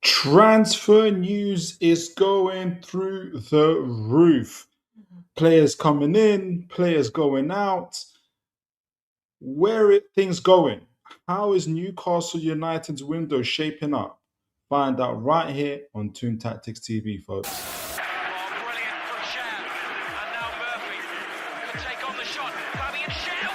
Transfer news is going through the roof. Players coming in, players going out. Where are things going? How is Newcastle United's window shaping up? Find out right here on Toon Tactics TV, folks. Oh, brilliant from Sham. And now Murphy could take on the shot. Fabian Sham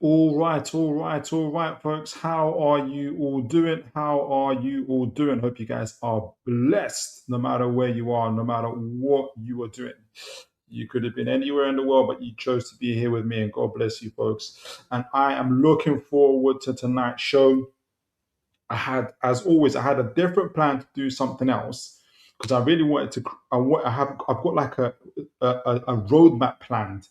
All right, folks. How are you all doing? How are you all doing? Hope you guys are blessed no matter where you are, no matter what you are doing. You could have been anywhere in the world, but you chose to be here with me, and God bless you, folks. And I am looking forward to tonight's show. As always, I had a different plan to do something else because I really wanted to. I've got like a roadmap planned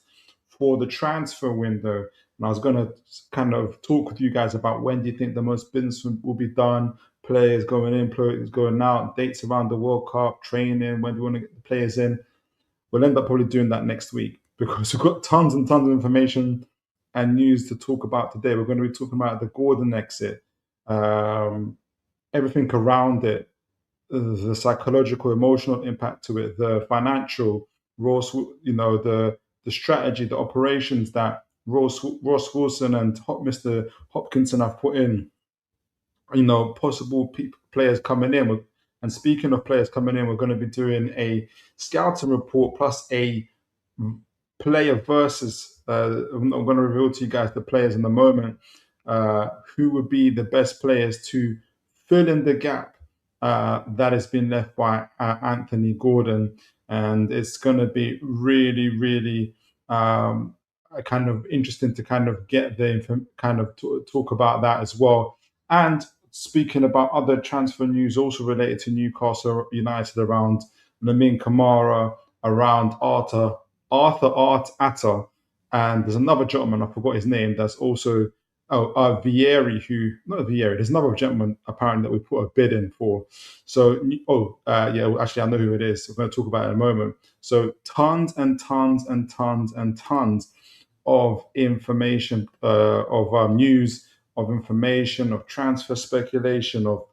for the transfer window, and I was going to kind of talk with you guys about when do you think the most business will be done, players going in, players going out, dates around the World Cup, training, when do you want to get the players in. We'll end up probably doing that next week because we've got tons and tons of information and news to talk about today. We're going to be talking about the Gordon exit, um, everything around it, the psychological, emotional impact to it, the financial, Ross, the strategy, the operations that Ross Wilson and Mr. Hopkinson have put in. Possible players coming in. And speaking of players coming in, we're going to be doing a scouting report plus a player versus. I'm going to reveal to you guys the players in a moment. Who would be the best players to fill in the gap that has been left by Anthony Gordon, and it's going to be really, really kind of interesting to kind of get the kind of talk about that as well. And speaking about other transfer news, also related to Newcastle United around Lamine Kamara, around Atta, and there's another gentleman I forgot his name that's also Vieri, not Vieri. There's another gentleman apparently that we put a bid in for. So, yeah, well, actually, I know who it is. We're going to talk about it in a moment. So, tons and tons and tons and tons of information, of news, of information, of transfer speculation, of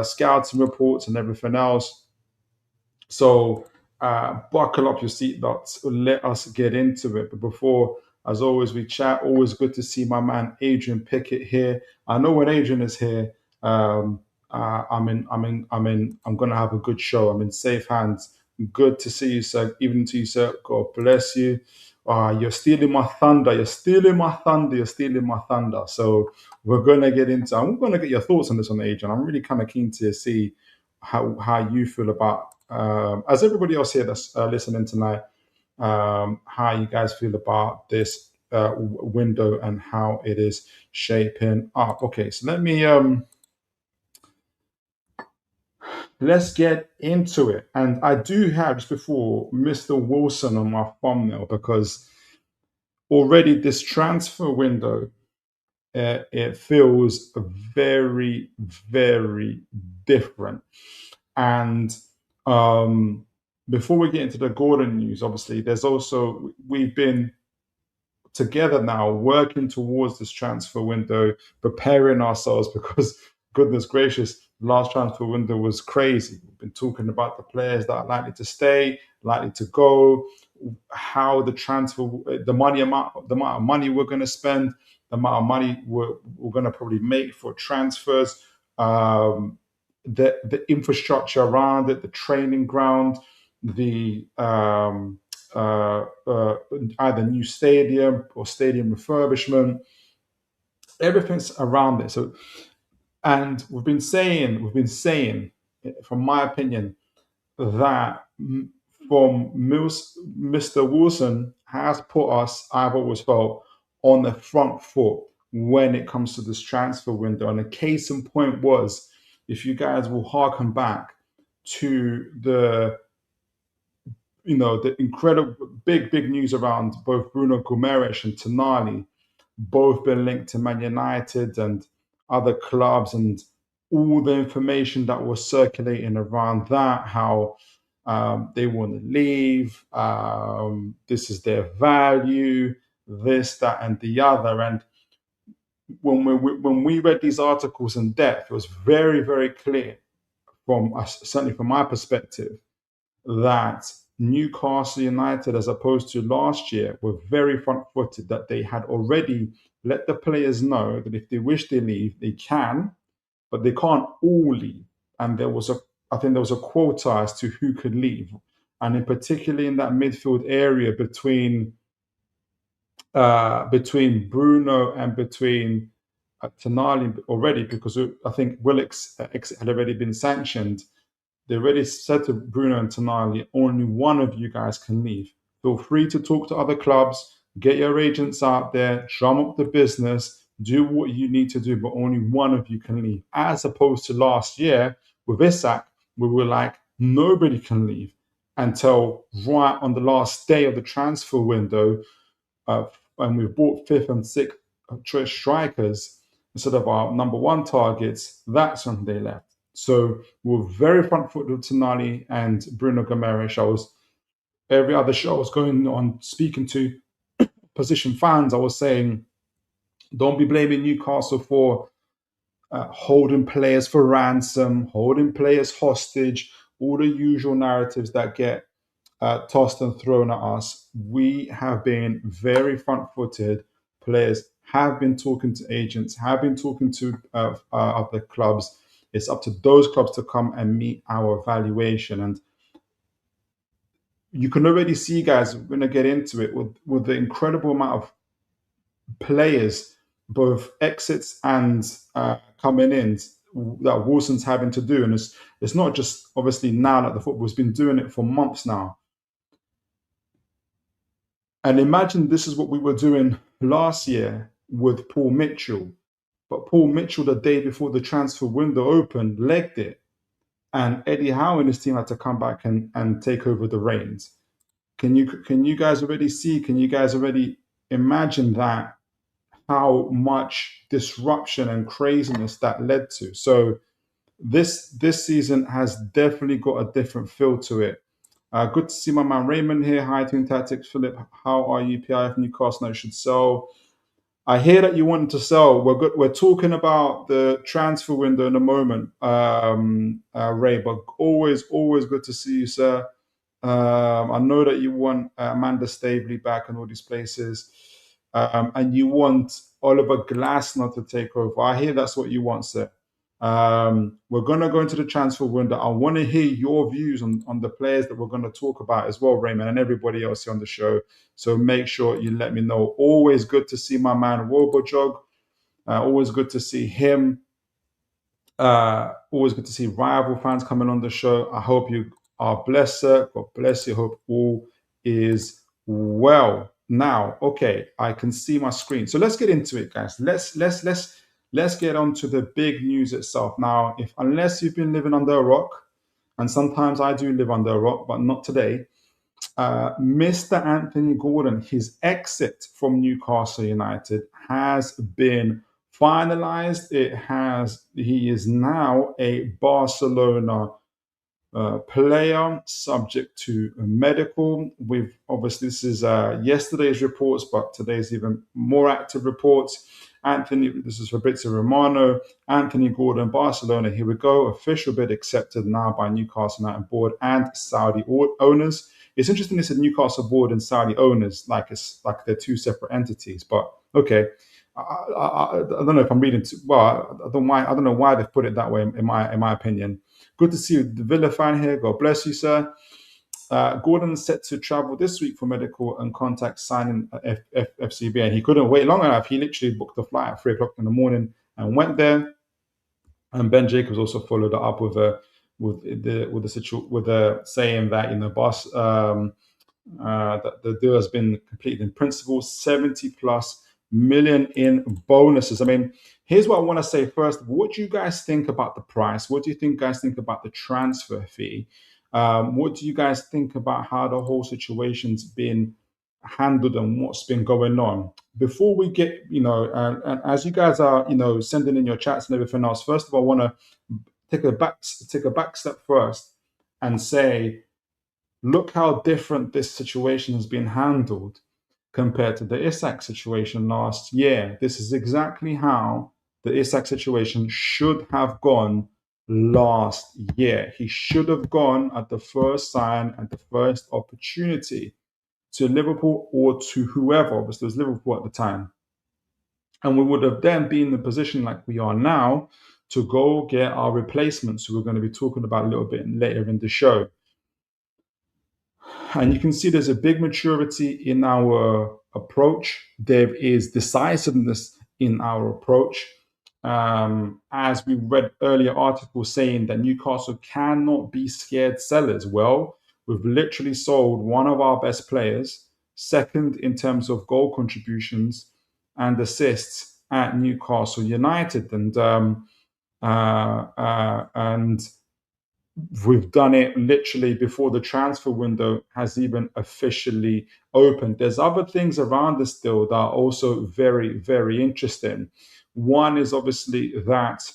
scouting reports, and everything else. So, buckle up your seatbelts. Let us get into it. But before, as always, we chat. Always good to see my man Adrian Pickett here. I know when Adrian is here, I'm gonna have a good show. I'm in safe hands. Good to see you, sir. Even to you, sir. God bless you. You're stealing my thunder. You're stealing my thunder. You're stealing my thunder. So we're gonna get into. I'm gonna get your thoughts on this one, Adrian. I'm really kind of keen to see how you feel about, as everybody else here that's listening tonight, how you guys feel about this window and how it is shaping up. Okay, so let's get into it. And I do have just before Mr. Wilson on my thumbnail because already this transfer window, it feels very, very different. And before we get into the Gordon news, obviously, we've been together now working towards this transfer window, preparing ourselves because, goodness gracious, last transfer window was crazy. We've been talking about the players that are likely to stay, likely to go, how the transfer, the amount of money we're going to spend, the amount of money we're going to probably make for transfers, the infrastructure around it, the training ground, the either new stadium or stadium refurbishment. Everything's around it. So, and we've been saying, from my opinion, that from Mr. Wilson has put us, I've always felt, on the front foot when it comes to this transfer window. And a case in point was, if you guys will harken back to the incredible big news around both Bruno Guimaraes and Tonali, both been linked to Man United and other clubs, and all the information that was circulating around that, how they want to leave, this is their value, this, that, and the other. And when we read these articles in depth, it was very, very clear from us, certainly from my perspective, that Newcastle United, as opposed to last year, were very front-footed, that they had already let the players know that if they wish to leave, they can, but they can't all leave. And I think there was a quota as to who could leave. And in particularly in that midfield area between Bruno and between Tonali already, because I think Willock's exit had already been sanctioned. They already said to Bruno and Tonali, only one of you guys can leave. Feel free to talk to other clubs, get your agents out there, drum up the business, do what you need to do, but only one of you can leave. As opposed to last year with Isak, we were like, nobody can leave until right on the last day of the transfer window, and we've bought fifth and sixth choice strikers instead of our number one targets. That's when they left. So we're very front footed with Tonali and Bruno Gomes. Every other show I was going on speaking to position fans, I was saying, don't be blaming Newcastle for holding players for ransom, holding players hostage, all the usual narratives that get tossed and thrown at us. We have been very front-footed. Players have been talking to agents, have been talking to other clubs. It's up to those clubs to come and meet our valuation. And you can already see, guys, we're going to get into it with the incredible amount of players, both exits and coming in, that Wilson's having to do. And it's not just obviously now that the football's been doing it for months now. And imagine this is what we were doing last year with Paul Mitchell. But Paul Mitchell, the day before the transfer window opened, legged it. And Eddie Howe and his team had to come back and take over the reins. Can you guys already see? Can you guys already imagine that, how much disruption and craziness that led to? So this season has definitely got a different feel to it. Good to see my man Raymond here. Hi, Toon Tactics. Philip, how are you? PIF Newcastle United should sell. I hear that you wanted to sell. We're talking about the transfer window in a moment, Ray. But always good to see you, sir. I know that you want Amanda Staveley back and all these places, and you want Oliver Glasner to take over. I hear that's what you want, sir. We're going to go into the transfer window. I want to hear your views on the players that we're going to talk about as well, Raymond, and everybody else here on the show. So make sure you let me know. Always good to see my man Wobojog. Always good to see him. Always good to see rival fans coming on the show. I hope you are blessed, sir. God bless you. Hope all is well. Now, okay, I can see my screen. So let's get into it, guys. Let's get on to the big news itself. Now, unless you've been living under a rock, and sometimes I do live under a rock, but not today, Mr. Anthony Gordon, his exit from Newcastle United has been finalized. He is now a Barcelona player, subject to medical. This is yesterday's reports, but today's even more active reports. This is Fabrizio Romano. Anthony Gordon, Barcelona. Here we go. Official bid accepted now by Newcastle United board and Saudi owners. It's interesting they said Newcastle board and Saudi owners, like they're two separate entities. But okay, I don't know if I'm reading too well. I don't know why they've put it that way. In my opinion, good to see you, the Villa fan here. God bless you, sir. Gordon is set to travel this week for medical and contact signing at FCB, and he couldn't wait long enough. He literally booked the flight at 3:00 in the morning and went there. And Ben Jacobs also followed it up with saying that boss that the deal has been completed in principle, 70+ million in bonuses. I mean, here's what I want to say first. What do you guys think about the price? What do you guys think about the transfer fee? What do you guys think about how the whole situation's been handled and what's been going on. Before we get, and as you guys are, sending in your chats and everything else, first of all, I want to take a back step first and say, look how different this situation has been handled compared to the Isak situation last year. This is exactly how the Isak situation should have gone last year. He should have gone at the first sign, at the first opportunity, to Liverpool or to whoever. Obviously, it was Liverpool at the time. And we would have then been in the position like we are now to go get our replacements, who we're going to be talking about a little bit later in the show. And you can see there's a big maturity in our approach. There is decisiveness in our approach. As we read earlier articles saying that Newcastle cannot be scared sellers. Well, we've literally sold one of our best players, second in terms of goal contributions and assists at Newcastle United, and we've done it literally before the transfer window has even officially opened. There's other things around this deal that are also very, very interesting. One is obviously that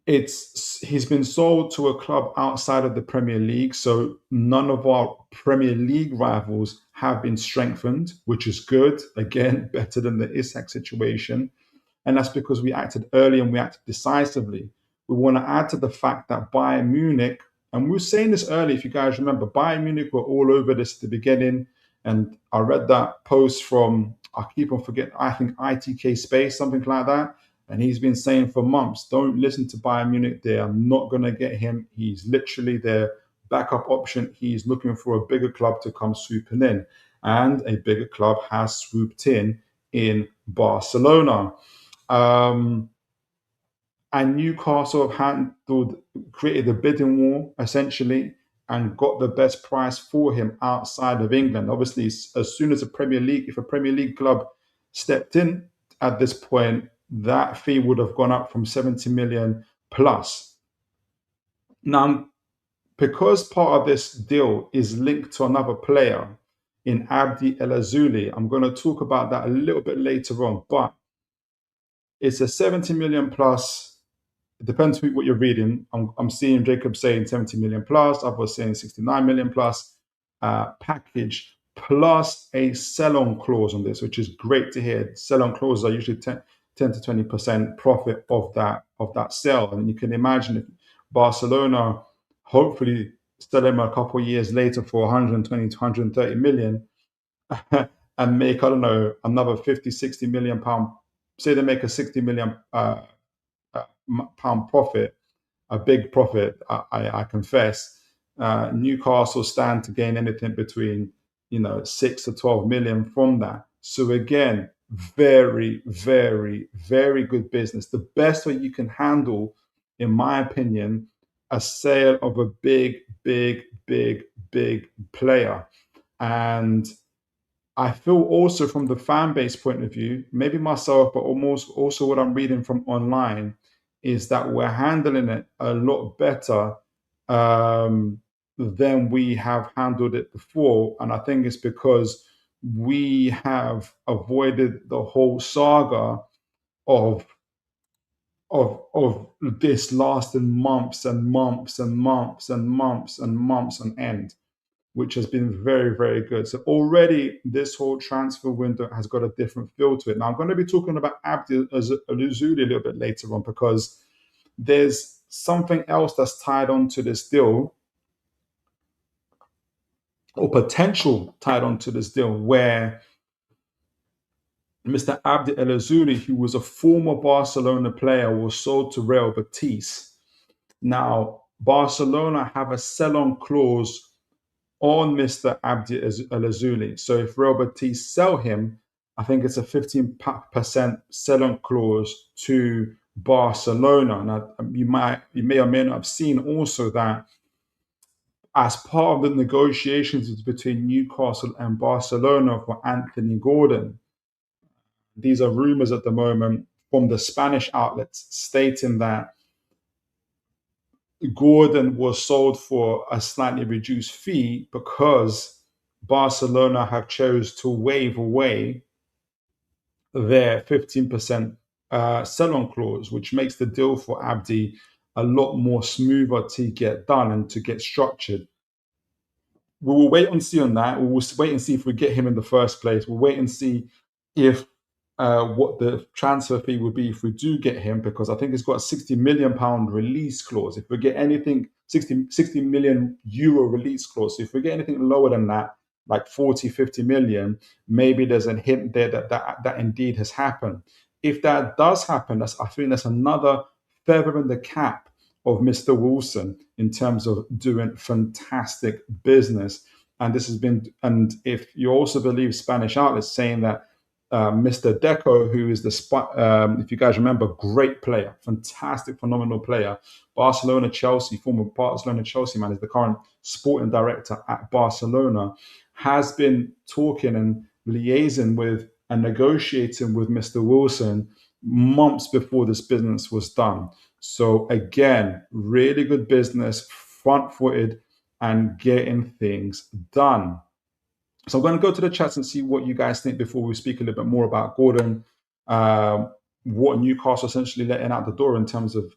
he's been sold to a club outside of the Premier League, so none of our Premier League rivals have been strengthened, which is good. Again, better than the Isak situation. And that's because we acted early and we acted decisively. We want to add to the fact that Bayern Munich, and we were saying this early, if you guys remember, Bayern Munich were all over this at the beginning. And I read that post from, I keep on forgetting, I think ITK Space, something like that. And he's been saying for months, don't listen to Bayern Munich. They are not going to get him. He's literally their backup option. He's looking for a bigger club to come swooping in. And a bigger club has swooped in Barcelona. And Newcastle have created a bidding war, essentially, and got the best price for him outside of England. Obviously, as soon as if a Premier League club stepped in at this point, that fee would have gone up from 70 million plus. Now, because part of this deal is linked to another player in Abde El Azouli, I'm going to talk about that a little bit later on, but it's a 70 million plus. It depends what you're reading. I'm seeing Jacob saying 70 million plus, others saying 69 million plus package, plus a sell-on clause on this, which is great to hear. Sell-on clauses are usually 10 to 20% profit of that sell. And you can imagine if Barcelona hopefully sell him a couple of years later for 120 to 130 million and make, I don't know, another 50, 60 million pound. Say they make a 60 million pound profit, a big profit, I confess. Newcastle stand to gain anything between 6 to 12 million from that. So again, very, very, very good business. The best way you can handle, in my opinion, a sale of a big, big, big, big player. And I feel also from the fan base point of view, maybe myself, but almost also what I'm reading from online, is that we're handling it a lot better than we have handled it before. And I think it's because we have avoided the whole saga of this lasting months and months and months and months and months on end, which has been very, very good. So already this whole transfer window has got a different feel to it. Now I'm going to be talking about Abde El Azouli a little bit later on, because there's something else that's tied onto this deal, or potential tied onto this deal, where Mr. Abde El Azouli, who was a former Barcelona player, was sold to Real Betis. Now, Barcelona have a sell-on clause on Mr. Abde El Azouli. So if Real Betis sell him, I think it's a 15% sell-on clause to Barcelona. Now, you may or may not have seen also that as part of the negotiations between Newcastle and Barcelona for Anthony Gordon, these are rumors at the moment from the Spanish outlets stating that Gordon was sold for a slightly reduced fee because Barcelona have chose to waive away their 15% sell-on clause, which makes the deal for Abde a lot more smoother to get done and to get structured. We will wait and see on that. We will wait and see if we get him in the first place. We'll wait and see if what the transfer fee will be if we do get him, because I think it's got a £60 million release clause. If we get anything, 60 million euro release clause. So if we get anything lower than that, like 40, 50 million, maybe there's a hint there that indeed has happened. If that does happen, I think that's another feather in the cap of Mr. Wilson in terms of doing fantastic business. And this has been, and if you also believe Spanish outlets saying that Mr. Deco, who is if you guys remember, great player, fantastic, phenomenal player. Former Barcelona Chelsea man, is the current sporting director at Barcelona, has been talking and liaising with and negotiating with Mr. Wilson months before this business was done. So again, really good business, front-footed, and getting things done. So I'm going to go to the chats and see what you guys think before we speak a little bit more about Gordon, what Newcastle essentially letting out the door in terms of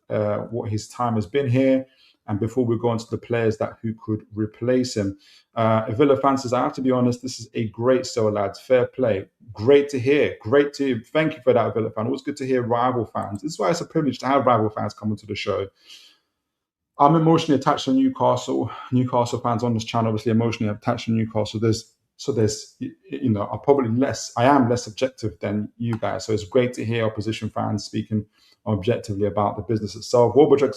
what his time has been here, and before we go on to the players who could replace him. Villa fan says, I have to be honest, this is a great sell, lads. Fair play. Great to hear. Great to hear. Thank you for that, Villa fan. Always good to hear rival fans. This is why it's a privilege to have rival fans come into the show. I'm emotionally attached to Newcastle. Newcastle fans on this channel, obviously emotionally attached to Newcastle. There's, I am less objective than you guys. So it's great to hear opposition fans speaking objectively about the business itself. Wobberjog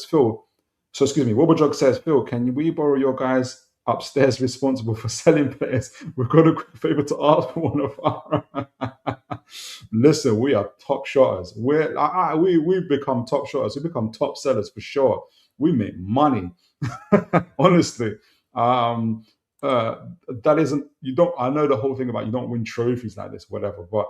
says, Phil, can we borrow your guys upstairs responsible for selling players? We've got a quick favor to ask for one of our. Listen, we are top shotters. We've become top shotters. We become top sellers for sure. We make money. Honestly. That isn't, I know the whole thing about you don't win trophies like this, whatever, but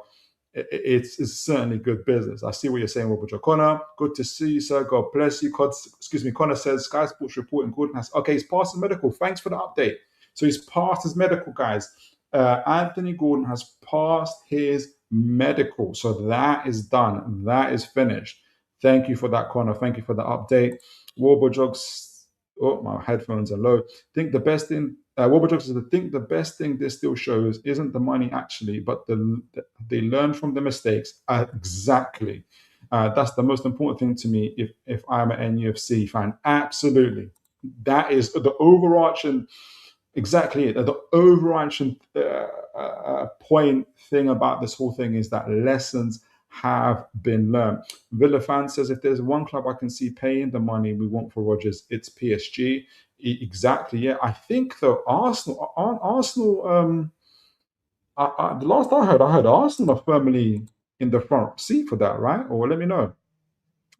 it's certainly good business. I see what you're saying, Robert Connor. Good to see you, sir. God bless you. Connor says Sky Sports reporting Gordon has, okay, he's passed his medical. Thanks for the update. So he's passed his medical, guys. Anthony Gordon has passed his medical. So that is done. That is finished. Thank you for that, Connor. Thank you for the update. My headphones are low. Think the best thing, Wobberjog says, I think the best thing this still shows isn't the money actually, but they learn from the mistakes. Exactly. That's the most important thing to me if I'm an NUFC fan. Absolutely. That is the overarching, exactly it. The overarching point thing about this whole thing is that lessons have been learned. Villa fan says, if there's one club I can see paying the money we want for Rodgers, it's PSG. Exactly, yeah. I think though Arsenal, the last I heard Arsenal are firmly in the front seat for that, right? Or let me know.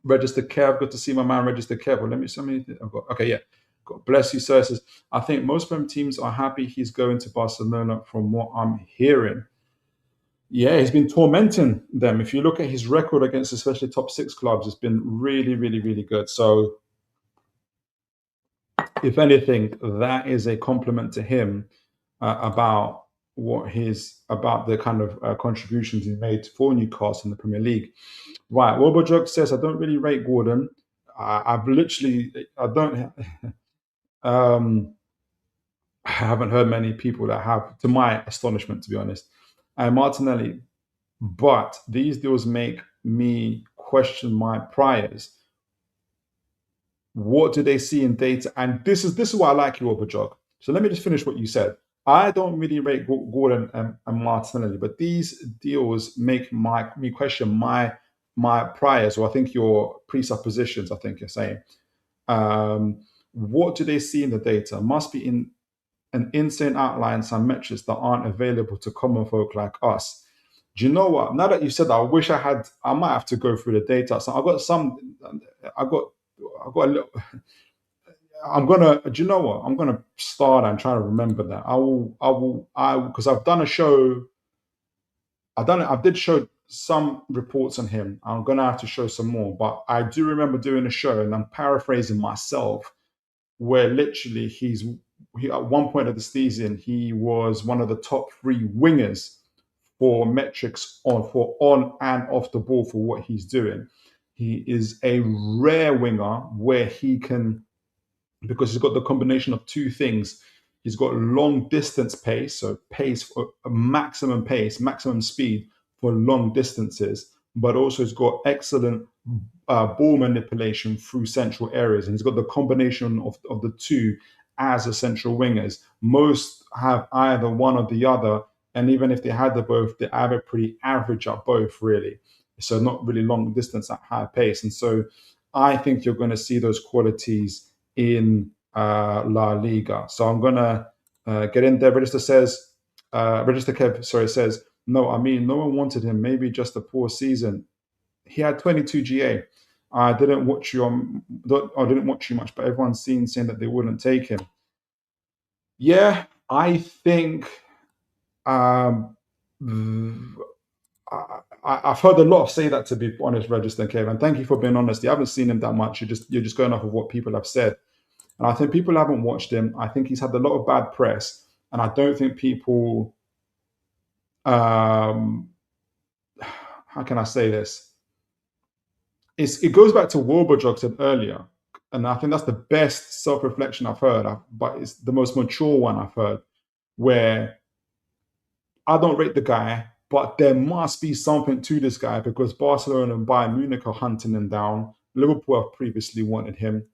Register Kev, good to see my man Register Kev. Or let me okay, yeah. God bless you, sir. Says, I think most Prem teams are happy he's going to Barcelona from what I'm hearing. Yeah, he's been tormenting them. If you look at his record against especially top 6 clubs, it's been really, really, really good. So, if anything, that is a compliment to him about the kind of contributions he made for Newcastle in the Premier League. Right, Wobberjog says, I don't really rate Gordon. I haven't heard many people that have, to my astonishment, to be honest. And Martinelli, but these deals make me question my priors. What do they see in data? And this is why I like you, Overjog. So let me just finish what you said. I don't really rate Gordon and Martinelli, but these deals make me question my priors, or I think your presuppositions, I think you're saying. What do they see in the data? Must be in an insane outline, some metrics that aren't available to common folk like us. Do you know what? Now that you said that, I might have to go through the data. So do you know what? I'm gonna start and try to remember that. Because I've done a show. I did show some reports on him. I'm gonna have to show some more, but I do remember doing a show, and I'm paraphrasing myself, where literally at one point of the season, he was one of the top 3 wingers for metrics on and off the ball for what he's doing. He is a rare winger where he can, because he's got the combination of 2 things. He's got long distance pace, so pace for maximum pace, maximum speed for long distances, but also he's got excellent ball manipulation through central areas. And he's got the combination of the 2 as a central wingers. Most have either one or the other. And even if they had the both, they have a pretty average at both, really. So not really long distance at high pace. And so I think you're going to see those qualities in La Liga. So I'm going to get in there. Register Kev, sorry, says, no, I mean, no one wanted him. Maybe just a poor season. He had 22 GA. I didn't watch you much, but everyone's saying that they wouldn't take him. Yeah, I think I've heard a lot say that, to be honest, Register Kev, and thank you for being honest. You haven't seen him that much. You're just going off of what people have said. And I think people haven't watched him. I think he's had a lot of bad press. And I don't think people, how can I say this? It goes back to what Jog said earlier. And I think that's the best self-reflection I've heard, but it's the most mature one I've heard, where I don't rate the guy, but there must be something to this guy because Barcelona and Bayern Munich are hunting him down. Liverpool have previously wanted him.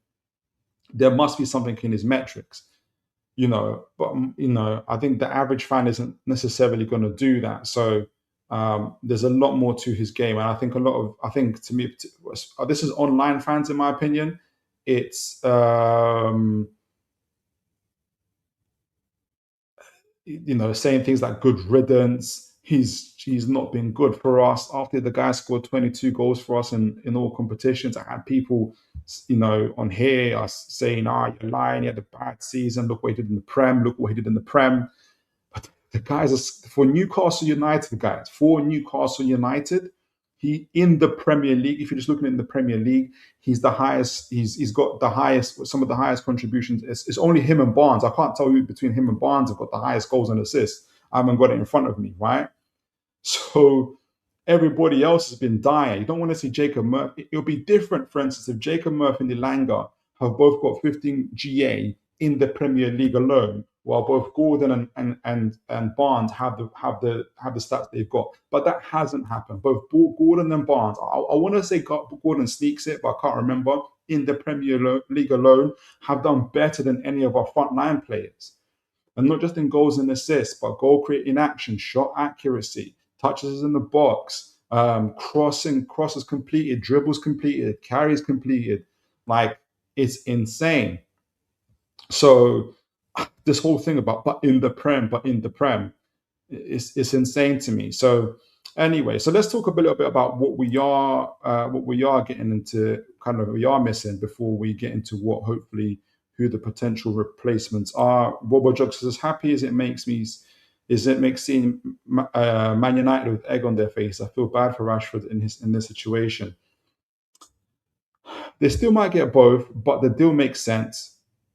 There must be something in his metrics, but I think the average fan isn't necessarily going to do that. So there's a lot more to his game. And I think to me, this is online fans, in my opinion. It's, saying things like good riddance. He's not been good for us. After the guy scored 22 goals for us in all competitions, I had people, on here are saying, you're lying, he had a bad season. Look what he did in the Prem. Look what he did in the Prem. But the guys for Newcastle United, he in the Premier League, if you're just looking in the Premier League, he's the highest. He's got the highest, some of the highest contributions. It's only him and Barnes. I can't tell you between him and Barnes have got the highest goals and assists. I haven't got it in front of me, right? So everybody else has been dire. You don't want to see Jacob Murphy. It'll be different, for instance, if Jacob Murphy and Ilanga have both got 15 GA in the Premier League alone, while both Gordon and Barnes have the stats they've got. But that hasn't happened. Both Gordon and Barnes, I want to say Gordon sneaks it, but I can't remember, in the Premier League alone, have done better than any of our frontline players. And not just in goals and assists, but goal creating action, shot accuracy, touches in the box, crosses completed, dribbles completed, carries completed. Like, it's insane. So this whole thing about but in the Prem, it's insane to me. So anyway, so let's talk a little bit about what we are getting into, kind of we are missing before we get into who the potential replacements are. Bobo Jokes is as happy as it makes seeing Man United with egg on their face. I feel bad for Rashford in this situation. They still might get both, but the deal makes sense.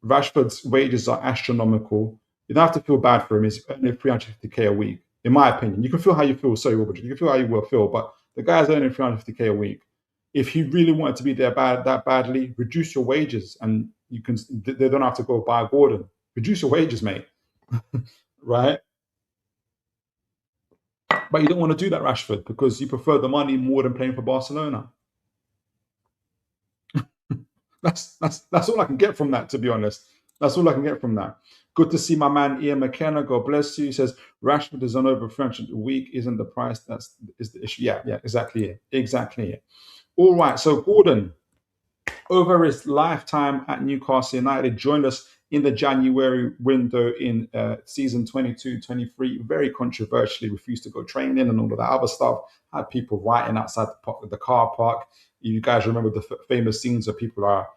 Rashford's wages are astronomical. You don't have to feel bad for him. He's earning 350k a week, in my opinion. You can feel how you feel. Sorry, Robert. You can feel how you will feel, but the guy's earning 350k a week. If he really wanted to be there that badly, reduce your wages, and they don't have to go buy Gordon. Reduce your wages, mate. Right? But you don't want to do that, Rashford, because you prefer the money more than playing for Barcelona. That's all I can get from that, to be honest. That's all I can get from that. Good to see my man Ian McKenna. God bless you. He says Rashford is on over 300 a week. Isn't the price is the issue? Yeah, exactly it. All right. So Gordon, over his lifetime at Newcastle United, joined us in the January window in season 22-23. Very controversially refused to go training and all of that other stuff. Had people writing outside the car park. You guys remember the famous scenes where people are,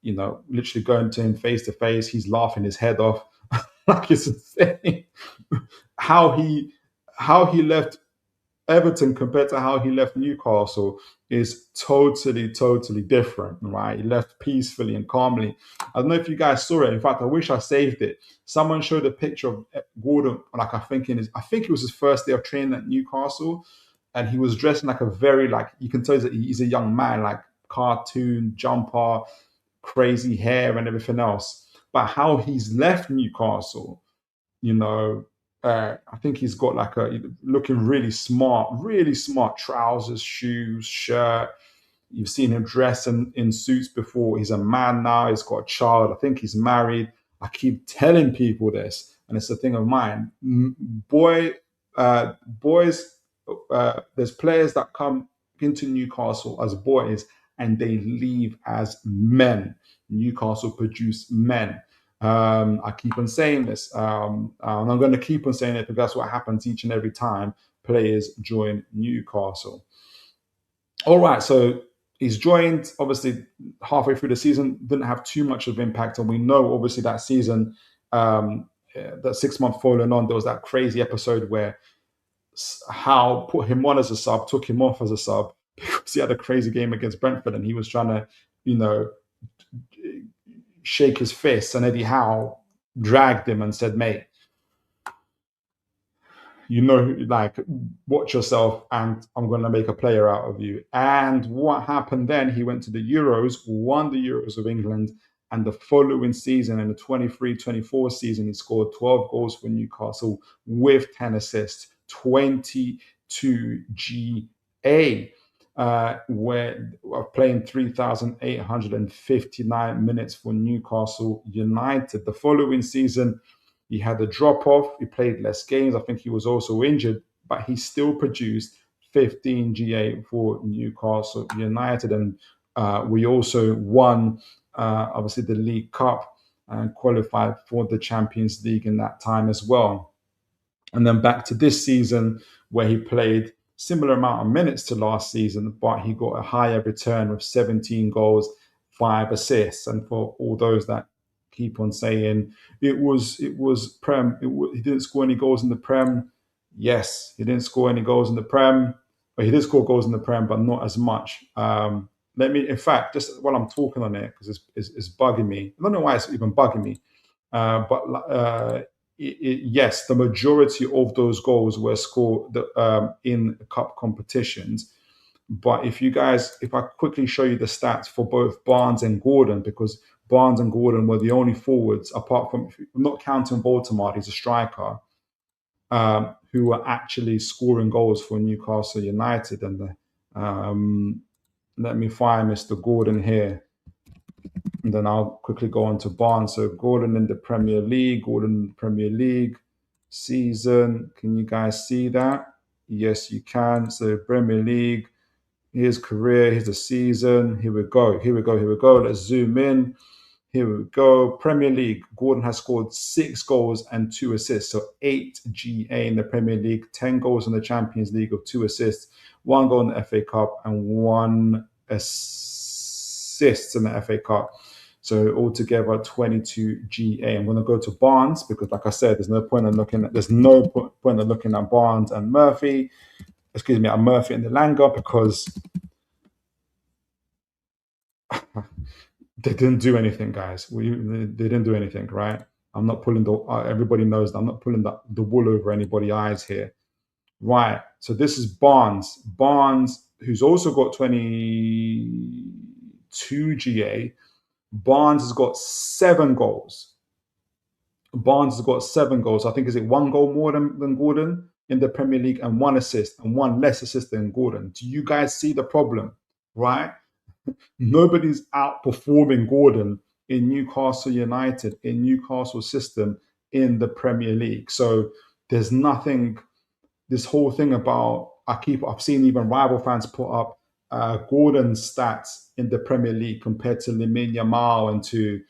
literally going to him face to face. He's laughing his head off. Like, it's insane. How he left Everton compared to how he left Newcastle is totally, totally different, right? He left peacefully and calmly. I don't know if you guys saw it. In fact, I wish I saved it. Someone showed a picture of Gordon, like I think it was his first day of training at Newcastle, and he was dressed in like a very, like, you can tell he's a young man, like cartoon jumper, crazy hair and everything else. But how he's left Newcastle, you know, I think he's got like looking really smart trousers, shoes, shirt. You've seen him dress in suits before. He's a man now. He's got a child. I think he's married. I keep telling people this, and it's a thing of mine. Boys, there's players that come into Newcastle as boys and they leave as men. Newcastle produce men. I keep on saying this, and I'm going to keep on saying it because that's what happens each and every time players join Newcastle. All right, so he's joined, obviously, halfway through the season, didn't have too much of impact, and we know, obviously, that season, that 6 month following on, there was that crazy episode where Howe put him on as a sub, took him off as a sub because he had a crazy game against Brentford, and he was trying to, shake his fist, and Eddie Howe dragged him and said, mate, like, watch yourself, and I'm going to make a player out of you. And what happened then, he went to the Euros, won the Euros of England, and the following season, in the 23-24 season, he scored 12 goals for Newcastle with 10 assists, 22 GA. Where playing 3,859 minutes for Newcastle United. The following season, he had a drop off. He played less games. I think he was also injured, but he still produced 15 GA for Newcastle United. And we also won, obviously, the League Cup and qualified for the Champions League in that time as well. And then back to this season, where he played similar amount of minutes to last season, but he got a higher return with 17 goals, 5 assists. And for all those that keep on saying it was Prem, he didn't score any goals in the Prem. Yes, he didn't score any goals in the Prem, but he did score goals in the Prem, but not as much. In fact, just while I'm talking on it, because it's bugging me. I don't know why it's even bugging me, yes, the majority of those goals were scored in cup competitions. But if I quickly show you the stats for both Barnes and Gordon, because Barnes and Gordon were the only forwards, apart from, not counting Baltimore, he's a striker, who were actually scoring goals for Newcastle United. And let me find Mr. Gordon here, and then I'll quickly go on to Barnes. So Gordon in the Premier League season. Can you guys see that? Yes, you can. So Premier League, his career, here's the season. Here we go. Let's zoom in. Here we go. Premier League, Gordon has scored 6 goals and 2 assists. So 8 GA in the Premier League, 10 goals in the Champions League with 2 assists, 1 goal in the FA Cup and 1 assist in the FA Cup. So altogether 22 GA. I'm going to go to Barnes because, like I said, there's no point in looking at Barnes and Murphy. Excuse me, at Murphy and Elanga, because they didn't do anything, guys. They didn't do anything, right? I'm not pulling everybody knows that I'm not pulling the wool over anybody's eyes here. Right, so this is Barnes, who's also got 22 GA. Barnes has got 7 goals. I think, is it 1 goal more than Gordon in the Premier League, and 1 assist, and 1 less assist than Gordon. Do you guys see the problem, right? Nobody's outperforming Gordon in Newcastle United, in Newcastle system, in the Premier League. So there's nothing, this whole thing about, I've seen even rival fans put up Gordon's stats in the Premier League compared to Lamine Yamal and to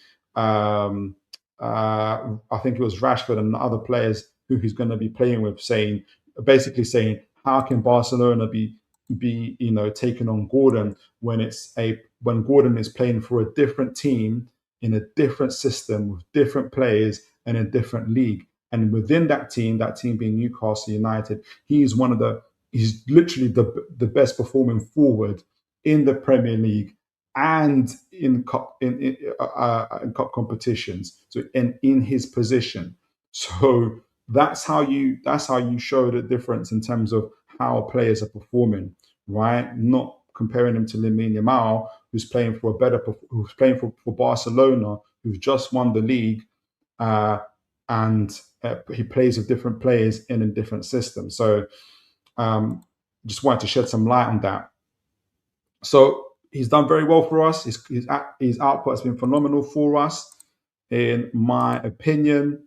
I think it was Rashford and other players who he's going to be playing with, basically saying, how can Barcelona be taking on Gordon when Gordon is playing for a different team in a different system with different players and a different league. And within that team being Newcastle United, he is one of the He's literally the best performing forward in the Premier League and in cup competitions. So in his position, so that's how you show the difference in terms of how players are performing, right? Not comparing him to Lamine Yamal, who's playing for Barcelona, who've just won the league, uh, and he plays with different players in a different system. So um, just wanted to shed some light on that. So he's done very well for us. His output has been phenomenal for us, in my opinion.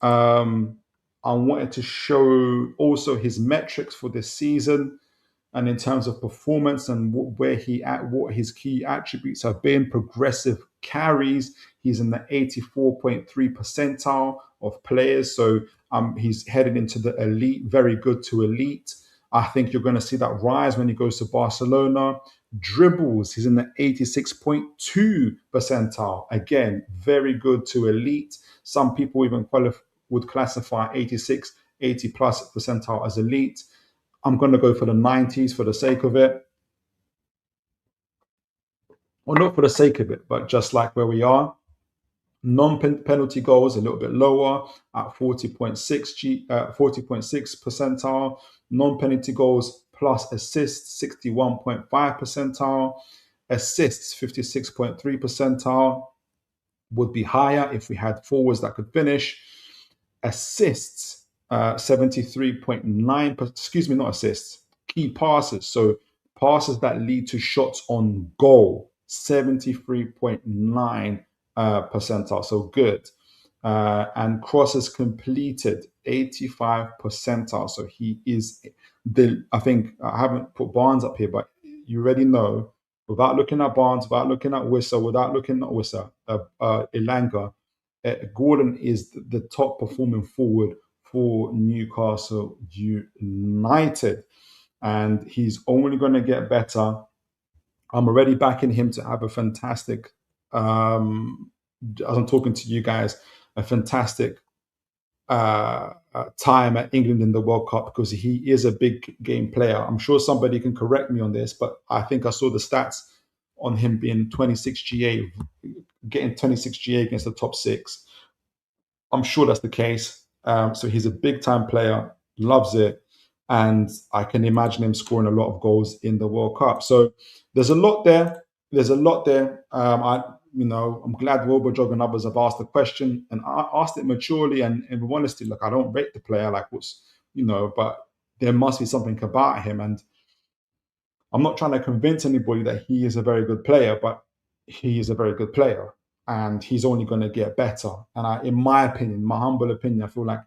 Um, I wanted to show also his metrics for this season, and in terms of performance and what his key attributes have been. Progressive carries, he's in the 84.3 percentile of players, so he's headed into the elite, very good to elite. I think you're going to see that rise when he goes to Barcelona. Dribbles, he's in the 86.2 percentile, again very good to elite. Some people even would classify 86, 80 plus percentile as elite. I'm going to go for the 90s for the sake of it. Well, not for the sake of it, but just like where we are. Non-penalty goals a little bit lower at 40.6 percentile. Non-penalty goals plus assists 61.5 percentile. Assists 56.3 percentile. Would be higher if we had forwards that could finish. Assists 73.9, excuse me, not assists, key passes. So passes that lead to shots on goal, 73.9 percentile. So good. And crosses completed, 85 percentile. So he is I think I haven't put Barnes up here, but you already know, without looking at Barnes, without looking at Elanga, Gordon is the top performing forward for Newcastle United, and he's only going to get better. I'm already backing him to have a fantastic, as I'm talking to you guys, a fantastic time at England in the World Cup, because he is a big game player. I'm sure somebody can correct me on this, but I think I saw the stats on him being 26 GA, getting 26 GA against the top six. I'm sure that's the case. So he's a big time player, loves it, and I can imagine him scoring a lot of goals in the World Cup. So there's a lot there. There's a lot there. I'm glad Robojog and others have asked the question, and I asked it maturely and in honesty. Look, I don't rate the player, like but there must be something about him, and I'm not trying to convince anybody that he is a very good player, but he is a very good player, and he's only going to get better. And in my opinion, my humble opinion, I feel like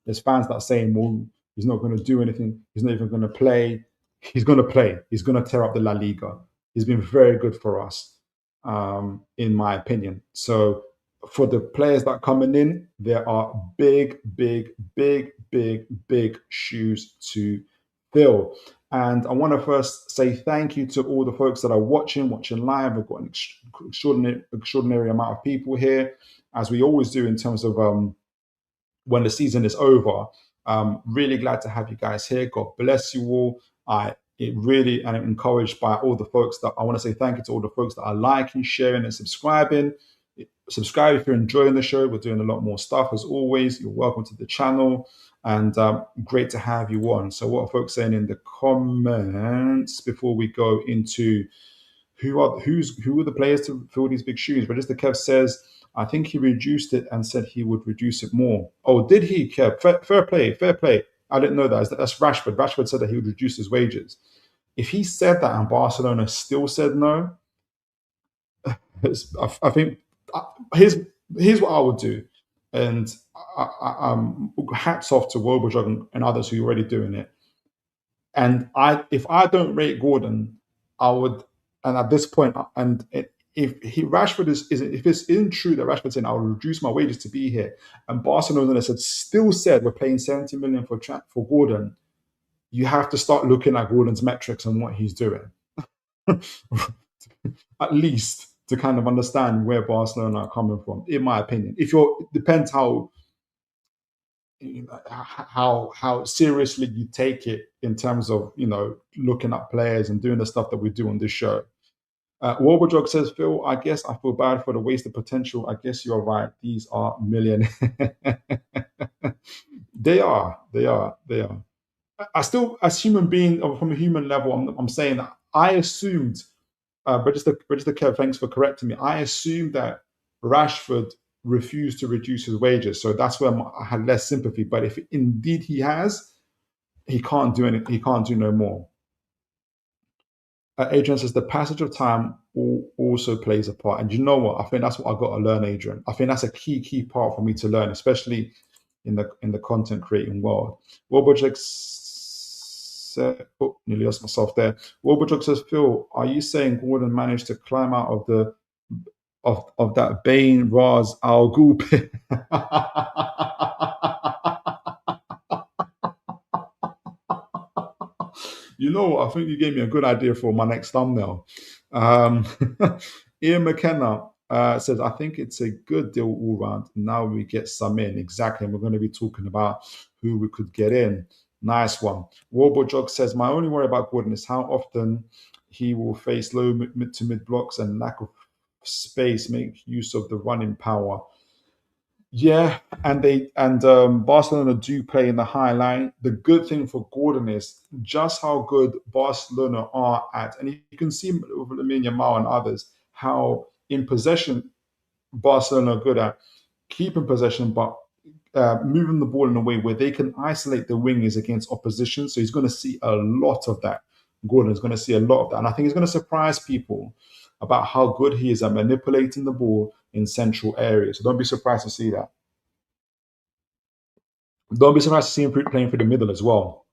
there's fans that are saying, "Well, he's not going to do anything. He's not even going to play." He's going to play. He's going to tear up the La Liga. He's been very good for us, in my opinion. So for the players that are coming in, there are big, big, big, big, big shoes to fill. And I want to first say thank you to all the folks that are watching live. We've got an extraordinary amount of people here, as we always do in terms of when the season is over. Really glad to have you guys here. God bless you all. I'm encouraged by all the folks that I want to say thank you to all the folks that are liking, sharing, and subscribing. Subscribe if you're enjoying the show. We're doing a lot more stuff as always. You're welcome to the channel, and great to have you on. So what are folks saying in the comments before we go into who are the players to fill these big shoes? But Register Kev says, I think he reduced it and said he would reduce it more. Oh, did he, Kev? Fair play, fair play. I didn't know that. That's Rashford. Rashford said that he would reduce his wages. If he said that and Barcelona still said no, I think here's what I would do. And hats off to Wobojog and others who are already doing it. And if I don't rate Gordon, I would, and at this point, if Rashford if it's true that Rashford saying I will reduce my wages to be here, and Barcelona still said we're paying 70 million for Gordon, you have to start looking at Gordon's metrics and what he's doing, at least to kind of understand where Barcelona are coming from. In my opinion, depends how how seriously you take it in terms of looking at players and doing the stuff that we do on this show. Warbledog says, Phil, I guess I feel bad for the wasted potential. I guess you're right. These are millionaires. They are. They are. They are. I still, as human being, or from a human level, I'm saying that I assumed, Register Kev, thanks for correcting me. I assumed that Rashford refused to reduce his wages. So that's where I had less sympathy. But if indeed he has, he can't do anything. He can't do no more. Adrian says the passage of time also plays a part. And you know what? I think that's what I got to learn, Adrian. I think that's a key part for me to learn, especially in the content creating world. Wobojek said, oh, nearly lost myself there. Wobojek says, Phil, are you saying Gordon managed to climb out of the of that Bane Raz Al Ghul pit? You know what? I think you gave me a good idea for my next thumbnail. Ian McKenna says, I think it's a good deal all round. Now we get some in. Exactly. And we're going to be talking about who we could get in. Nice one. Warbojog says, my only worry about Gordon is how often he will face low mid to mid blocks and lack of space, make use of the running power. Yeah, and Barcelona do play in the high line. The good thing for Gordon is just how good Barcelona are at, and you can see with Lamine Yamal and others how in possession Barcelona are good at keeping possession, but moving the ball in a way where they can isolate the wingers against opposition. So he's going to see a lot of that. Gordon is going to see a lot of that, and I think he's going to surprise people about how good he is at manipulating the ball in central areas. So don't be surprised to see that. Don't be surprised to see him playing for the middle as well.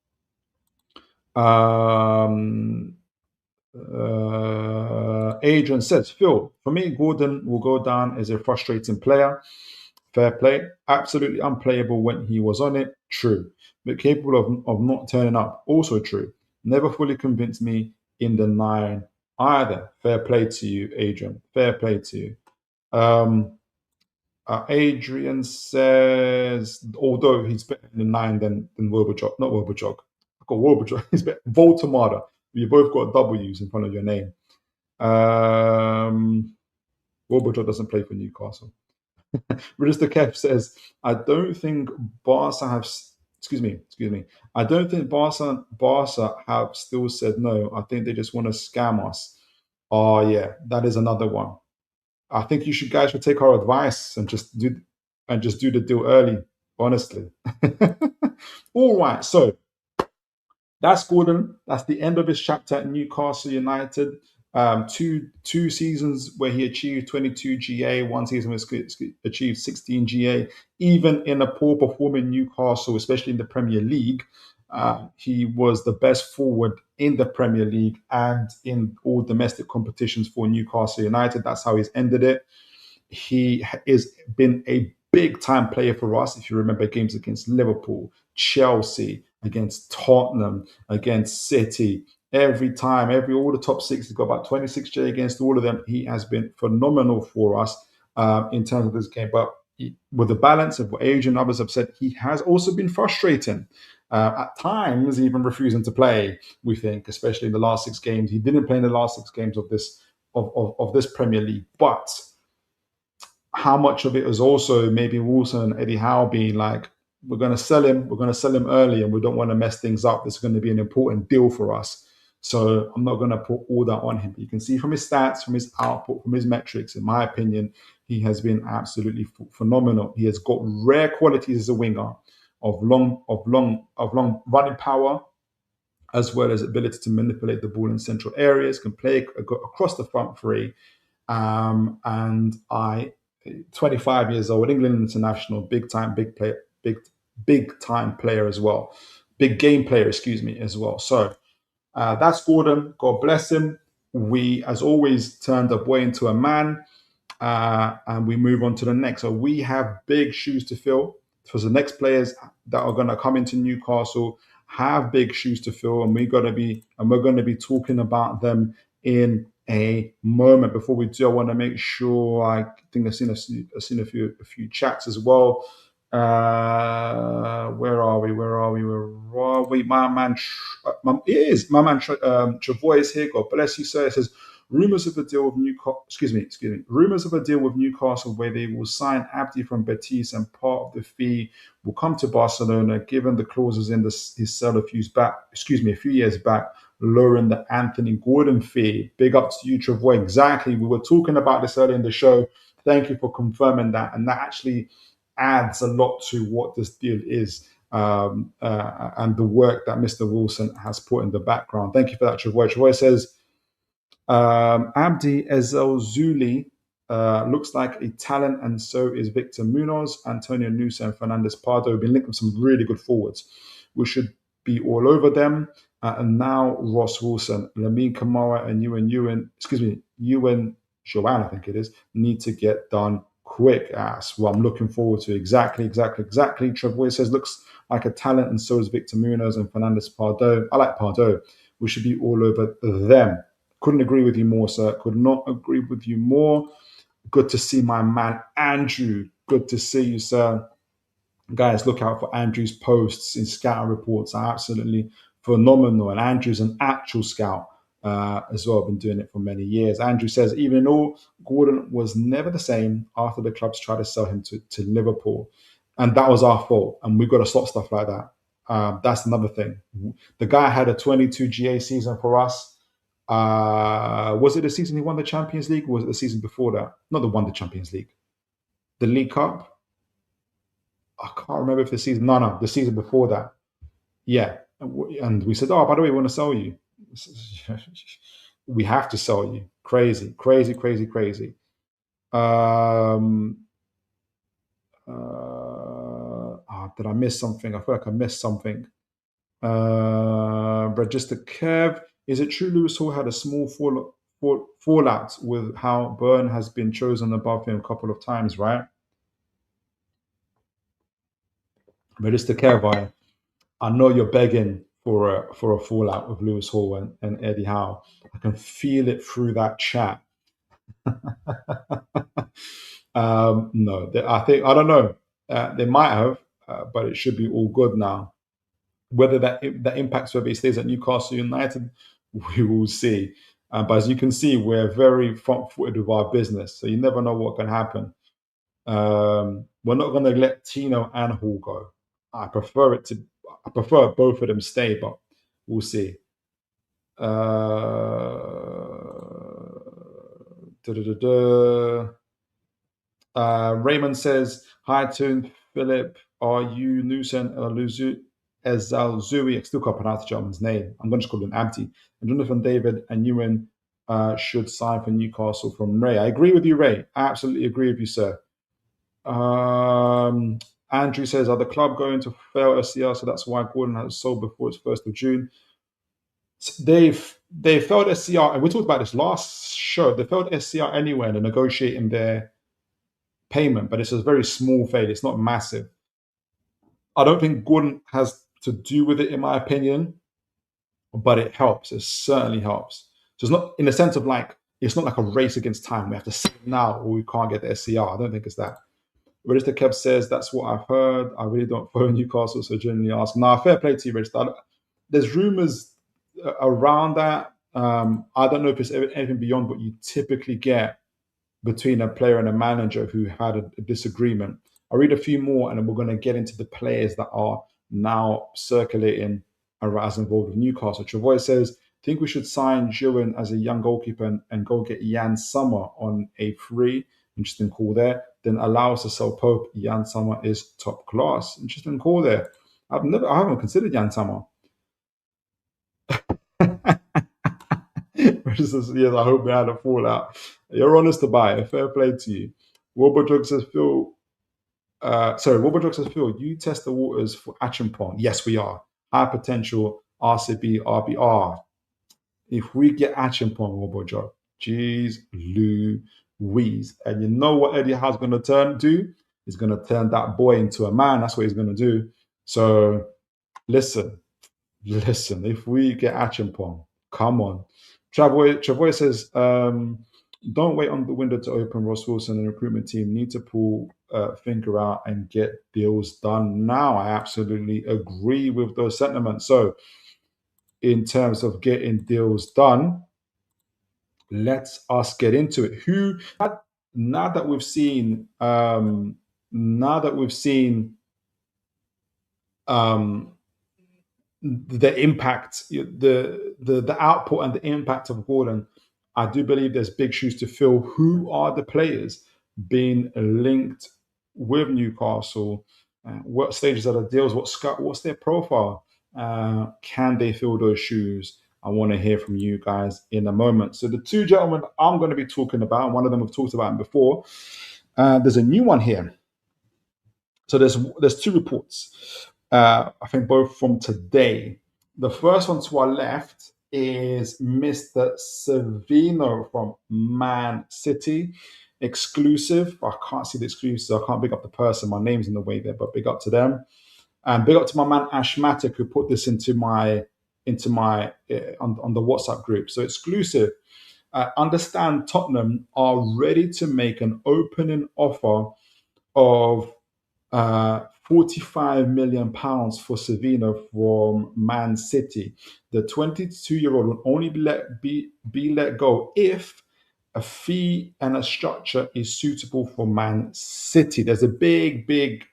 Adrian says, Phil, for me, Gordon will go down as a frustrating player. Fair play. Absolutely unplayable when he was on it. True. But capable of not turning up. Also true. Never fully convinced me in the 9 either. Fair play to you, Adrian. Fair play to you. Adrian says, although he's better in the 9 than Wobojog, not Wobojog. I got Wobojog. He's better. Voltamada. You both got W's in front of your name. Wobojog doesn't play for Newcastle. Register Kev says, I don't think Barca have. Excuse me. I don't think Barca have still said no. I think they just want to scam us. Oh yeah, that is another one. I think you guys should take our advice and just do the deal early. Honestly. All right, so that's Gordon. That's the end of his chapter at Newcastle United. Two seasons where he achieved 22 GA. One season where he achieved 16 GA. Even in a poor performing Newcastle, especially in the Premier League, he was the best forward in the Premier League and in all domestic competitions for Newcastle United. That's how he's ended it. He has been a big time player for us. If you remember games against Liverpool, Chelsea, against Tottenham, against City, every time, all the top 6, he's got about 26J against all of them. He has been phenomenal for us in terms of this game. But with the balance of what Adrian and others have said, he has also been frustrating. At times, even refusing to play, we think, especially in the last 6 games. He didn't play in the last 6 games of this Premier League. But how much of it is also maybe Wilson and Eddie Howe being like, we're going to sell him early and we don't want to mess things up. This is going to be an important deal for us. So I'm not going to put all that on him. But you can see from his stats, from his output, from his metrics, in my opinion, he has been absolutely phenomenal. He has got rare qualities as a winger of long running power, as well as ability to manipulate the ball in central areas, can play across the front three. And 25 years old, England international, big time player as well. Big game player, as well. So that's Gordon. God bless him. We, as always, turned a boy into a man. And we move on to the next. So we have big shoes to fill. For the next players that are going to come into Newcastle have big shoes to fill, and we're going to be talking about them in a moment. Before we do, I want to make sure. I think I've seen a few chats as well. Where are we? Where are we? Where are we? My man, it is my man. Travoy is here. God bless you, sir. It says rumors of a deal with Newcastle. Excuse me. Rumors of a deal with Newcastle where they will sign Abde from Betis and part of the fee will come to Barcelona, given the clauses in his sale a few years back, lowering the Anthony Gordon fee. Big up to you, Travoy. Exactly. We were talking about this earlier in the show. Thank you for confirming that, and that actually adds a lot to what this deal is, and the work that Mr. Wilson has put in the background. Thank you for that, Travoy. Travoy says, Abde Ezelzuli looks like a talent, and so is Victor Munoz, Antonio Nusa, and Fernandez Pardo. We've been linked with some really good forwards. We should be all over them. And now Ross Wilson, Lamine Kamara, and Ewan Joanne, I think it is, need to get done quick. That's what I'm looking forward to. Exactly. Travoy says, looks like a talent, and so is Victor Munoz and Fernandez Pardo. I like Pardo. We should be all over them. Couldn't agree with you more, sir. Could not agree with you more. Good to see my man, Andrew. Good to see you, sir. Guys, look out for Andrew's posts in scouting reports. Are absolutely phenomenal. And Andrew's an actual scout as well. Been doing it for many years. Andrew says, even though Gordon was never the same after the clubs tried to sell him to Liverpool. And that was our fault. And we've got to stop stuff like that. That's another thing. The guy had a 22 GA season for us. Was it the season he won the Champions League, or was it the season before that? Not the one the Champions League. The League Cup? I can't remember if the season. No, the season before that. Yeah, and we said, "Oh, by the way, we want to sell you. We have to sell you." Crazy. Did I miss something? I feel like I missed something. Register Kev. Is it true Lewis Hall had a small fallout with how Byrne has been chosen above him a couple of times, right? Register Kev, I know you're begging for a fallout with Lewis Hall and Eddie Howe. I can feel it through that chat. No, I don't know. They might have, but it should be all good now. Whether that impacts whether he stays at Newcastle United, we will see. But as you can see, we're very front-footed with our business, so you never know what can happen. We're not going to let Tino and Hall go. I prefer both of them stay, but we'll see. Raymond says, hi, Toon Philip. Are you Nusen Ezalzui? I still can't pronounce the gentleman's name. I'm going to just call him Abde. And Jonathan David and Ewan should sign for Newcastle from Ray. I agree with you, Ray. I absolutely agree with you, sir. Andrew says, are the club going to fail SCR? So that's why Gordon has sold before it's 1st of June. They failed SCR, and we talked about this last show. They failed SCR anyway, and they're negotiating their payment, but it's a very small failure. It's not massive. I don't think Gordon has to do with it, in my opinion, but it helps. It certainly helps. So it's not in the sense of like, it's not like a race against time. We have to sell now or we can't get the SCR. I don't think it's that. Register Kev says, that's what I've heard. I really don't follow Newcastle, so generally ask. Nah, fair play to you, Register. There's rumours around that. I don't know if it's anything beyond what you typically get between a player and a manager who had a disagreement. I'll read a few more and then we're going to get into the players that are now circulating as involved with Newcastle. Travoy says, think we should sign Joan as a young goalkeeper and go get Jan Sommer on a free. Interesting call there. Then allow us to sell Pope. Jan Sommer is top class. Interesting call there. I haven't considered Jan Sommer. Yes, I hope they had a fallout. You're honest to buy it. Fair play to you. Wobodrug says, Phil. Wobodrug says, Phil, you test the waters for Achimpong. Yes, we are. High potential RCB, RBR. If we get Achimpong, Wobodrug, jeez Louise. And you know what Eddie Howe's going to do? He's going to turn that boy into a man. That's what he's going to do. So, listen. If we get Achimpong, come on. Travoy says, Don't wait on the window to open. Ross Wilson and the recruitment team need to pull finger out and get deals done now. I absolutely agree with those sentiments. So, in terms of getting deals done, let's us get into it. Who now that we've seen now that we've seen um, the impact, the output and the impact of Gordon, I do believe there's big shoes to fill. Who are the players being linked with Newcastle? What stages are the deals? What's their profile? Can they fill those shoes? I want to hear from you guys in a moment. So the two gentlemen I'm going to be talking about, one of them we've talked about before. There's a new one here. So there's two reports. I think both from today. The first one to our left is Mr. Savinho from Man City. Exclusive. I can't see the exclusive. I can't big up the person. My name's in the way there, but big up to them. And big up to my man Ash Matic, who put this into my on the WhatsApp group. So exclusive. Understand Tottenham are ready to make an opening offer of 45 million pounds for Savinho from Man City. The 22-year-old will only be let go if a fee and a structure is suitable for Man City. There's a big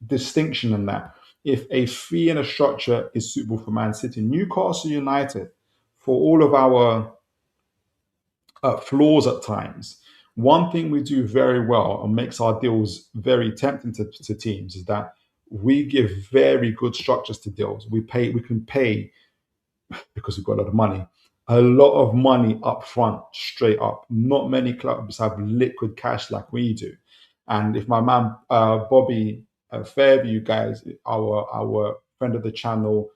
distinction in that. If a fee and a structure is suitable for Man City, Newcastle United, for all of our flaws at times, one thing we do very well and makes our deals very tempting to teams is that we give very good structures to deals. We can pay because we've got a lot of money. A lot of money up front, straight up. Not many clubs have liquid cash like we do. And if my man Bobby Fairview, guys, our friend of the channel,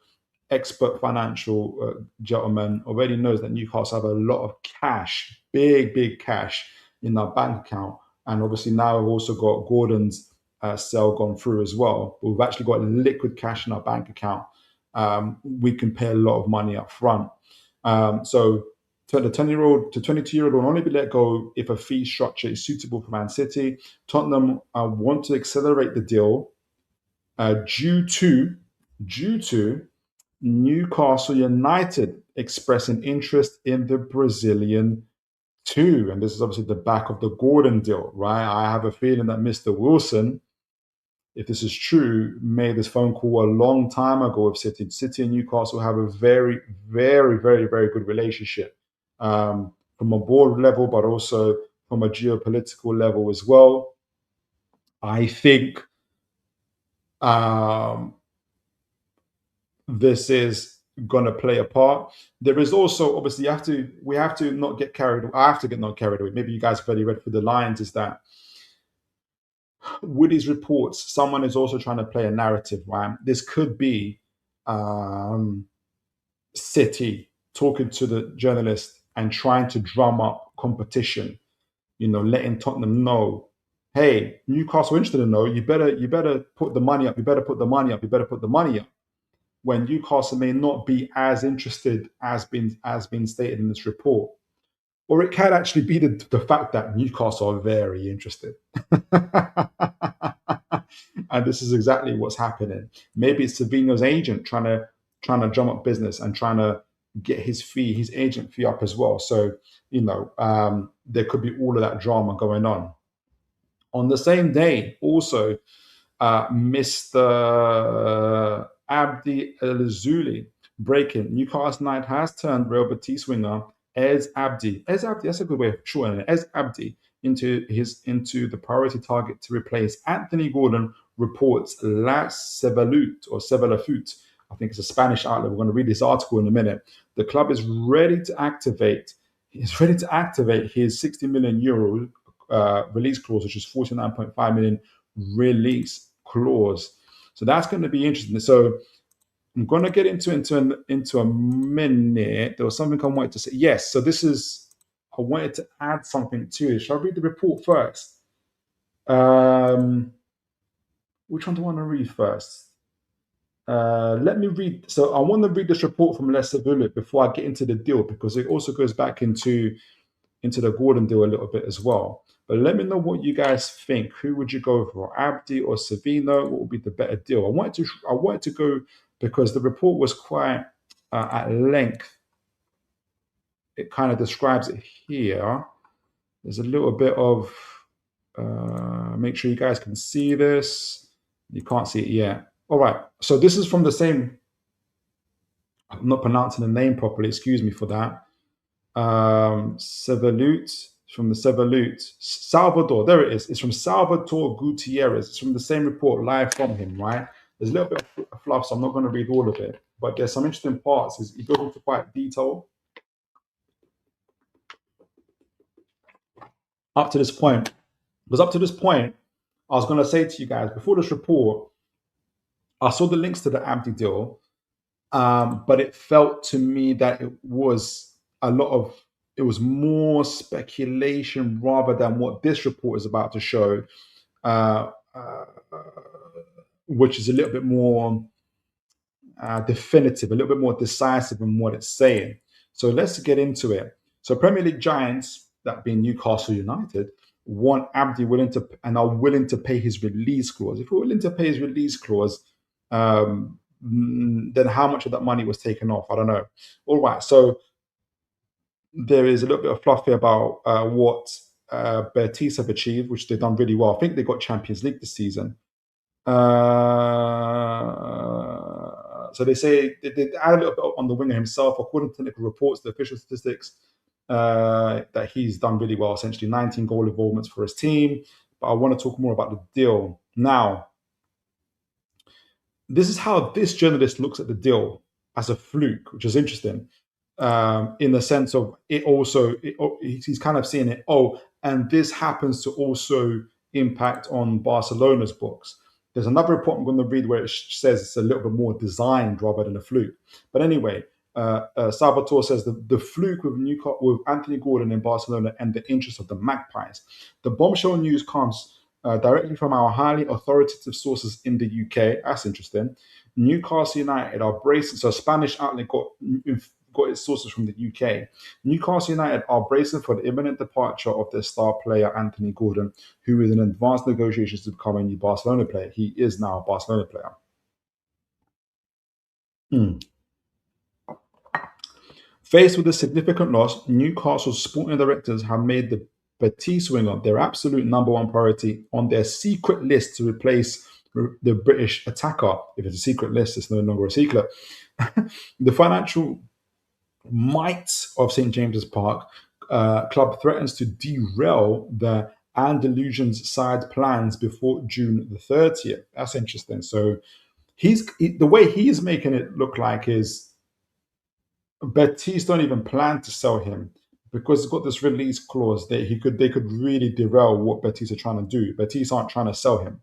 expert financial gentleman, already knows that Newcastle have a lot of cash, big cash in our bank account. And obviously now we've also got Gordon's sale gone through as well. But we've actually got liquid cash in our bank account. We can pay a lot of money up front. So the 10-year-old to 22-year-old will only be let go if a fee structure is suitable for Man City. Tottenham want to accelerate the deal due to Newcastle United expressing interest in the Brazilian too. And this is obviously the back of the Gordon deal, right? I have a feeling that Mr. Wilson, if this is true, made this phone call a long time ago with City. City and Newcastle have a very good relationship from a board level, but also from a geopolitical level as well. I think this is going to play a part. There is also obviously we have to not get carried. I have to get not carried away. Maybe you guys have already read through the lines. Is that with these reports, someone is also trying to play a narrative, right? This could be City talking to the journalist and trying to drum up competition. Letting Tottenham know, hey, Newcastle interested to know, you better put the money up. You better put the money up. You better put the money up. When Newcastle may not be as interested as been stated in this report. Or it can actually be the fact that Newcastle are very interested. And this is exactly what's happening. Maybe it's Savinho's agent trying to drum up business and trying to get his agent fee up as well. So, there could be all of that drama going on. On the same day, also, Mr. Abde El-Zuli breaking. Newcastle United has turned Real Betis winger Abde, that's a good way of shortening it, Abde, into the priority target to replace Anthony Gordon, reports La Cevalafut. I think it's a Spanish outlet. We're going to read this article in a minute. The club is ready to activate. He's ready to activate his 60 million euro release clause, which is 49.5 million release clause. So that's going to be interesting. So I'm going to get into a minute. There was something I wanted to say. Yes, so I wanted to add something to it. Shall I read the report first? Which one do I want to read first? Let me read. So I want to read this report from Les Savullet before I get into the deal, because it also goes back into into the Gordon deal a little bit as well. But let me know what you guys think. Who would you go for, Abde or Savinho? What would be the better deal? I wanted to go because the report was quite at length. It kind of describes it here. There's a little bit of. Make sure you guys can see this. You can't see it yet. All right. So this is from the same. I'm not pronouncing the name properly. Excuse me for that. Sevalut, from the Sevalut. Salvador, there it is. It's from Salvador Gutierrez. It's from the same report, live from him, right? There's a little bit of fluff, so I'm not going to read all of it. But there's some interesting parts. He goes into quite detail. Up to this point. Because up to this point, I was going to say to you guys, before this report, I saw the links to the Abde deal, but it felt to me that it was more speculation rather than what this report is about to show, which is a little bit more definitive, a little bit more decisive in what it's saying. So let's get into it. So Premier League giants, that being Newcastle United, want Abde and are willing to pay his release clause. If we're willing to pay his release clause, then how much of that money was taken off? I don't know. All right, so there is a little bit of fluff here about what Betis have achieved, which they've done really well. I think they got Champions League this season. So they say they add a little bit on the winger himself. According to technical reports, the official statistics, that he's done really well, essentially 19 goal involvements for his team. But I want to talk more about the deal. Now, this is how this journalist looks at the deal as a fluke, which is interesting, in the sense of he's kind of seeing it, and this happens to also impact on Barcelona's books. There's another report I'm going to read where it says it's a little bit more designed rather than a fluke. But anyway, Salvatore says the fluke with Anthony Gordon in Barcelona and the interest of the Magpies. The bombshell news comes directly from our highly authoritative sources in the UK. That's interesting. Newcastle United are bracing. So a Spanish outlet got its sources from the UK. Newcastle United are bracing for the imminent departure of their star player Anthony Gordon, who is in advanced negotiations to become a new Barcelona player. He is now a Barcelona player. Faced with a significant loss, Newcastle's sporting directors have made the Betis winger their absolute number one priority on their secret list to replace the British attacker. If it's a secret list, it's no longer a secret. The financial might of St. James's Park club threatens to derail the Andalusian's side plans before June the 30th. That's interesting. So the way he's making it look like is Betis don't even plan to sell him because it's got this release clause that they could really derail what Betis are trying to do. Betis aren't trying to sell him.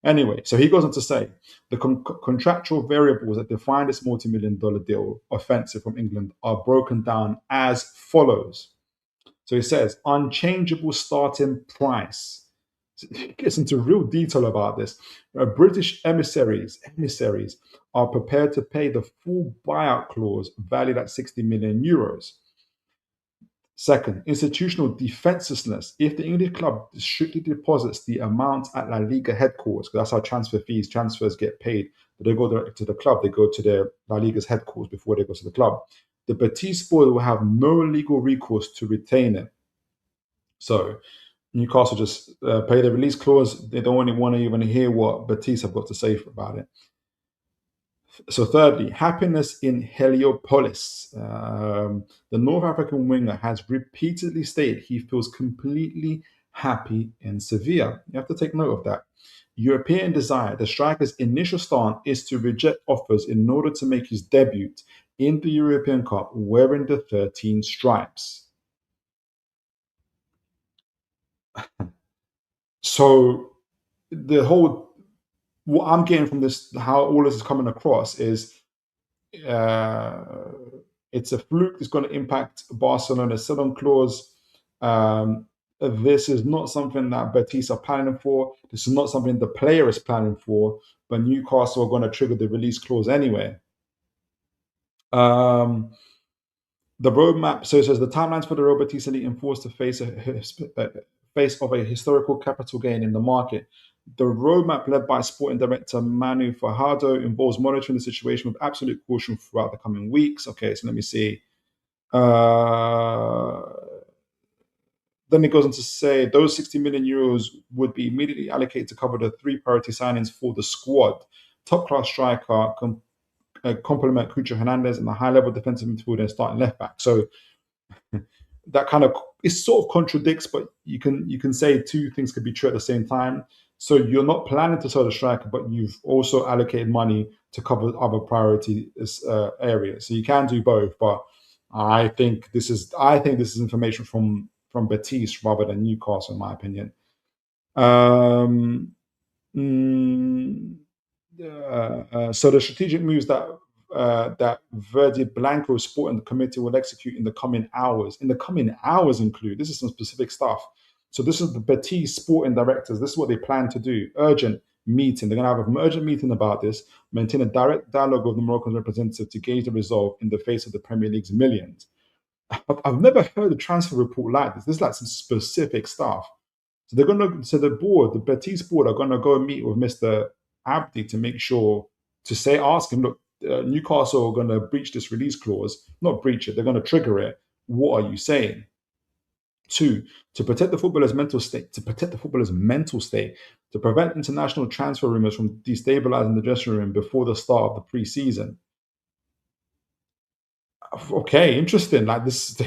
Anyway, so he goes on to say the contractual variables that define this multi-million-dollar deal offensive from England are broken down as follows. So he says unchangeable starting price. So he gets into real detail about this. British emissaries are prepared to pay the full buyout clause valued at 60 million euros. Second, institutional defenselessness. If the English club strictly deposits the amount at La Liga headquarters, because that's how transfers get paid, but they go directly to the club, they go to their La Liga's headquarters before they go to the club. The Betis board will have no legal recourse to retain it. So Newcastle just pay the release clause. They don't want to even hear what Betis have got to say about it. So thirdly, happiness in Heliopolis. The North African winger has repeatedly stated he feels completely happy in Sevilla. You have to take note of that. European desire. The striker's initial stance is to reject offers in order to make his debut in the European Cup wearing the 13 stripes. So what I'm getting from this, how all this is coming across is it's a fluke that's going to impact Barcelona's selling clause. This is not something that Betis are planning for. This is not something the player is planning for, but Newcastle are going to trigger the release clause anyway. The roadmap, so it says the timelines for the Real Betis elite enforced to face face of a historical capital gain in the market. The roadmap led by sporting director Manu Fajardo involves monitoring the situation with absolute caution throughout the coming weeks. Okay, so let me see. Then it goes on to say those 60 million euros would be immediately allocated to cover the three priority signings for the squad: top class striker, complement Cucho Hernandez, and a high level defensive midfielder and starting left back. So that kind of, it sort of contradicts, but you can say two things could be true at the same time. So you're not planning to sell the striker, but you've also allocated money to cover other priority areas. So you can do both, but I think this is information from Betis rather than Newcastle, in my opinion. So the strategic moves that Verde Blanco Sporting Committee will execute in the coming hours. In the coming hours include, this is some specific stuff. So this is the Betis Sporting Directors. This is what they plan to do. Urgent meeting. They're going to have an urgent meeting about this, maintain a direct dialogue with the Moroccan representative to gauge the resolve in the face of the Premier League's millions. I've never heard a transfer report like this. This is like some specific stuff. So the Betis board are gonna go meet with Mr. Abde to make sure ask him, look, Newcastle are gonna breach this release clause, not breach it, they're gonna trigger it. What are you saying? Two, to protect the footballer's mental state, to prevent international transfer rumors from destabilizing the dressing room before the start of the pre-season. Okay, interesting. Like this,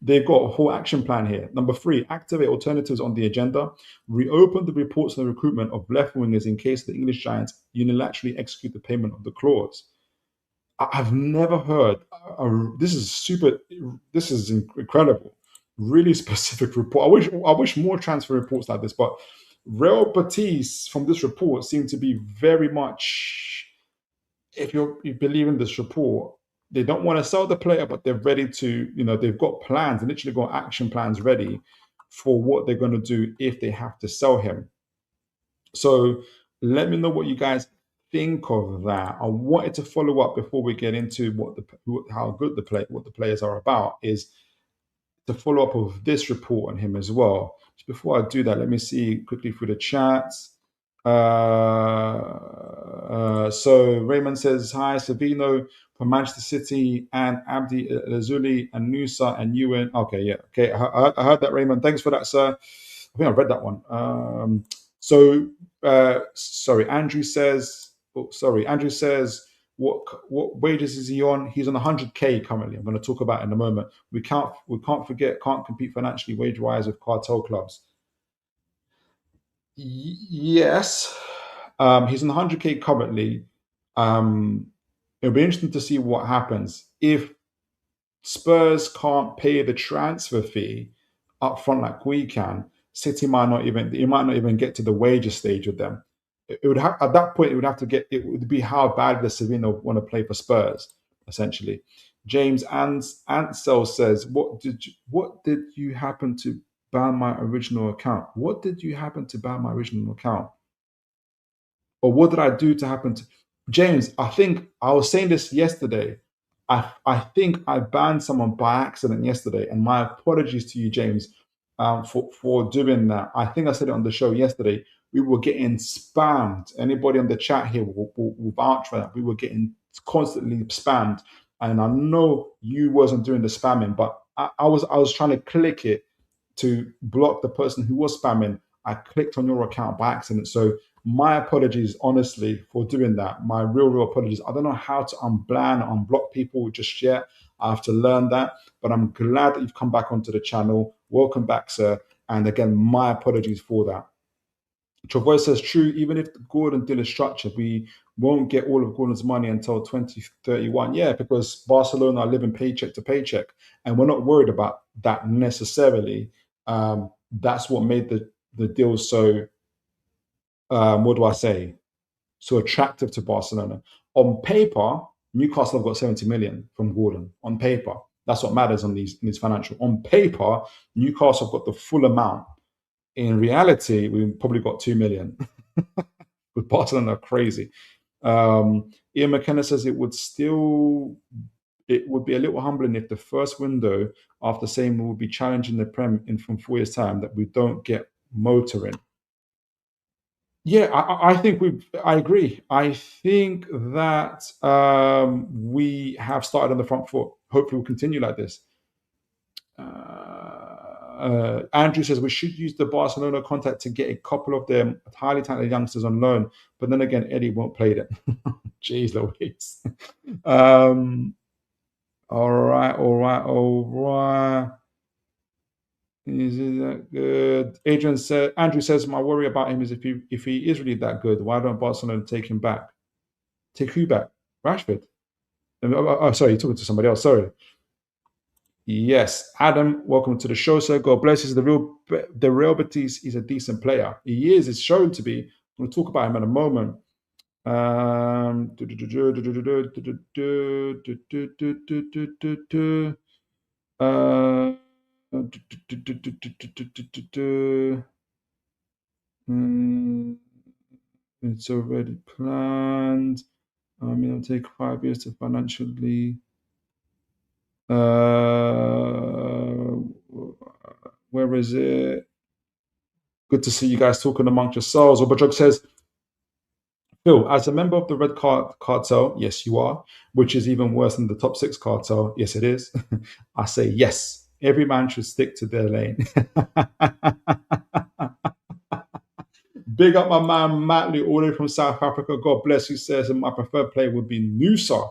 they've got a whole action plan here. Number three, activate alternatives on the agenda. Reopen the reports on the recruitment of left wingers in case the English Giants unilaterally execute the payment of the clause. I've never heard. This is incredible. Really specific report. I wish more transfer reports like this, but Real Betis from this report seem to be very much. If you believe in this report, they don't want to sell the player, but they're ready to, they've got plans, and literally got action plans ready for what they're going to do if they have to sell him. So let me know what you guys think of that. I wanted to follow up before we get into what the players are about, is to follow up with this report on him as well. Just before I do that, let me see quickly through the chats. So Raymond says, hi, Savinho from Manchester City, and Abde Lazuli and Nusa and Ewan. Okay, yeah. Okay, I heard that, Raymond. Thanks for that, sir. I think I read that one. Sorry, Andrew says, what wages is he on? He's on 100k currently. I'm going to talk about it in a moment. We can't forget, can't compete financially wage wise with cartel clubs. Yes, he's on 100k currently. It'll be interesting to see what happens if Spurs can't pay the transfer fee up front like we can. City might not even get to the wages stage with them. It would have, at that point, it would be how bad does Savinho want to play for Spurs, essentially. James Ansel says, what did you happen to ban my original account? What did you happen to ban my original account? Or what did I do to happen to James? I think I was saying this yesterday. I think I banned someone by accident yesterday, and my apologies to you, James, for doing that. I think I said it on the show yesterday. We were getting spammed. Anybody on the chat here will vouch for that. We were getting constantly spammed, and I know you wasn't doing the spamming, but I was trying to click it to block the person who was spamming. I clicked on your account by accident, so my apologies, honestly, for doing that. My real apologies. I don't know how to unblock people just yet. I have to learn that, but I'm glad that you've come back onto the channel. Welcome back, sir. And again, my apologies for that. Travoy says, true, even if the Gordon deal is structured, we won't get all of Gordon's money until 2031. Yeah, because Barcelona are living paycheck to paycheck, and we're not worried about that necessarily. That's what made the deal so so attractive to Barcelona. On paper, Newcastle have got 70 million from Gordon. On paper, that's what matters in these financial. On paper, Newcastle have got the full amount. In reality, we probably got 2 million. With Barcelona are crazy. Ian McKenna says it would still it would be a little humbling if the first window after saying we will be challenging the Prem in from 4 years' time that we don't get motoring. Yeah, I think I agree. I think that we have started on the front foot. Hopefully, we'll continue like this. Andrew says we should use the Barcelona contact to get a couple of them highly talented youngsters on loan. But then again, Eddie won't play them. Jeez Louise. All right. Is it that good? Andrew says, my worry about him is if he is really that good, why don't Barcelona take him back? Take who back? Rashford. Oh, sorry, you're talking to somebody else. Sorry. Yes, Adam, welcome to the show, sir. God bless you. The Real Betis is a decent player. He is. It's shown to be. We'll talk about him in a moment. It's already planned. I mean, it'll take 5 years to financially. Where is it? Good to see you guys talking amongst yourselves. Obajog says, Phil, as a member of the Red Cartel, yes, you are, which is even worse than the top 6 cartel. Yes, it is. I say yes. Every man should stick to their lane. Big up my man Matley, all the way from South Africa. God bless you, says, and my preferred player would be Nusa.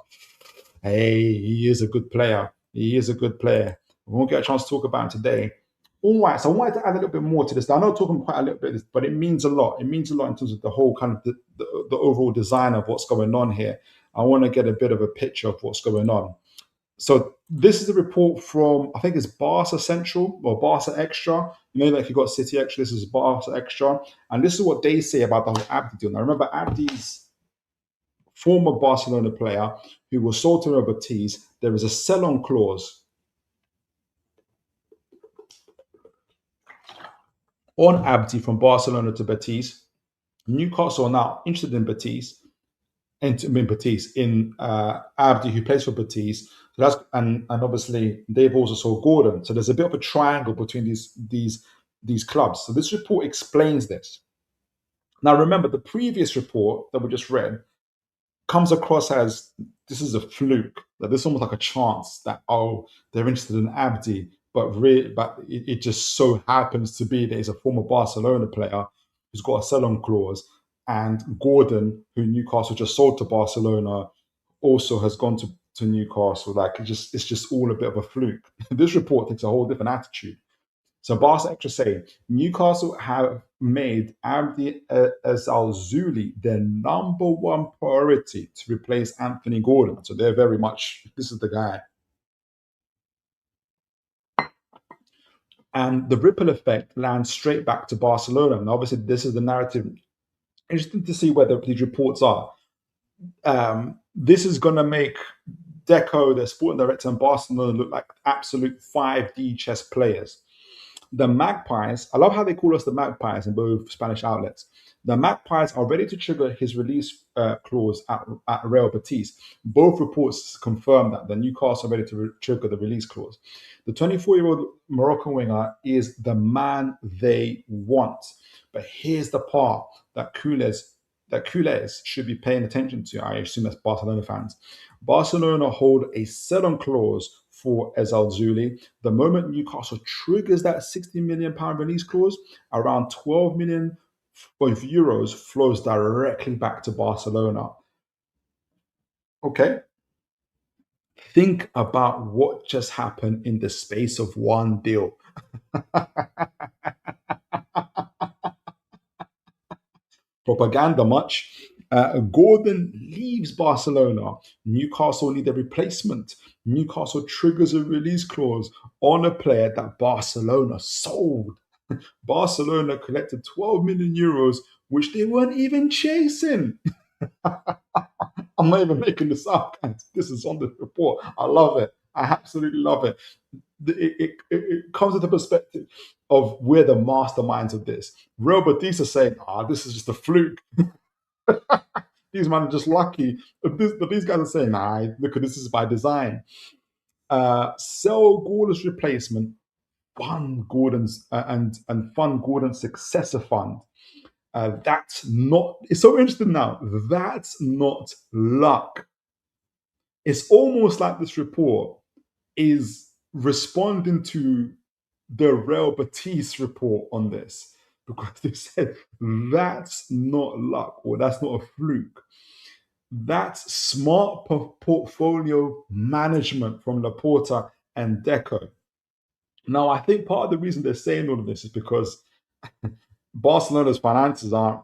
Hey, he is a good player. He is a good player. We won't get a chance to talk about him today. All right, so I wanted to add a little bit more to this. I know I'm talking quite a little bit, but it means a lot. It means a lot in terms of the whole kind of the overall design of what's going on here. I want to get a bit of a picture of what's going on. So this is a report from, I think it's Barca Central or Barca Extra. You know, like you got City Extra, this is Barca Extra. And this is what they say about the whole Abde deal. Now, remember, Abde's former Barcelona player who was sold to Real Betis. There is a sell-on clause on Abde from Barcelona to Betis. Newcastle are now interested in Betis, in Abde, who plays for Betis. So that's and obviously they've also sold Gordon. So there's a bit of a triangle between these clubs. So this report explains this. Now remember, the previous report that we just read comes across as this is a fluke, that this is almost like a chance that they're interested in Abde, but it just so happens to be that he's a former Barcelona player who's got a sell-on clause, and Gordon, who Newcastle just sold to Barcelona, also has gone to Newcastle. Like it's just all a bit of a fluke. This report takes a whole different attitude. So Barca Extra say Newcastle have made Abde Ezzalzouli their number one priority to replace Anthony Gordon. So they're very much, this is the guy. And the ripple effect lands straight back to Barcelona. And obviously this is the narrative. Interesting to see whether these reports are. This is going to make Deco, the sporting director, and Barcelona look like absolute 5D chess players. The Magpies, I love how they call us the Magpies in both Spanish outlets. The Magpies are ready to trigger his release clause at Real Betis. Both reports confirm that the Newcastle are ready to trigger the release clause. The 24-year-old Moroccan winger is the man they want. But here's the part that culés should be paying attention to. I assume that's Barcelona fans. Barcelona hold a sell-on clause for Ezzalzouli. The moment Newcastle triggers that £60 million release clause, around 12 million euros flows directly back to Barcelona. Okay. Think about what just happened in the space of one deal. Propaganda much. Gordon leaves Barcelona. Newcastle need a replacement. Newcastle triggers a release clause on a player that Barcelona sold. Barcelona collected 12 million euros, which they weren't even chasing. I'm not even making this up, guys. This is on the report. I love it. I absolutely love it. It comes with the perspective of we're the masterminds of this. Real Betis are saying, this is just a fluke. these men are just lucky. But these guys are saying, nah, look, this is by design. Sell Gordon's replacement, fund Gordon's and fund Gordon's successor fund. That's not. It's so interesting now. That's not luck. It's almost like this report is responding to the Real Betis report on this, because they said that's not luck or that's not a fluke. That's smart portfolio management from Laporta and Deco. Now, I think part of the reason they're saying all of this is because Barcelona's finances aren't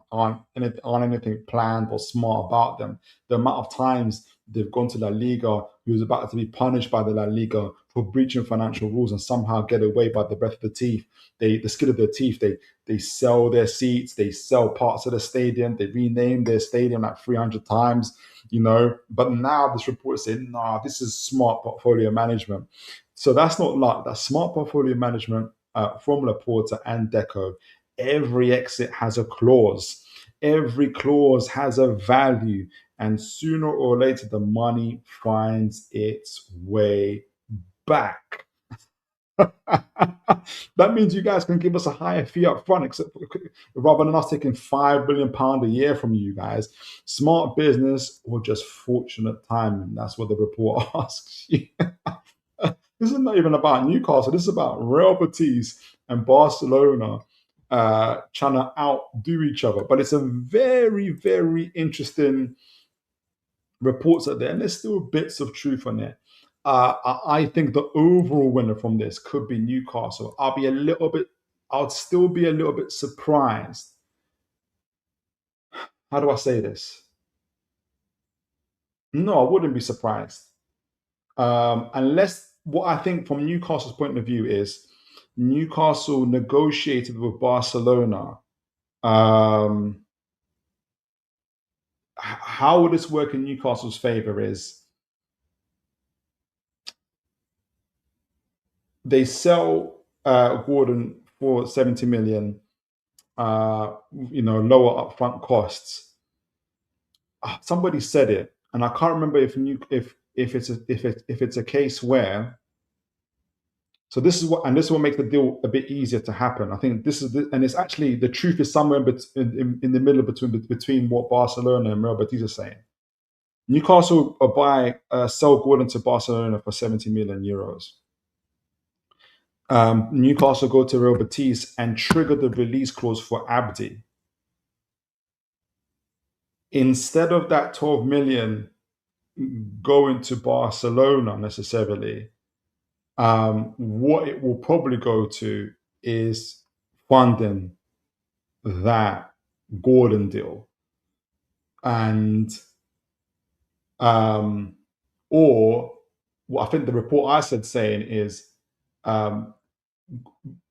anything planned or smart about them. The amount of times they've gone to La Liga, who's about to be punished by the La Liga for breaching financial rules, and somehow get away by the breath of the teeth. The skin of their teeth. They sell their seats, they sell parts of the stadium, they rename their stadium like 300 times, But now this report is saying, nah, this is smart portfolio management. So that's not luck. That's smart portfolio management from Laporta and Deco. Every exit has a clause. Every clause has a value. And sooner or later, the money finds its way back. That means you guys can give us a higher fee up front, rather than us taking £5 billion a year from you guys. Smart business or just fortunate timing? That's what the report asks you. This is not even about Newcastle. This is about Real Betis and Barcelona trying to outdo each other. But it's a very, very interesting reports out there, and there's still bits of truth on it. I think the overall winner from this could be Newcastle. I'll still be a little bit surprised. How do I say this? No, I wouldn't be surprised. Unless what I think from Newcastle's point of view is Newcastle negotiated with Barcelona. How would this work in Newcastle's favour is they sell Gordon for 70 million, lower upfront costs. Somebody said it, and I can't remember if it's a case where. So this is what makes the deal a bit easier to happen. I think this is and it's actually the truth is somewhere in the middle between what Barcelona and Real Betis are saying. Newcastle sell Gordon to Barcelona for 70 million euros. Newcastle go to Real Betis and trigger the release clause for Abde. Instead of that 12 million going to Barcelona necessarily, what it will probably go to is funding that Gordon deal. And or what I think the report I said saying is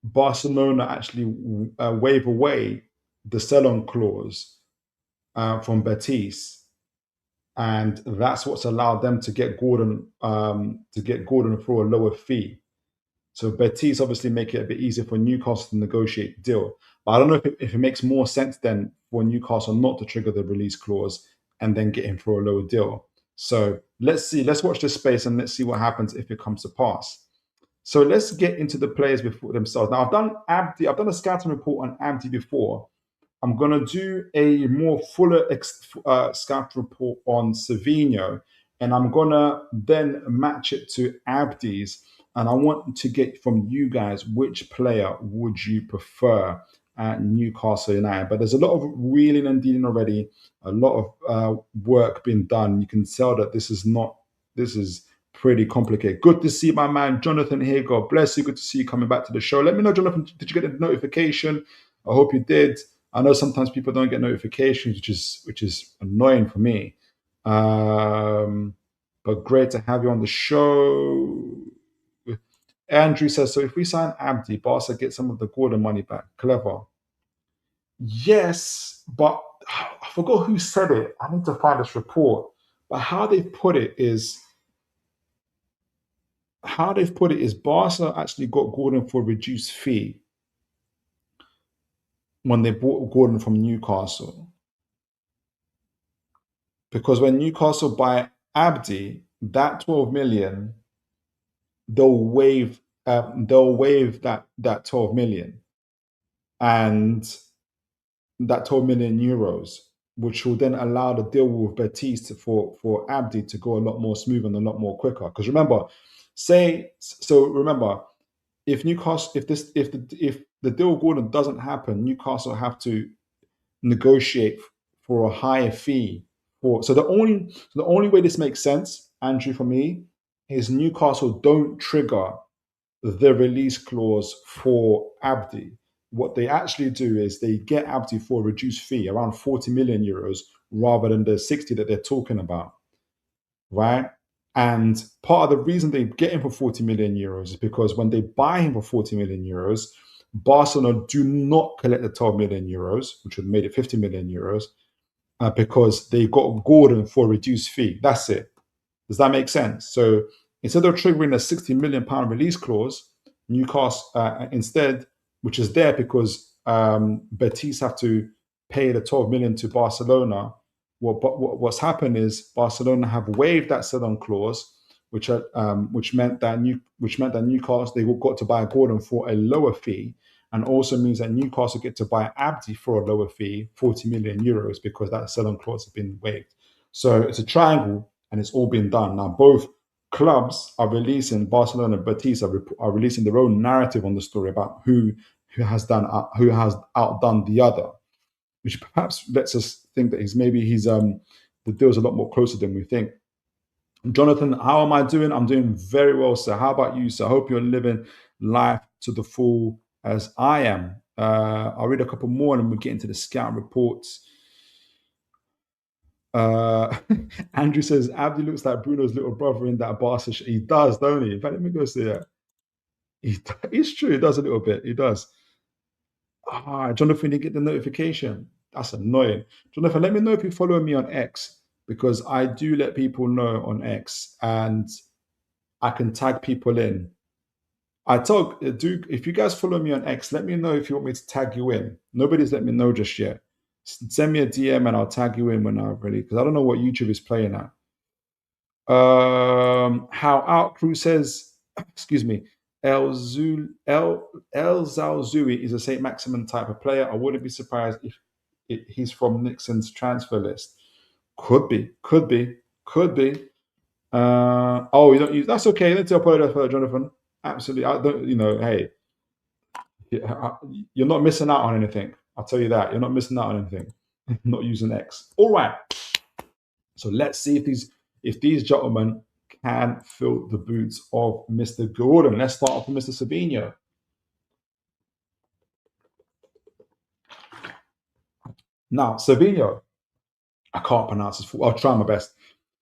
Barcelona actually waive away the sell-on clause from Betis, and that's what's allowed them to get Gordon for a lower fee. So Betis obviously make it a bit easier for Newcastle to negotiate a deal. But I don't know if it makes more sense then for Newcastle not to trigger the release clause and then get him for a lower deal. So let's see. Let's watch this space and let's see what happens if it comes to pass. So let's get into the players before themselves. Now I've done Abde. I've done a scouting report on Abde before. I'm going to do a more fuller scout report on Savinho, and I'm going to then match it to Abde's. And I want to get from you guys, which player would you prefer at Newcastle United? But there's a lot of wheeling and dealing already, a lot of work being done. You can tell that this is pretty complicated. Good to see my man Jonathan here. God bless you. Good to see you coming back to the show. Let me know, Jonathan, did you get a notification? I hope you did. I know sometimes people don't get notifications, which is annoying for me. But great to have you on the show. Andrew says, so if we sign Abde, Barca get some of the Gordon money back. Clever. Yes, but I forgot who said it. I need to find this report. But how they've put it is Barca actually got Gordon for a reduced fee when they bought Gordon from Newcastle. Because when Newcastle buy Abde, that 12 million, they'll waive that 12 million, and that 12 million euros, which will then allow the deal with Betis for Abde to go a lot more smooth and a lot more quicker. Because remember, if Newcastle, if the deal with Gordon doesn't happen, Newcastle have to negotiate for a higher fee. The only way this makes sense, Andrew, for me, is Newcastle don't trigger the release clause for Abde. What they actually do is they get Abde for a reduced fee, around 40 million euros, rather than the 60 that they're talking about, right? And part of the reason they get him for 40 million euros is because when they buy him for 40 million euros, Barcelona do not collect the 12 million euros, which would have made it 50 million euros, because they got Gordon for a reduced fee. That's it. Does that make sense? So instead of triggering a 60 million pound release clause, Newcastle instead, which is there because Betis have to pay the 12 million to Barcelona. What's happened is Barcelona have waived that sell-on clause, which meant that Newcastle, they got to buy Gordon for a lower fee, and also means that Newcastle get to buy Abde for a lower fee, 40 million euros, because that sell-on clause has been waived. So it's a triangle, and it's all been done. Now both clubs are releasing, Barcelona and Betis are releasing their own narrative on the story about who has outdone the other, which perhaps lets us think that the deal's a lot more closer than we think. Jonathan, how am I doing? I'm doing very well, sir. How about you, sir? I hope you're living life to the full as I am. I'll read a couple more and we'll get into the scout reports. Andrew says, Abdi looks like Bruno's little brother in that Barca. He does, don't he? In fact, let me go see that. It's true, he does a little bit. He does. Jonathan, you get the notification. That's annoying. Jonathan, let me know if you follow me on X, because I do let people know on X and I can tag people in. If you guys follow me on X, let me know if you want me to tag you in. Nobody's let me know just yet. Send me a DM and I'll tag you in when I'm ready, because I don't know what YouTube is playing at. How Out Crew says, excuse me, El Zalzui is a St. Maximin type of player. I wouldn't be surprised if he's from Nixon's transfer list. Could be. You don't use, that's okay. Let's apologize for that, Jonathan. Absolutely. I don't, hey, you're not missing out on anything. I'll tell you that. You're not missing out on anything. Not using X. All right. So let's see if these gentlemen can fill the boots of Mr. Gordon. Let's start off with Mr. Savinho. Now, Savinho, I can't pronounce his full. I'll try my best.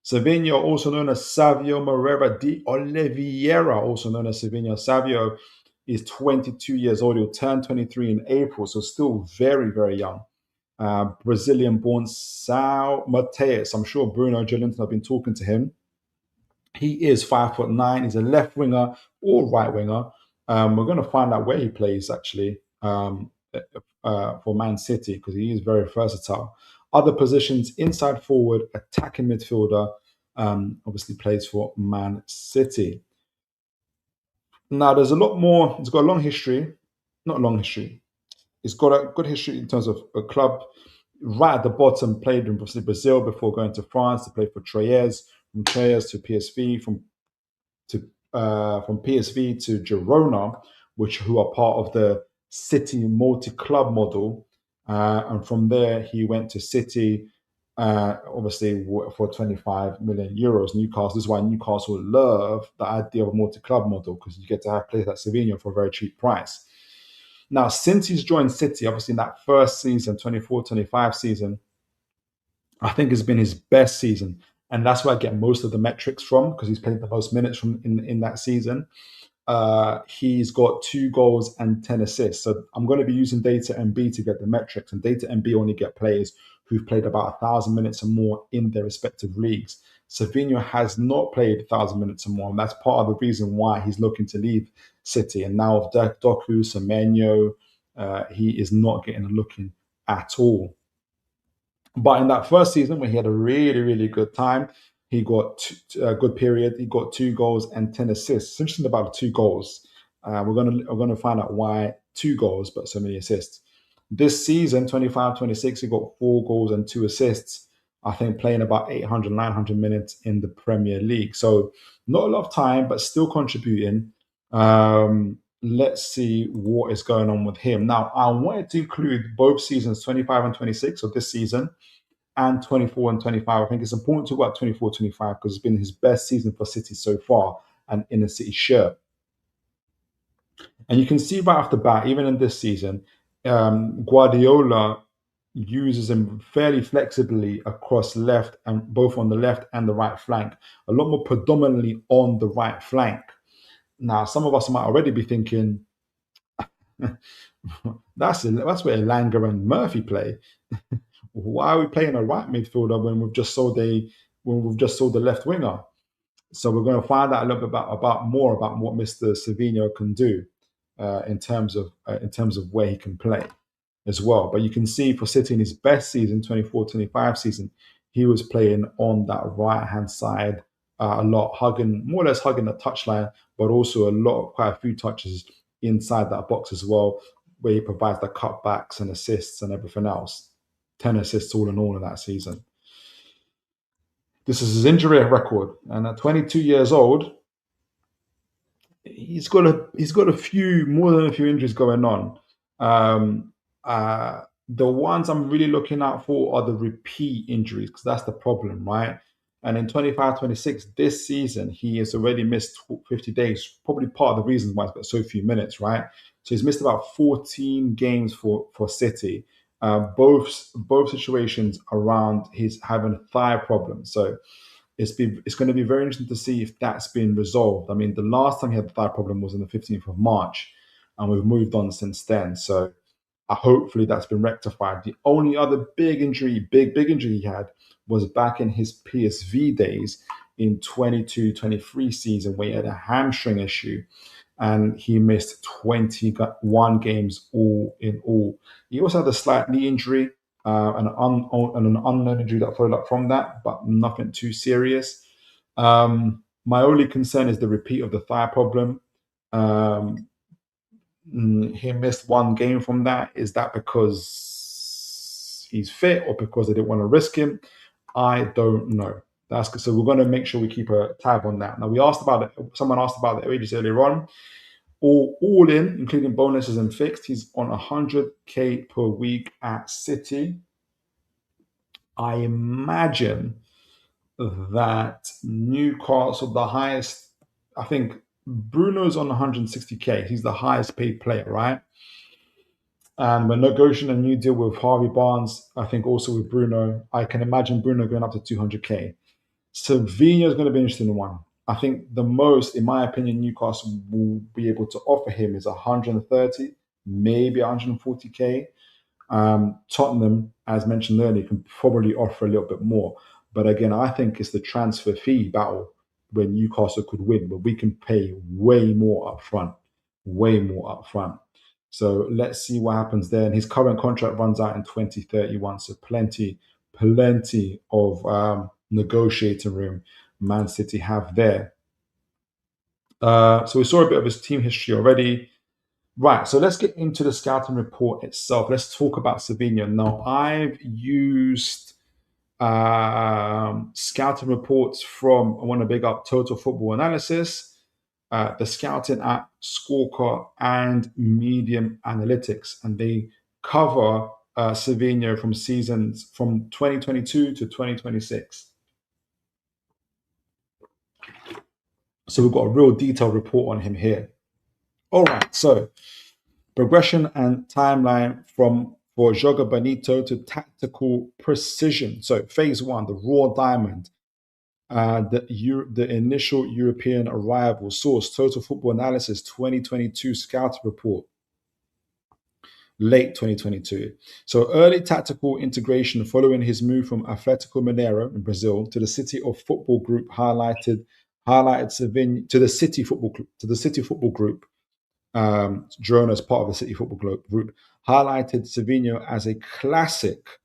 Savinho, also known as Savio Moreira de Oliveira, also known as Savinho. Savio is 22 years old. He'll turn 23 in April, so still very, very young. Brazilian-born São Mateus. I'm sure Bruno Jolinton have been talking to him. He is 5'9". He's a left winger or right winger. We're going to find out where he plays actually for Man City, because he is very versatile. Other positions: inside forward, attacking midfielder. Obviously plays for Man City. Now there's a lot more. He's got a long history. Not a long history. He's got a good history in terms of a club. Right at the bottom, played in Brazil before going to France to play for Troyes. From Troyes to PSV, from PSV to Girona, who are part of the City multi-club model, and from there he went to City, obviously for 25 million euros. Newcastle. This is why Newcastle love the idea of a multi-club model, because you get to have players like Savinho for a very cheap price. Now, since he's joined City, obviously in that first season, 24-25 season, I think has been his best season. And that's where I get most of the metrics from, because he's played the most minutes from in that season. He's got 2 goals and 10 assists. So I'm going to be using Data MB to get the metrics. And Data MB only get players who've played about 1,000 minutes or more in their respective leagues. Savinho has not played 1,000 minutes or more. And that's part of the reason why he's looking to leave City. And now with Doku, Semenyo, he is not getting a look in at all. But in that first season, when he had a really, really good time, he got a good period. He got 2 goals and 10 assists. It's interesting about the 2 goals. We're gonna find out why 2 goals but so many assists. This season, 25-26, he got 4 goals and 2 assists. I think playing about 800, 900 minutes in the Premier League. So not a lot of time, but still contributing. Let's see what is going on with him. Now, I wanted to include both seasons, 25 and 26 of this season, and 24 and 25. I think it's important to talk about 24-25 because it's been his best season for City so far and in a City shirt. And you can see right off the bat, even in this season, Guardiola uses him fairly flexibly across left and both on the left and the right flank, a lot more predominantly on the right flank. Now, some of us might already be thinking, that's where Elanga and Murphy play. Why are we playing a right midfielder when we've just sold the left winger? So we're going to find out a little bit about more about what Mr. Savinho can do in terms of where he can play as well. But you can see for City in his best season, 24-25 season, he was playing on that right hand side a lot, more or less hugging the touchline, but also quite a few touches inside that box as well, where he provides the cutbacks and assists and everything else. 10 assists all in all in that season. This is his injury record, and at 22 years old, he's got more than a few injuries going on. The ones I'm really looking out for are the repeat injuries because that's the problem, right? And in 25-26 this season, he has already missed 50 days. Probably part of the reasons why he's got so few minutes, right? So he's missed about 14 games for City. Both situations around his having thigh problems. So it's going to be very interesting to see if that's been resolved. I mean, the last time he had the thigh problem was on the 15th of March, and we've moved on since then. So hopefully that's been rectified. The only other big injury he had was back in his PSV days in 22-23 season where he had a hamstring issue and he missed 21 games all in all. He also had a slight knee injury and an unknown injury that followed up from that, but nothing too serious. My only concern is the repeat of the thigh problem. He missed 1 game from that. Is that because he's fit or because they didn't want to risk him? I don't know. So we're going to make sure we keep a tab on that. Now, someone asked about the wages earlier on. All in, including bonuses and fixed, he's on 100k per week at City. I imagine that Newcastle, the highest, I think Bruno's on 160k. He's the highest paid player, right? And we're negotiating a new deal with Harvey Barnes, I think also with Bruno. I can imagine Bruno going up to 200k. Savinho is going to be an interesting one. I think the most, in my opinion, Newcastle will be able to offer him is 130, maybe 140k. Tottenham, as mentioned earlier, can probably offer a little bit more. But again, I think it's the transfer fee battle where Newcastle could win, but we can pay way more up front. So let's see what happens there. And his current contract runs out in 2031. So plenty of negotiating room Man City have there. So we saw a bit of his team history already. Right, so let's get into the scouting report itself. Let's talk about Savinho. Now, I've used scouting reports from, I want to big up Total Football Analysis, the scouting app, Scorecard, and Medium Analytics. And they cover Savinho from seasons from 2022 to 2026. So we've got a real detailed report on him here. All right, so progression and timeline for Joga Bonito to tactical precision. So phase 1, the raw diamond, the initial European arrival. Source, Total Football Analysis 2022 Scouting Report, late 2022. So early tactical integration following his move from Atlético Mineiro in Brazil to the City of Football Group highlighted Savinho to the City Football Group. Girona as part of the City Football Group highlighted Savinho as a classic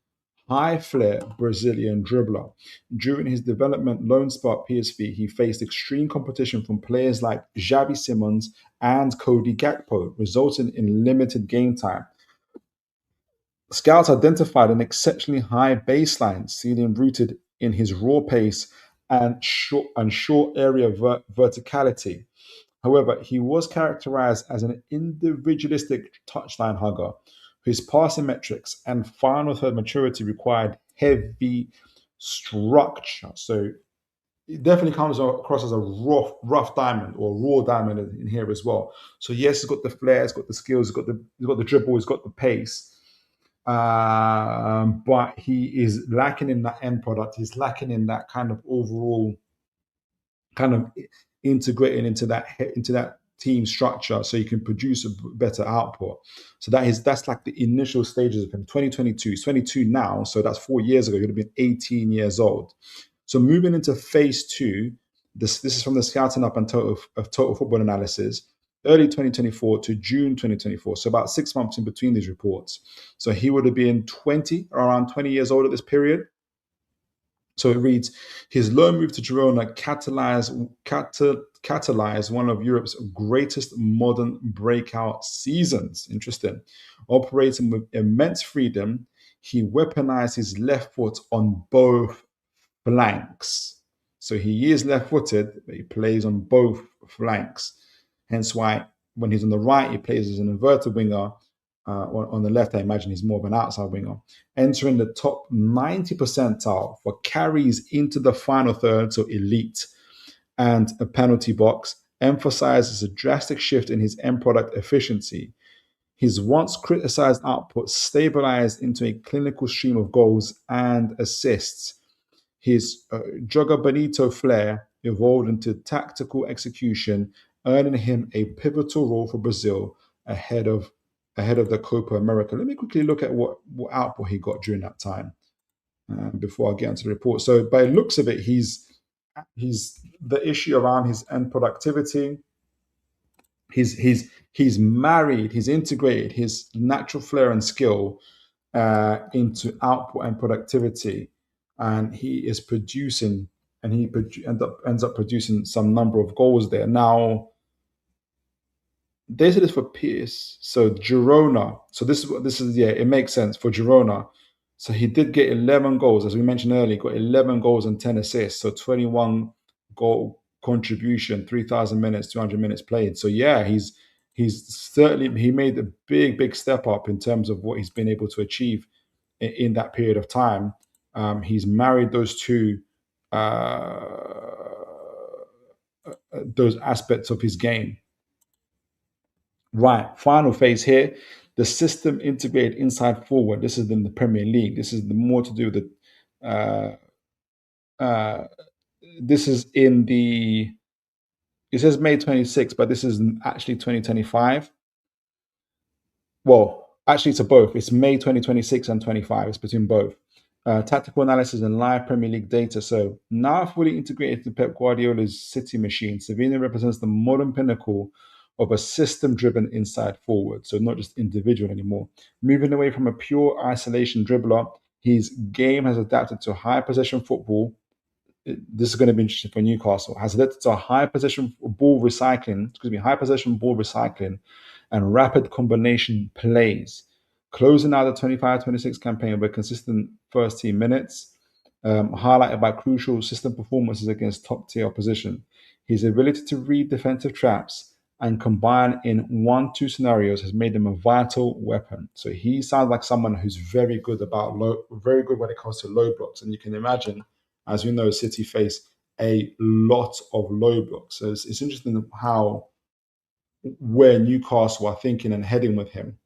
high flair Brazilian dribbler. During his development loan spell at PSV, he faced extreme competition from players like Xavi Simons and Cody Gakpo, resulting in limited game time. Scouts identified an exceptionally high baseline, seen him rooted in his raw pace and short area verticality. However, he was characterized as an individualistic touchline hugger. His passing metrics and final third maturity required heavy structure. So it definitely comes across as a rough diamond or raw diamond in here as well. So yes, he's got the flair, he's got the skills, he's got the dribble, he's got the pace. But he is lacking in that end product. He's lacking in that kind of overall kind of integrating into that team structure so you can produce a better output. So that's like the initial stages of him. 2022, he's 22 now, so that's 4 years ago. He would have been 18 years old. So moving into phase two, this is from the scouting up and total football analysis, early 2024 to June 2024. So about 6 months in between these reports. So he would have been around 20 years old at this period. So it reads, his loan move to Girona catalyzed one of Europe's greatest modern breakout seasons. Interesting. Operating with immense freedom, he weaponized his left foot on both flanks. So he is left-footed, but he plays on both flanks. Hence why when he's on the right, he plays as an inverted winger. On the left, I imagine he's more of an outside winger. Entering the top 90 percentile for carries into the final third, so elite, and a penalty box, emphasizes a drastic shift in his end product efficiency. His once criticized output stabilized into a clinical stream of goals and assists. His Joga Bonito flair evolved into tactical execution, earning him a pivotal role for Brazil ahead of the Copa America. Let me quickly look at what output he got during that time before I get into the report. So by the looks of it, he's the issue around his end productivity. He's married, he's integrated his natural flair and skill into output and productivity, and he is producing, and he ends up producing some number of goals there. Now, they said this for Pierce, so Girona. So this is yeah, it makes sense for Girona. So he did get 11 goals, as we mentioned earlier. Got 11 goals and 10 assists, so 21 goal contribution, 3,000 minutes, 200 minutes played. So yeah, he's certainly he made a big step up in terms of what he's been able to achieve in that period of time. He's married those two those aspects of his game. Right, final phase here. The system integrated inside forward. This is in the Premier League. This is the more to do with the. This is in the. It says May 26, but this is actually 2025. Well, actually, it's both. It's May 2026 and 25. It's between both. Tactical analysis and live Premier League data. So now fully integrated to Pep Guardiola's City machine, Savinho represents the modern pinnacle of a system-driven inside forward. So not just individual anymore. Moving away from a pure isolation dribbler, his game has adapted to high possession football. This is going to be interesting for Newcastle. Has led to high possession ball recycling, and rapid combination plays. Closing out the 25-26 campaign with consistent first team minutes, highlighted by crucial system performances against top tier opposition. His ability to read defensive traps and combine in 1-2 scenarios has made him a vital weapon. So he sounds like someone who's very good when it comes to low blocks. And you can imagine, as we know, City face a lot of low blocks. So it's interesting where Newcastle are thinking and heading with him.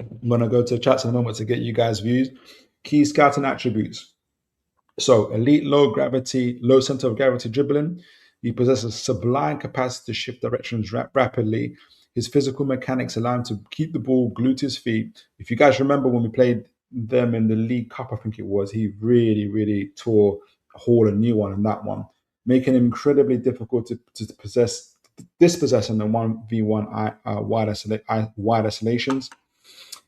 I'm going to go to chats in a moment to get you guys' views. Key scouting attributes. So, elite low center of gravity dribbling. He possesses sublime capacity to shift directions rapidly. His physical mechanics allow him to keep the ball glued to his feet. If you guys remember when we played them in the League Cup, I think it was, he really tore a hole a new one in that one, making him incredibly difficult to dispossessing in 1v1 wide isolations.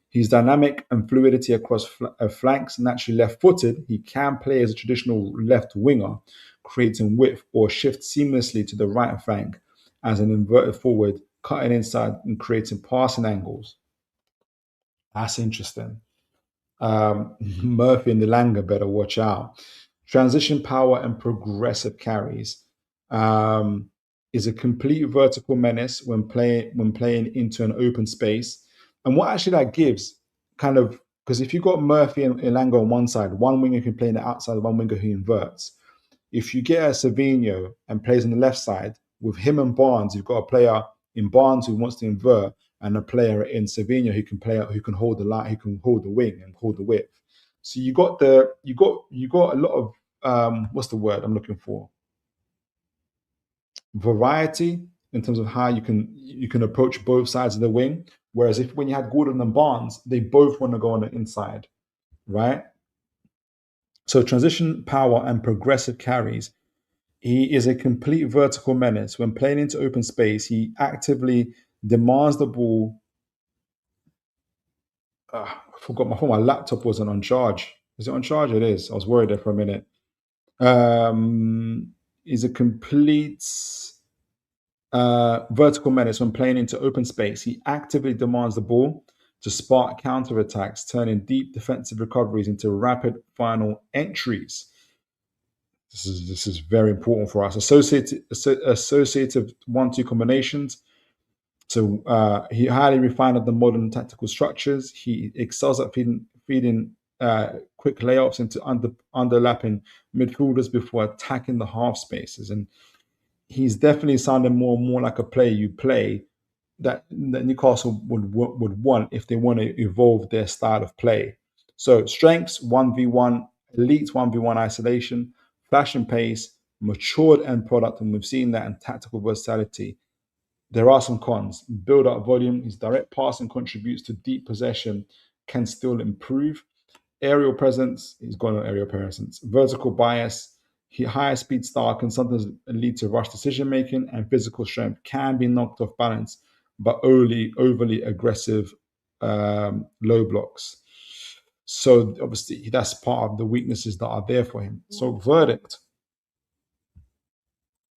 He's dynamic and fluidity across flanks. Naturally left-footed, he can play as a traditional left winger, creating width or shift seamlessly to the right flank as an inverted forward, cutting inside and creating passing angles. That's interesting. Murphy and Elanga better watch out. Transition power and progressive carries. Is a complete vertical menace when playing into an open space. And what actually that gives, kind of, because if you've got Murphy and Elanga on one side, one winger can play in the outside, one winger who inverts. If you get a Savinho and plays on the left side, with him and Barnes, you've got a player in Barnes who wants to invert, and a player in Savinho who can hold the line, who can hold the wing and hold the width. So you got a lot of what's the word I'm looking for? Variety in terms of how you can approach both sides of the wing. Whereas when you had Gordon and Barnes, they both want to go on the inside, right? So transition power and progressive carries. He is a complete vertical menace. When playing into open space, he actively demands the ball. I forgot my phone. My laptop wasn't on charge. Is it on charge? It is. I was worried there for a minute. Is a complete vertical menace when playing into open space. He actively demands the ball to spark counterattacks, turning deep defensive recoveries into rapid final entries. This is very important for us. Associative 1-2 combinations. So he highly refined of the modern tactical structures. He excels at feeding quick layups into underlapping midfielders before attacking the half spaces. And he's definitely sounding more and more like a player you play that Newcastle would want if they want to evolve their style of play. So strengths, 1v1, elite 1v1 isolation, flash and pace, matured end product, and we've seen that in tactical versatility. There are some cons. Build up volume, his direct passing contributes to deep possession, can still improve. Aerial presence, he's got no aerial presence. Vertical bias, higher speed style can sometimes lead to rush decision making, and physical strength can be knocked off balance, but overly aggressive low blocks. So obviously that's part of the weaknesses that are there for him. So verdict.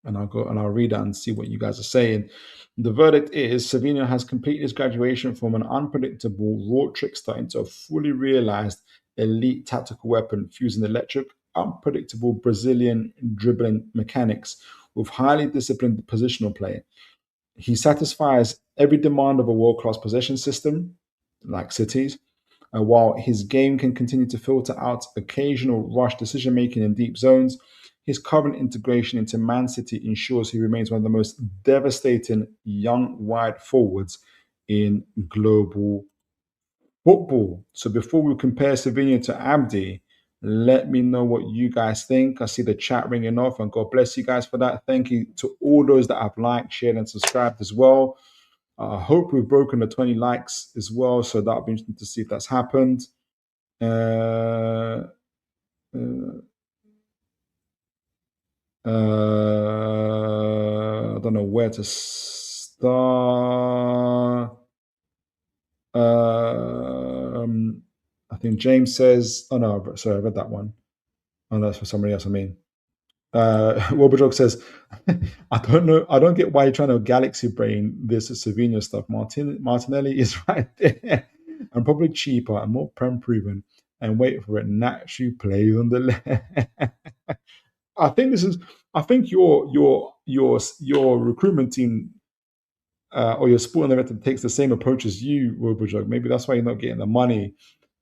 And I'll read that and see what you guys are saying. The verdict is Savinho has completed his graduation from an unpredictable raw trickster into a fully realized elite tactical weapon, fusing electric, unpredictable Brazilian dribbling mechanics with highly disciplined positional play. He satisfies every demand of a world-class possession system, like City's, while his game can continue to filter out occasional rush decision-making in deep zones. His current integration into Man City ensures he remains one of the most devastating young wide forwards in global football. So before we compare Savinho to Abde, let me know what you guys think. I see the chat ringing off, and God bless you guys for that. Thank you to all those that have liked, shared, and subscribed as well. I hope we've broken the 20 likes as well, so that'll be interesting to see if that's happened. I don't know where to start. I think James says, oh no, sorry, I read that one. Oh, no, that's for somebody else, I mean. Wobberjog says, I don't get why you're trying to galaxy brain this Savinho stuff. Martinelli is right there and probably cheaper and more prem proven, and wait for it, naturally play on the left. I think your recruitment team or your sporting director takes the same approach as you, Wobberjog. Maybe that's why you're not getting the money.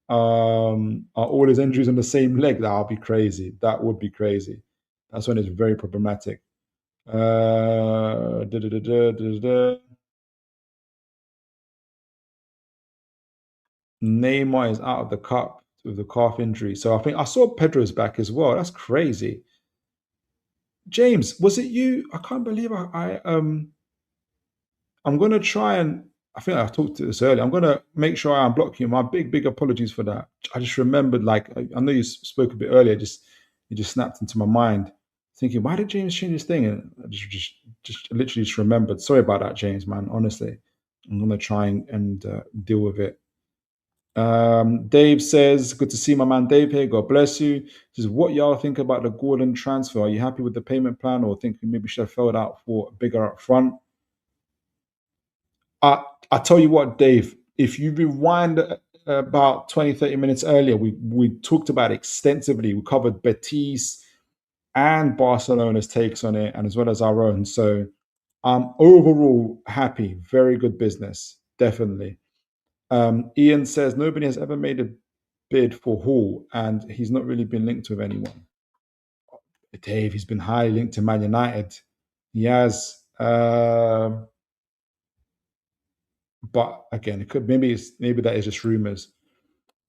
Are all his injuries on the same leg? That would be crazy. That would be crazy. That's when it's very problematic. Neymar is out of the cup with the calf injury. So I think I saw Pedro's back as well. That's crazy. James, was it you? I can't believe I'm gonna try and I think I talked to this earlier. I'm gonna make sure I unblock you. My big apologies for that. I just remembered, like I know you spoke a bit earlier, it just snapped into my mind. thinking, why did James change his thing? And I just literally just remembered. Sorry about that, James, man. Honestly, I'm gonna try and deal with it. Dave says, good to see my man Dave here. God bless you. Says, what y'all think about the Gordon transfer? Are you happy with the payment plan, or think we maybe should have filled out for bigger up front? I tell you what, Dave, if you rewind about 20, 30 minutes earlier, we talked about it extensively. We covered Betis and Barcelona's takes on it, and as well as our own. So I'm overall happy. Very good business, definitely. Ian says nobody has ever made a bid for Hall, and he's not really been linked with anyone. Dave, he's been highly linked to Man United. He has, but again, it could maybe that is just rumors.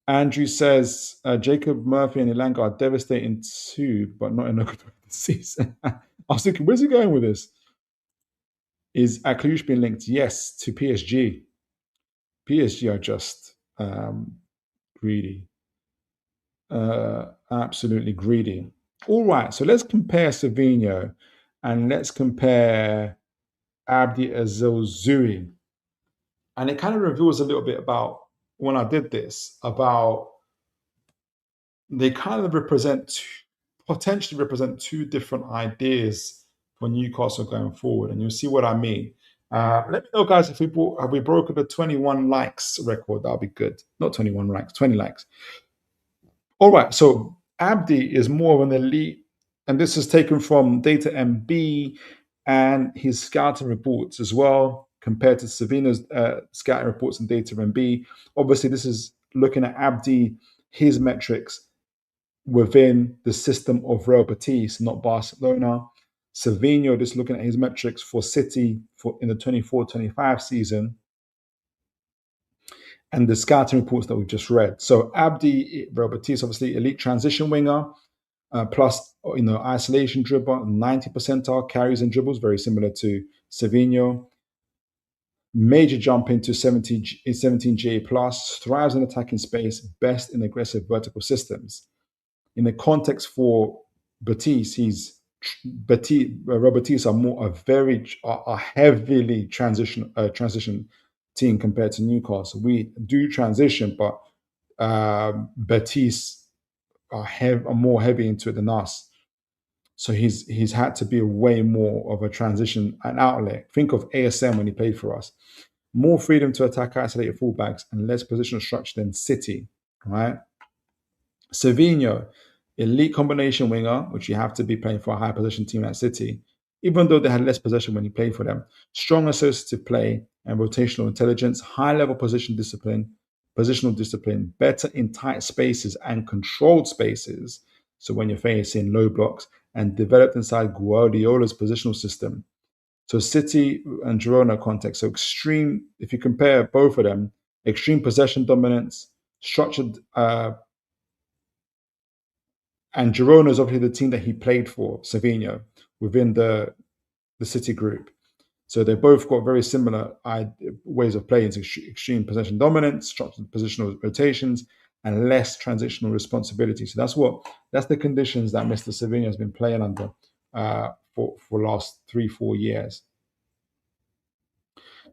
Andrew says Jacob Murphy and Elanga are devastating too, but not in a good way this season. I was thinking, where's he going with this? Is Aklush being linked? Yes, to PSG. PSG are just greedy. Absolutely greedy. All right, so let's compare Savinho and let's compare Abde Azil. And it kind of reveals a little bit about when I did this, about they kind of potentially represent two different ideas for Newcastle going forward. And you'll see what I mean. Let me know, guys, if have we broken the 21 likes record? That'll be good. Not 21 likes, 20 likes. All right, so Abde is more of an elite, and this is taken from Data MB and his scouting reports as well, compared to Savinho's scouting reports and Data MB. Obviously, this is looking at Abde, his metrics within the system of Real Betis, not Barcelona. Savinho, just looking at his metrics for City in the 24-25 season, and the scouting reports that we've just read. So Abde, Real Betis, obviously elite transition winger, plus isolation dribble, 90 percentile carries and dribbles, very similar to Savinho. Major jump into 17 GA plus, thrives in attacking space, best in aggressive vertical systems. In the context for Betis, Real Betis are a heavily transition team compared to Newcastle. We do transition, but Betis are more heavy into it than us. So he's had to be way more of a transition, an outlet. Think of ASM when he played for us. More freedom to attack isolated fullbacks and less positional structure than City, right? Savinho, elite combination winger, which you have to be playing for a high position team at City, even though they had less possession when he played for them. Strong associative play and rotational intelligence, high level positional discipline, better in tight spaces and controlled spaces. So when you're facing low blocks, and developed inside Guardiola's positional system. So City and Girona context. So extreme, if you compare both of them, extreme possession dominance, structured, and Girona is obviously the team that he played for, Savinho, within the City group. So they both got very similar ways of playing: extreme possession dominance, structured positional rotations, and less transitional responsibility. So that's the conditions that Mr. Savinho has been playing under for last 3-4 years.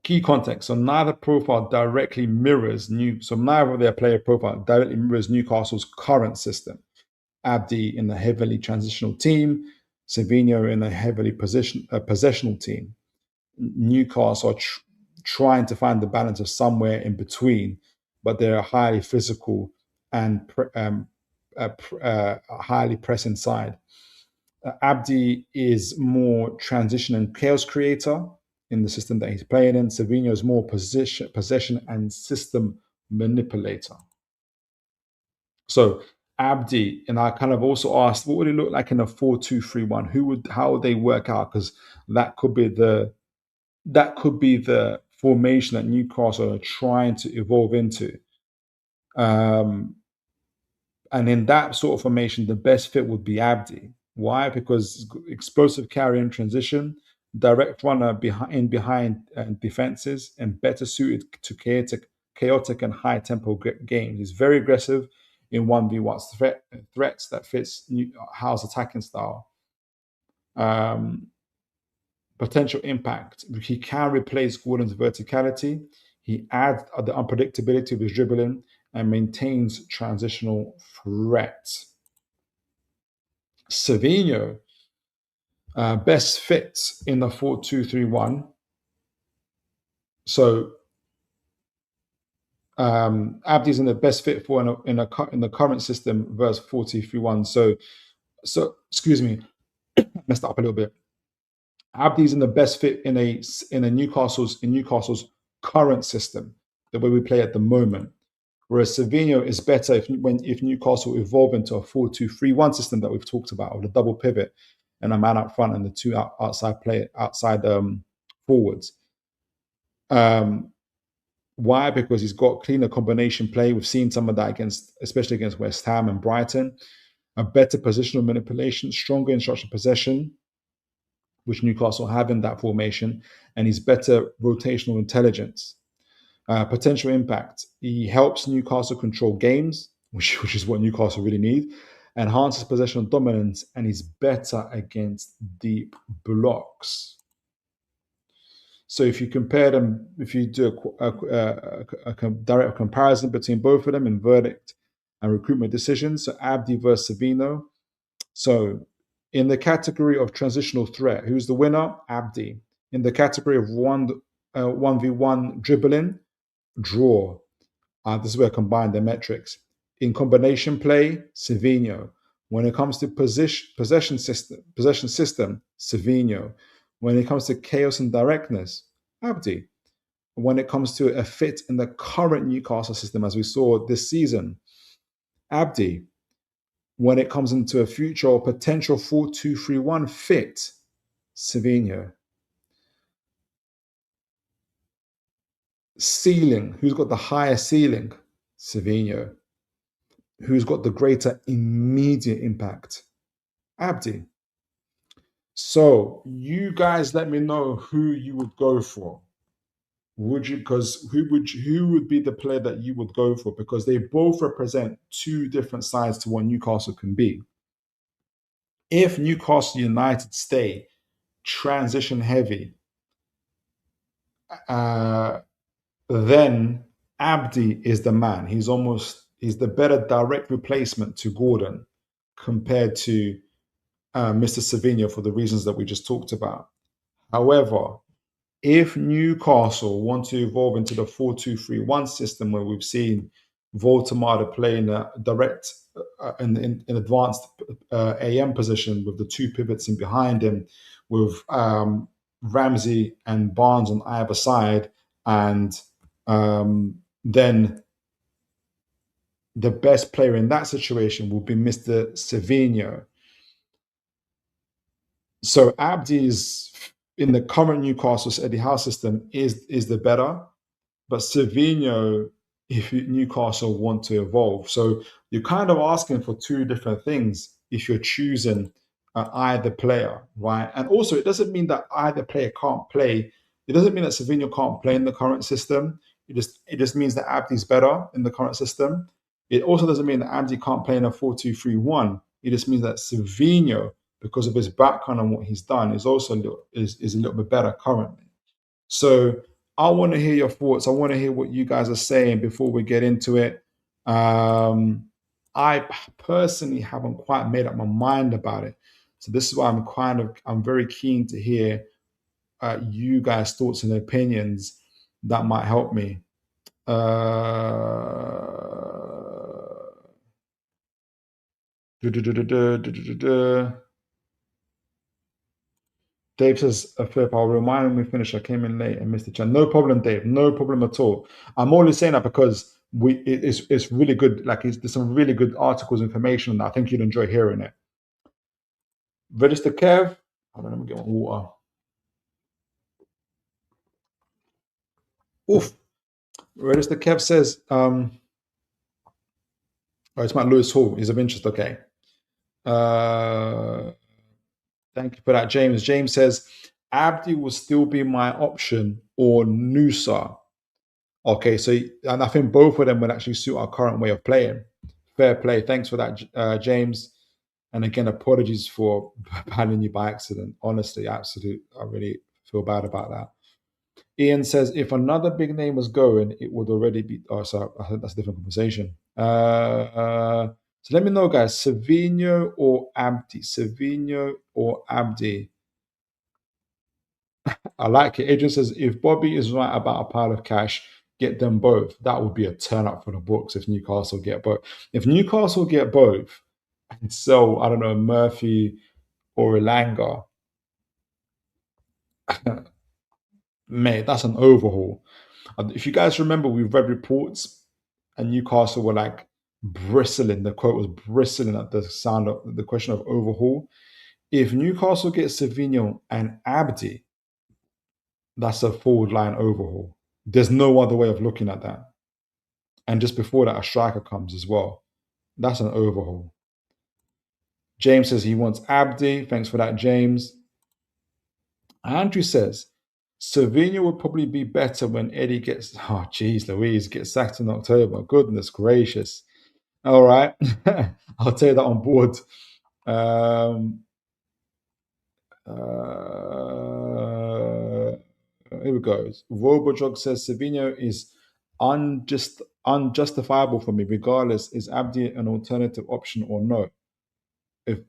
Key context. So neither profile directly mirrors neither of their player profile directly mirrors Newcastle's current system. Abde in the heavily transitional team, Savinho in a heavily possessional team. Newcastle are trying to find the balance of somewhere in between, but they're highly physical and highly press inside. Abde is more transition and chaos creator in the system that he's playing in. Savinho is more possession and system manipulator. So Abde, and I kind of also asked, what would it look like in a 4-2-3-1? How would they work out? Because that could be the formation that Newcastle are trying to evolve into. And in that sort of formation, the best fit would be Abde. Why? Because explosive carry and transition, direct runner behind defenses, and better suited to chaotic and high tempo games. He's very aggressive in 1v1 threats that fits Howe's attacking style. Potential impact. He can replace Gordon's verticality. He adds the unpredictability of his dribbling and maintains transitional threat. Savinho, best fits in the 4-2-3-1. So Abdi's in the best fit for in the current system versus 4-2-3-1. So excuse me, messed up a little bit. Abdi's in the best fit in Newcastle's current system, the way we play at the moment. Whereas Savinho is better if Newcastle evolve into a 4-2-3-1 system that we've talked about, with a double pivot and a man up front and the two outside forwards. Why? Because he's got cleaner combination play. We've seen some of that especially against West Ham and Brighton. A better positional manipulation, stronger instruction possession, which Newcastle have in that formation, and he's better rotational intelligence. Potential impact. He helps Newcastle control games, which is what Newcastle really need. Enhances possession dominance, and he's better against deep blocks. So if you compare them, if you do a direct comparison between both of them in verdict and recruitment decisions, so Abde versus Savinho. So in the category of transitional threat, who's the winner? Abde. In the category of 1v1 dribbling, draw. This is where I combine the metrics. In combination play, Savinho. When it comes to possession system, Savinho. When it comes to chaos and directness, Abde. When it comes to a fit in the current Newcastle system, as we saw this season, Abde. When it comes into a future or potential 4-2-3-1 fit, Savinho. Ceiling, who's got the higher ceiling? Savinho. Who's got the greater immediate impact? Abde. So you guys let me know who you would go for. Would you? Because who would be the player that you would go for? Because they both represent two different sides to what Newcastle can be. If Newcastle United stay transition heavy, then Abde is the man. He's the better direct replacement to Gordon compared to Mr. Savinho for the reasons that we just talked about. However, if Newcastle want to evolve into the 4-2-3-1 system where we've seen Voltemade playing a direct in advanced AM position with the two pivots in behind him, with Ramsey and Barnes on either side, and then the best player in that situation will be Mr. Savinho. So Abde is, in the current Newcastle Eddie Howe system, is the better, but Savinho, if Newcastle want to evolve. So you're kind of asking for two different things if you're choosing either player, right? And also, it doesn't mean that either player can't play. It doesn't mean that Savinho can't play in the current system. It just means that Abde's better in the current system. It also doesn't mean that Abde can't play in a 4-2-3-1. It just means that Savinho, because of his background and what he's done, is also is a little bit better currently. So I want to hear your thoughts. I want to hear what you guys are saying before we get into it. I personally haven't quite made up my mind about it. So this is why I'm very keen to hear you guys' thoughts and opinions that might help me. Dave says, Flip, I'll remind when we finish. I came in late and missed the chat. No problem, Dave. No problem at all. I'm only saying that because it's really good. Like, there's some really good articles, information that I think you'd enjoy hearing it. Register Kev. Hold on, let me get my water. Oof. Register Kev says, oh, it's my Lewis Hall. He's of interest. Okay. Thank you for that, James. James says, Abde will still be my option, or Nusa. Okay, so, and I think both of them would actually suit our current way of playing. Fair play. Thanks for that, James. And again, apologies for banning you by accident. Honestly, absolute. I really feel bad about that. Ian says, if another big name was going, it would already be. Oh, sorry, I think that's a different conversation. So let me know, guys. Savinho or Abde? Savinho or Abde? I like it. Adrian says, if Bobby is right about a pile of cash, get them both. That would be a turn up for the books if Newcastle get both. If Newcastle get both and sell, I don't know, Murphy or Elanga, mate, that's an overhaul. If you guys remember, we've read reports and Newcastle were like bristling. The quote was bristling at the sound of the question of overhaul. If Newcastle gets Savinho and Abde, that's a forward line overhaul. There's no other way of looking at that. And just before that, a striker comes as well. That's an overhaul. James says he wants Abde. Thanks for that, James. Andrew says Savinho would probably be better when Eddie gets, oh, geez, Louise, gets sacked in October. Goodness gracious. All right. I'll take that on board. Here we go. Robojog says Savinho is unjustifiable for me, regardless. Is Abdi an alternative option or no? If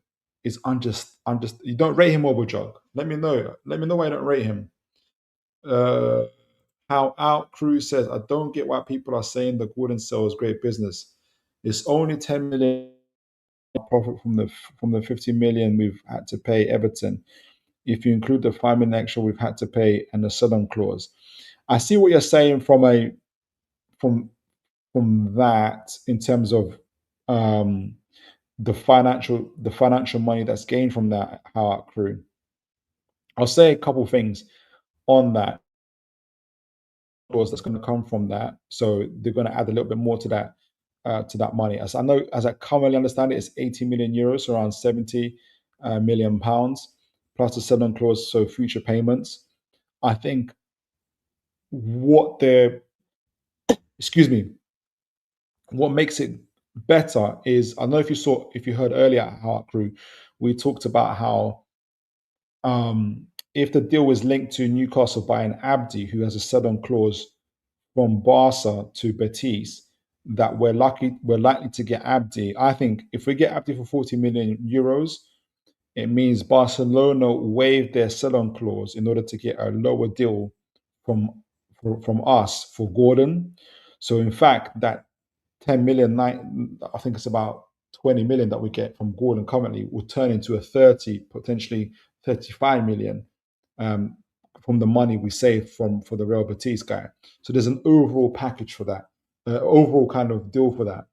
it's unjust, you don't rate him, Robojog. Let me know. Let me know why you don't rate him. How Out Crew says, I don't get why people are saying the Gordon sale is great business. It's only 10 million profit from the 50 million we've had to pay Everton. If you include the 5 million extra we've had to pay and the sell-on clause. I see what you're saying from that in terms of the financial money that's gained from that Howe Crew. I'll say a couple things on that clause that's going to come from that. So they're going to add a little bit more to that money. As I currently understand it, it's 80 million euros, so around 70 million pounds, plus the sell-on clause, so future payments. I think what makes it better is, I don't know if you heard earlier at Heart Crew, we talked about how if the deal was linked to Newcastle buying Abde, who has a sell-on clause from Barca to Betis, that we're likely to get Abde. I think if we get Abde for 40 million euros, it means Barcelona waived their sell-on clause in order to get a lower deal from us for Gordon. So in fact, that 10 million, I think it's about 20 million that we get from Gordon currently will turn into a 30, potentially 35 million from the money we save for the Real Betis guy. So there's an overall package for that, overall kind of deal for that.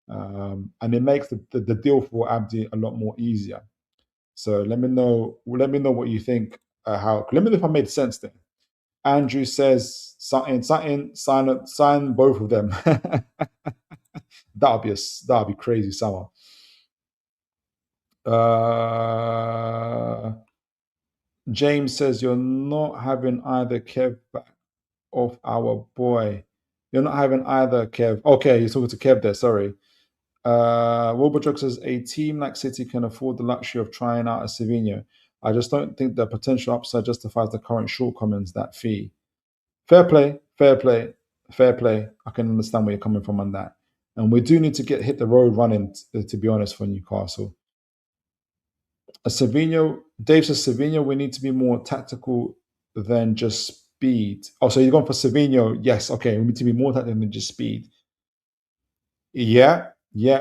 And it makes the deal for Abdi a lot more easier. So let me know what you think. Let me know if I made sense there. Andrew says sign both of them. That'll be crazy summer. James says you're not having either Kev back off our boy. You're not having either Kev. Okay, you're talking to Kev there. Sorry. Wilbur says a team like City can afford the luxury of trying out a Savinho. I just don't think the potential upside justifies the current shortcomings, that fee. Fair play. I can understand where you're coming from on that. And we do need to hit the road running, to be honest, for Newcastle. Dave says Savinho, we need to be more tactical than just speed. Oh, so you're going for Savinho? Yes, okay. We need to be more tactical than just speed. Yeah.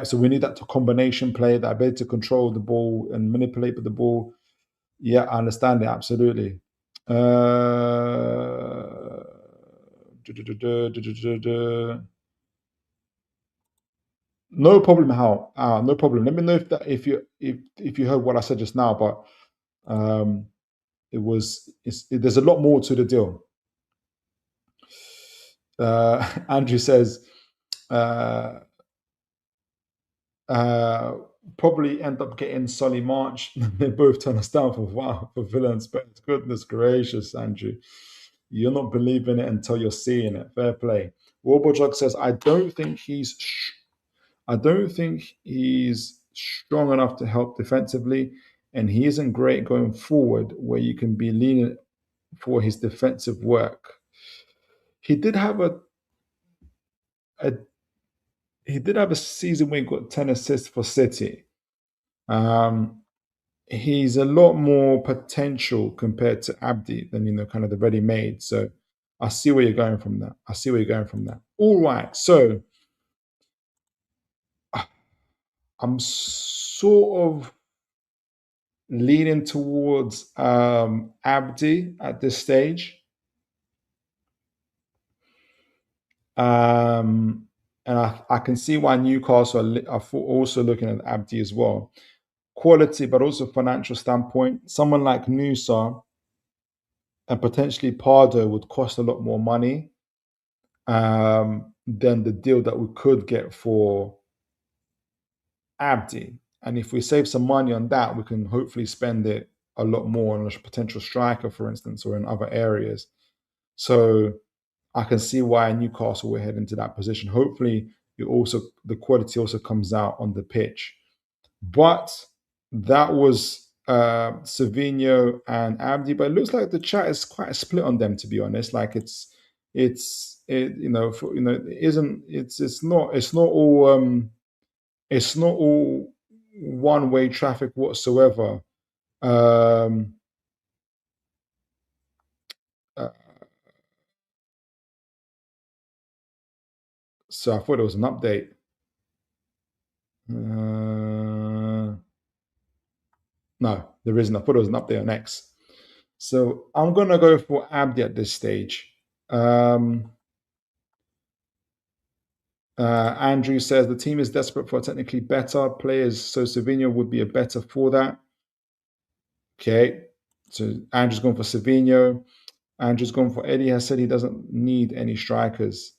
So we need that combination play, that ability to control the ball and manipulate with the ball. Yeah, I understand it absolutely. No problem, How? No problem. Let me know if you heard what I said just now, but there's a lot more to the deal. Andrew says probably end up getting Solly March. They both turn us down for Villa and Spurs. Goodness gracious, Andrew. You're not believing it until you're seeing it. Fair play. Warbojog says, I don't think he's strong enough to help defensively, and he isn't great going forward where you can be leaning for his defensive work. He did have a season where he got 10 assists for City. He's a lot more potential compared to Abde than kind of the ready-made. So I see where you're going from that. All right, so I'm sort of leaning towards Abde at this stage. And I can see why Newcastle are also looking at Abde as well. Quality, but also financial standpoint. Someone like Nusa and potentially Pardo would cost a lot more money than the deal that we could get for Abde. And if we save some money on that, we can hopefully spend it a lot more on a potential striker, for instance, or in other areas. So I can see why Newcastle will head into that position. Hopefully, the quality also comes out on the pitch. But that was Savinho and Abde. But it looks like the chat is quite split on them, to be honest. Like it's not all one-way traffic whatsoever. So I thought it was an update. No, there isn't. I thought it was an update on X. So I'm going to go for Abde at this stage. Andrew says the team is desperate for technically better players, so Savinho would be a better for that. Okay, so Andrew's going for Savinho. Andrew's going for Eddie. Has said he doesn't need any strikers.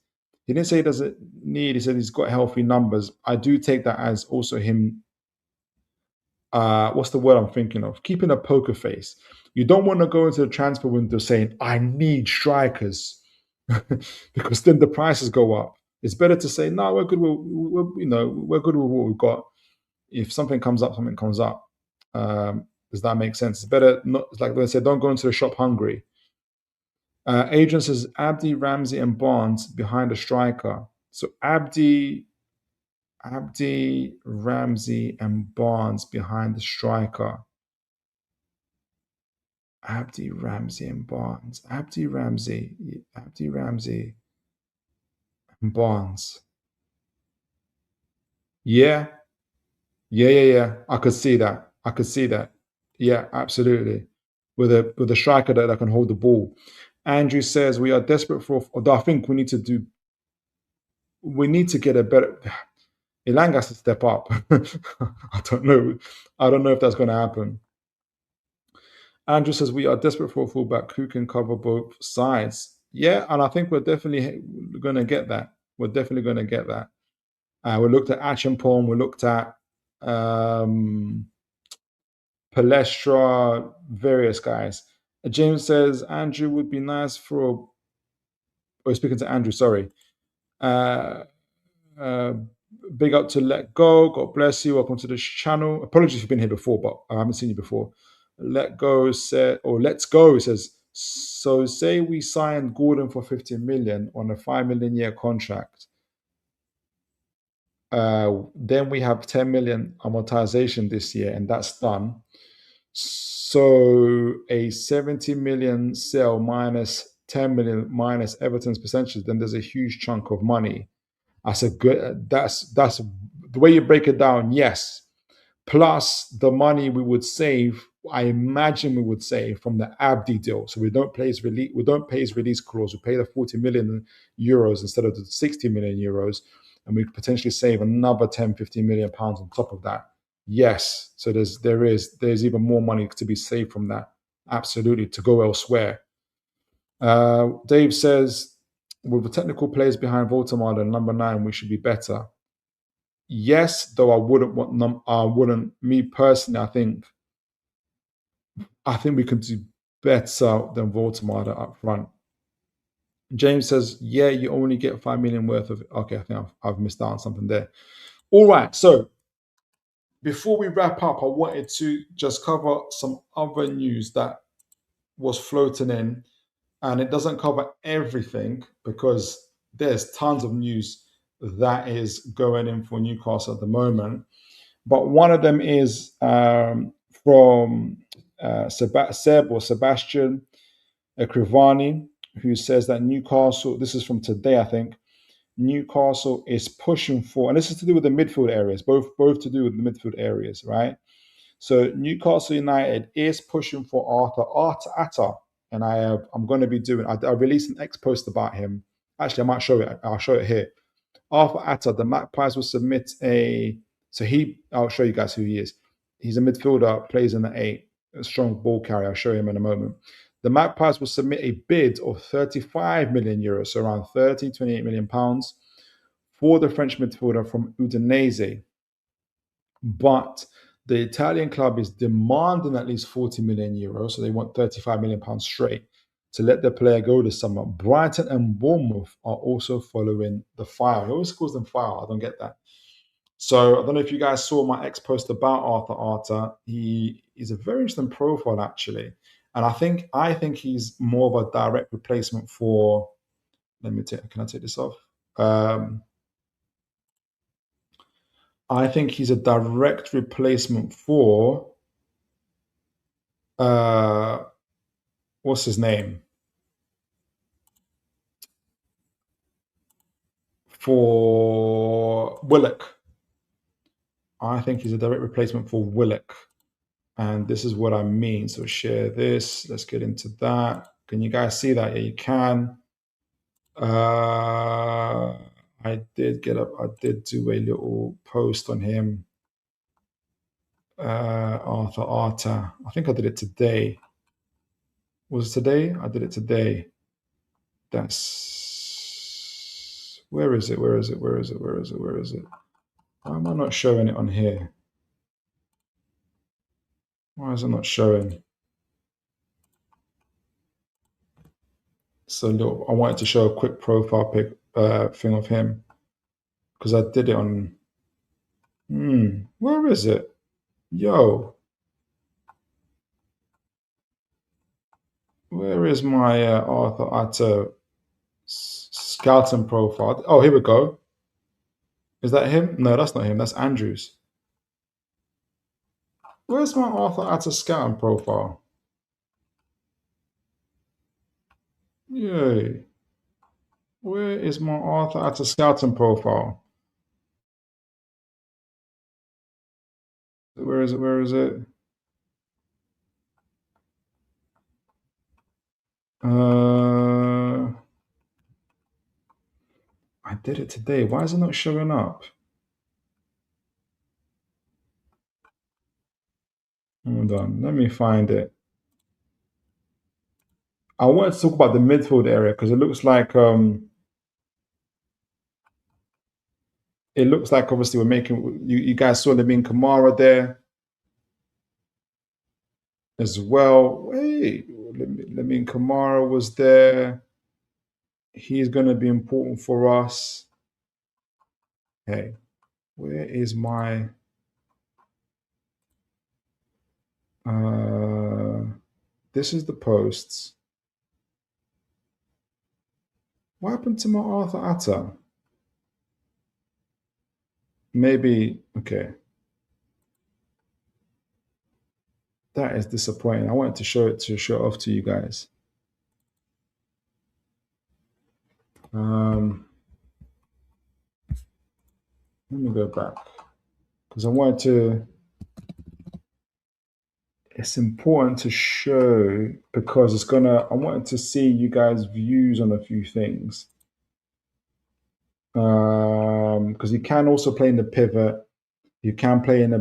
He didn't say he doesn't need. He said he's got healthy numbers. I do take that as also him. What's the word I'm thinking of? Keeping a poker face. You don't want to go into the transfer window saying, I need strikers, because then the prices go up. It's better to say, no, we're good. We're good with what we've got. If something comes up, something comes up. Does that make sense? It's better not, like they said, don't go into the shop hungry. Adrian says Abde, Ramsey, and Barnes behind a striker. So Abde, Ramsey, and Barnes behind the striker. Abde, Ramsey, and Barnes. Abde, Ramsey, and Barnes. Yeah. I could see that. Yeah, absolutely. With a striker that can hold the ball. Andrew says we are desperate for. Although I think we need to get a better. Elanga has to step up. I don't know if that's going to happen. Andrew says we are desperate for a fullback who can cover both sides. Yeah, and I think we're definitely going to get that. We looked at Achimpong. We looked at Palestra, various guys. James says Andrew would be nice for. Oh, speaking to Andrew, sorry. Big up to Let Go. God bless you. Welcome to the channel. Apologies if you've been here before, but I haven't seen you before. Let Go said, or Let's Go says, so say we signed Gordon for 15 million on a 5 million year contract. Then we have 10 million amortization this year, and that's done. So a 70 million sale minus 10 million minus Everton's percentage, then there's a huge chunk of money. That's the way you break it down. Yes, plus the money we would save. I imagine we would save from the Abde deal. So we don't pay his release clause. We pay the 40 million euros instead of the 60 million euros, and we could potentially save another 10, 15 million pounds on top of that. Yes, so there's even more money to be saved from that. Absolutely, to go elsewhere. Dave says, with the technical players behind Voldemort and number 9, we should be better. Yes, though I wouldn't. Me personally, I think we can do better than Voldemort up front. James says, yeah, you only get 5 million worth of. Okay, I think I've missed out on something there. All right, so before we wrap up, I wanted to just cover some other news that was floating in, and it doesn't cover everything because there's tons of news that is going in for Newcastle at the moment. But one of them is from Sebastian Krivani, who says that Newcastle, this is from today, I think, Newcastle is pushing for, and this is to do with the midfield areas, both to do with the midfield areas, right? So Newcastle United is pushing for Atta, and I'm going to be doing. I released an X post about him. Actually, I might show it. I'll show it here. Arthur Atta, the Magpies will submit a. So I'll show you guys who he is. He's a midfielder, plays in the 8, a strong ball carrier. I'll show him in a moment. The Magpies will submit a bid of 35 million euros, so around 28 million pounds, for the French midfielder from Udinese. But the Italian club is demanding at least 40 million euros, so they want 35 million pounds straight to let the player go this summer. Brighton and Bournemouth are also following the file. He always calls them file. I don't get that. So I don't know if you guys saw my ex post about Arthur Arta. He's a very interesting profile actually, and I think he's more of a direct replacement for. Let me take. Can I take this off? I think he's a direct replacement for what's his name? For Willock. I think he's a direct replacement for Willock. And this is what I mean. So share this. Let's get into that. Can you guys see that? Yeah, you can. I did do a little post on him. Arthur Arta. I think I did it today. Was it today? I did it today. That's where is it? Where is it? Where is it? Where is it? Where is it? Why am I not showing it on here? Why is it not showing? So look, I wanted to show a quick profile pic thing of him because I did it on. Where is it? Yo, where is my Arthur Atta scouting profile? Oh, here we go. Is that him? No, that's not him. That's Andrews. Where's my Arthur Atta scouting profile? Yay. Where is my Arthur Atta scouting profile? Where is it? Where is it? I did it today. Why is it not showing up? Hold on. Let me find it. I wanted to talk about the midfield area because it looks like obviously we're making you guys saw Lamine Kamara there as well. Hey, Lamine Kamara was there. He's gonna be important for us. Hey, where is my this is the posts. What happened to my Arthur Atta? Maybe okay. That is disappointing. I wanted to show it off to you guys. Let me go back because I wanted to. It's important to show because it's gonna. I wanted to see you guys' views on a few things. Because you can also play in the pivot. You can play in a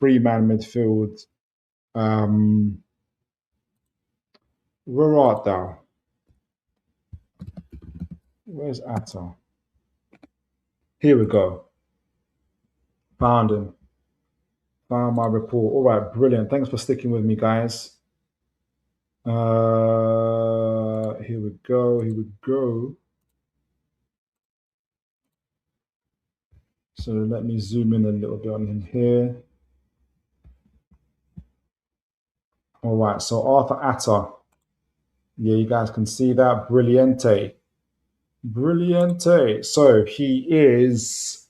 3-man midfield. Where art thou? Where's Atta? Here we go. Found him. Found my report. All right, brilliant. Thanks for sticking with me, guys. Here we go. Here we go. So let me zoom in a little bit on him here. All right, so Arthur Atta. Yeah, you guys can see that. Brilliante. Brilliante. So he is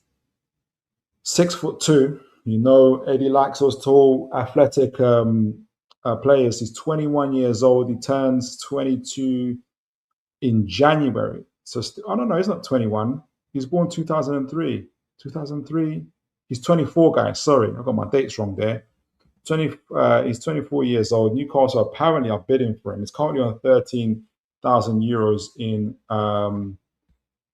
6'2". You know, Eddie likes those tall, athletic players. He's 21 years old. He turns 22 in January. So, I don't know, he's not 21. He's born 2003. 2003. He's 24, guys. Sorry, I got my dates wrong there. He's 24 years old. Newcastle apparently are bidding for him. He's currently on 13,000 euros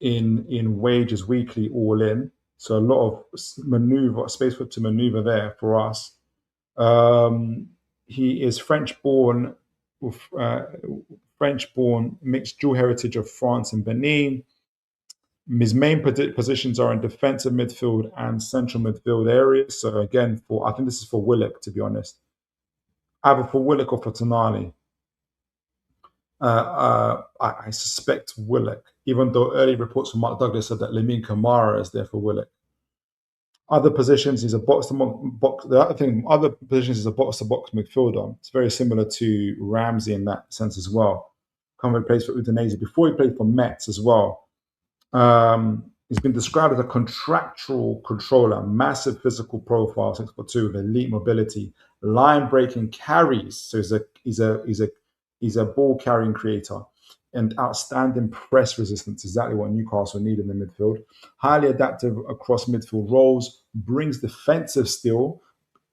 in wages weekly, all in. So a lot of space to maneuver there for us. He is French born, with mixed dual heritage of France and Benin. His main positions are in defensive midfield and central midfield areas. So again, I think this is for Willock, to be honest, either for Willock or for Tonali. I suspect Willock, even though early reports from Mark Douglas said that Lamine Camara is there for Willock. Other positions, he's a box. The other thing, other positions is a box-to-box midfielder. It's very similar to Ramsey in that sense as well. Currently plays for Udinese before he played for Metz as well. He's been described as a contractual controller, massive physical profile, 6'2", with elite mobility, line breaking carries. So he's a ball carrying creator, and outstanding press resistance. Exactly what Newcastle need in the midfield. Highly adaptive across midfield roles, brings defensive skill,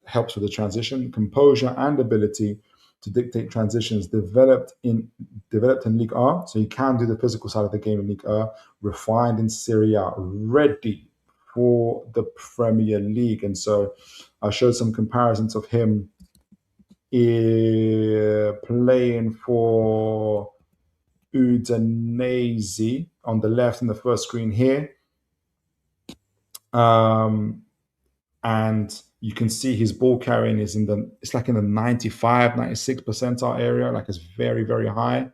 helps with the transition, composure, and ability to dictate transitions developed in Ligue 1. So you can do the physical side of the game in Ligue 1, refined in Serie A, ready for the Premier League. And so I showed some comparisons of him playing for Udinese on the left in the first screen here. And you can see his ball carrying is it's like in the 95, 96 percentile area, like it's very, very high.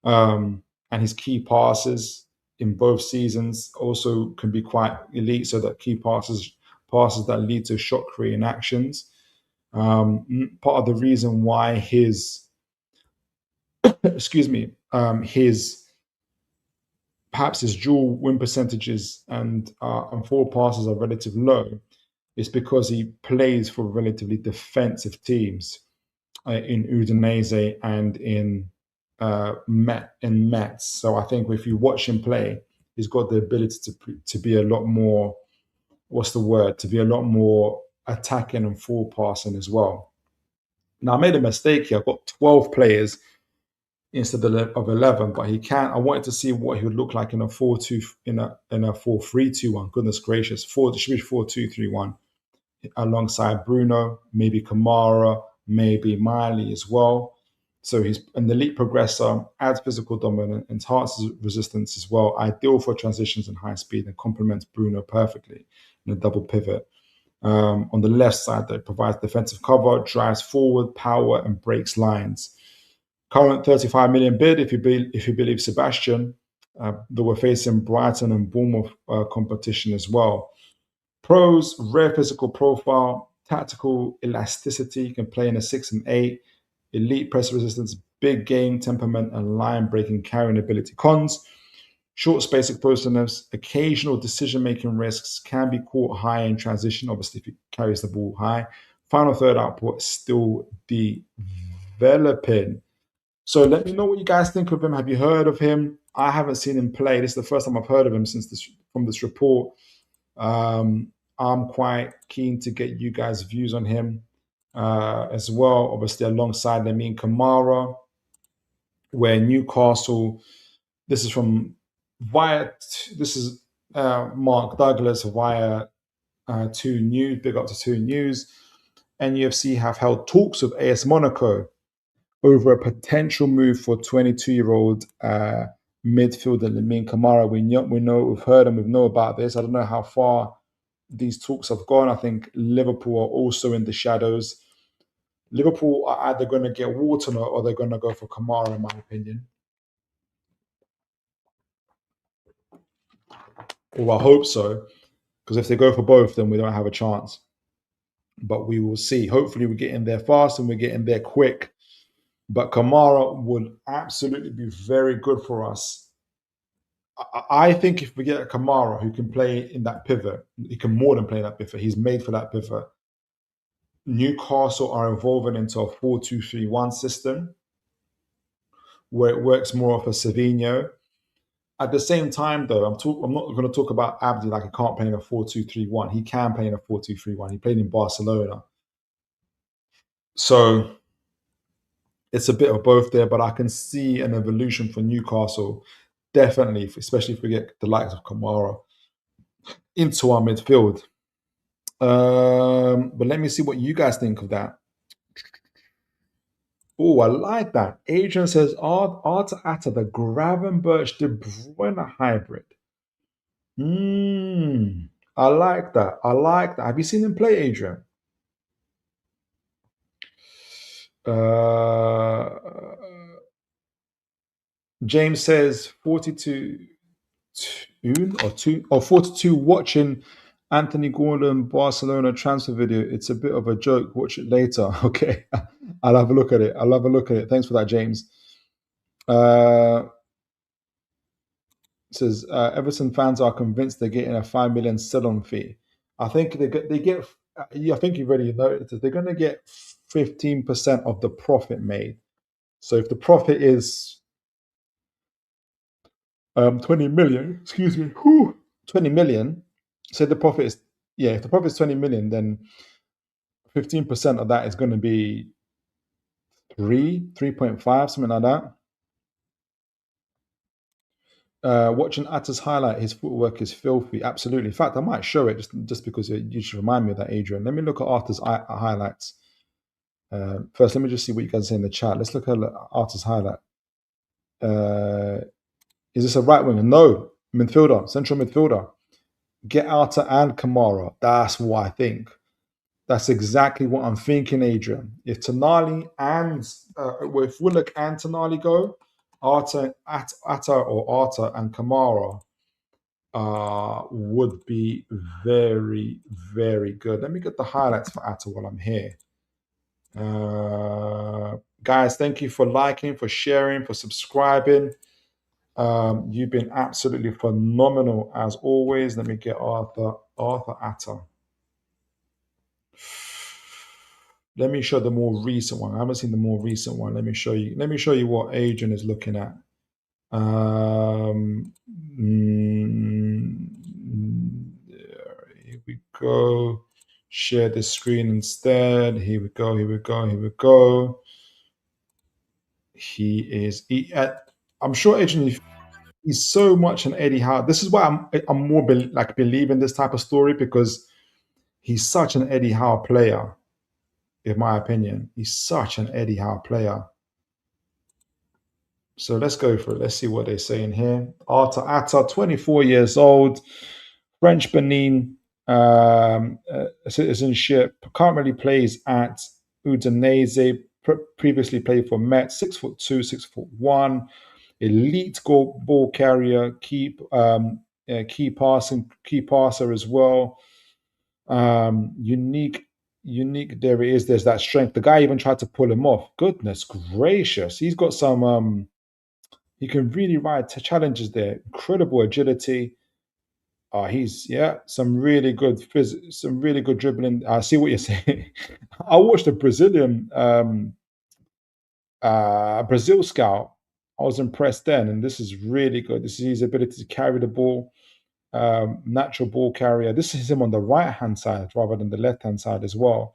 And his key passes in both seasons also can be quite elite, so that key passes that lead to shot creating actions. Part of the reason why his perhaps his dual win percentages and forward passes are relatively low is because he plays for relatively defensive teams in Udinese and in Metz. So I think if you watch him play, he's got the ability to be a lot more, to be a lot more attacking and forward passing as well. Now, I made a mistake here. I've got 12 players instead of 11, but I wanted to see what he would look like in a 4-2 in a 4-3-2-1. Goodness gracious, it should be 4-2-3-1 alongside Bruno, maybe Kamara, maybe Miley as well. So he's an elite progressor, adds physical dominance, enhances resistance as well. Ideal for transitions and high speed, and complements Bruno perfectly in a double pivot. On the left side, that provides defensive cover, drives forward, power, and breaks lines. Current 35 million bid, if you believe Sebastian, though we're facing Brighton and Bournemouth competition as well. Pros: rare physical profile, tactical elasticity, can play in a 6 and 8, elite press resistance, big game temperament, and line breaking carrying ability. Cons: short space explosiveness, occasional decision making risks, can be caught high in transition, obviously if he carries the ball high. Final third output still developing. So let me know what you guys think of him. Have you heard of him? I haven't seen him play. This is the first time I've heard of him from this report. I'm quite keen to get you guys' views on him as well. Obviously, alongside Lamine Camara, where Newcastle. This is from Mark Douglas via Toon News. Big up to Toon News. NUFC have held talks with AS Monaco over a potential move for 22-year-old midfielder Lamine Camara. We've heard and we know about this. I don't know how far these talks have gone. I think Liverpool are also in the shadows. Liverpool are either going to get Wharton or they're going to go for Camara, in my opinion. Or I hope so. Because if they go for both, then we don't have a chance. But we will see. Hopefully, we get in there fast and we get in there quick. But Kamara would absolutely be very good for us. I think if we get a Kamara who can play in that pivot, he can more than play in that pivot. He's made for that pivot. Newcastle are evolving into a 4-2-3-1 system where it works more off a Savinho. At the same time, though, I'm not going to talk about Abde like he can't play in a 4-2-3-1. He can play in a 4-2-3-1. He played in Barcelona. So it's a bit of both there, but I can see an evolution for Newcastle, definitely, especially if we get the likes of Kamara into our midfield. But let me see what you guys think of that. Oh, I like that. Adrian says, Atta, the Gravenberch De Bruyne hybrid. I like that. I like that. Have you seen him play, Adrian? James says 42 or 42 watching Anthony Gordon Barcelona transfer video. It's a bit of a joke. Watch it later. Okay. I'll have a look at it. Thanks for that, James. Says Everton fans are convinced they're getting a 5 million sell-on fee. I think they get. I think you've already noticed they're going to get 15% of the profit made. So if the profit is 20 million, 20 million. Say the profit is if the profit is 20 million, then 15% of that is going to be 3.5, something like that. Watching Atta's highlight, his footwork is filthy. Absolutely. In fact, I might show it just because you should remind me of that, Adrian. Let me look at Atta's highlights. First, let me just see what you guys say in the chat. Let's look at Atta's highlight. Is this a right winger? No. Midfielder, central midfielder. Get Atta and Kamara. That's what I think. That's exactly what I'm thinking, Adrian. If Tonali and if Willock and Tonali go, Atta and Kamara would be very, very good. Let me get the highlights for Atta while I'm here. Guys, thank you for liking, for sharing, for subscribing. You've been absolutely phenomenal as always. Let me get Arthur Atta. Let me show the more recent one. I haven't seen the more recent one. Let me show you what Adrian is looking at. Here we go. Share the screen instead. Here we go. I'm sure Adrian, he's so much an Eddie Howe. This is why I'm more believing this type of story, because he's such an Eddie Howe player. In my opinion, he's such an Eddie Howe player. So let's go for it. Let's see what they say in here. Atta, 24 years old, French Benin citizenship. Currently plays at Udinese. Previously played for Met. 6'2", 6'1". Elite ball carrier. Key passer as well. Unique. There it is. There's that strength. The guy even tried to pull him off. Goodness gracious, he's got some. He can really ride challenges there. Incredible agility. He's some really good some really good dribbling. I see what you're saying. I watched a Brazilian Brazil scout. I was impressed then, and this is really good. This is his ability to carry the ball. Natural ball carrier. This is him on the right hand side rather than the left hand side as well.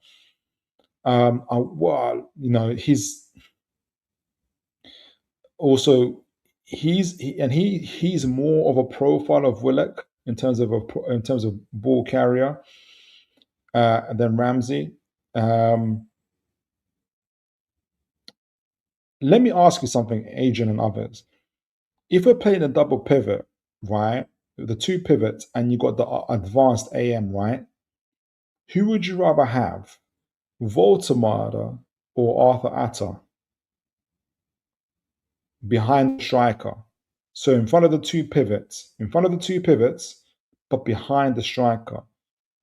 He's also he's more of a profile of Willock in terms of ball carrier than Ramsey. Let me ask you something, Adrian and others. If we're playing a double pivot, right, the two pivots, and you got the advanced AM, right? Who would you rather have, Voltemada or Arthur Atta behind the striker? So in front of the two pivots, but behind the striker.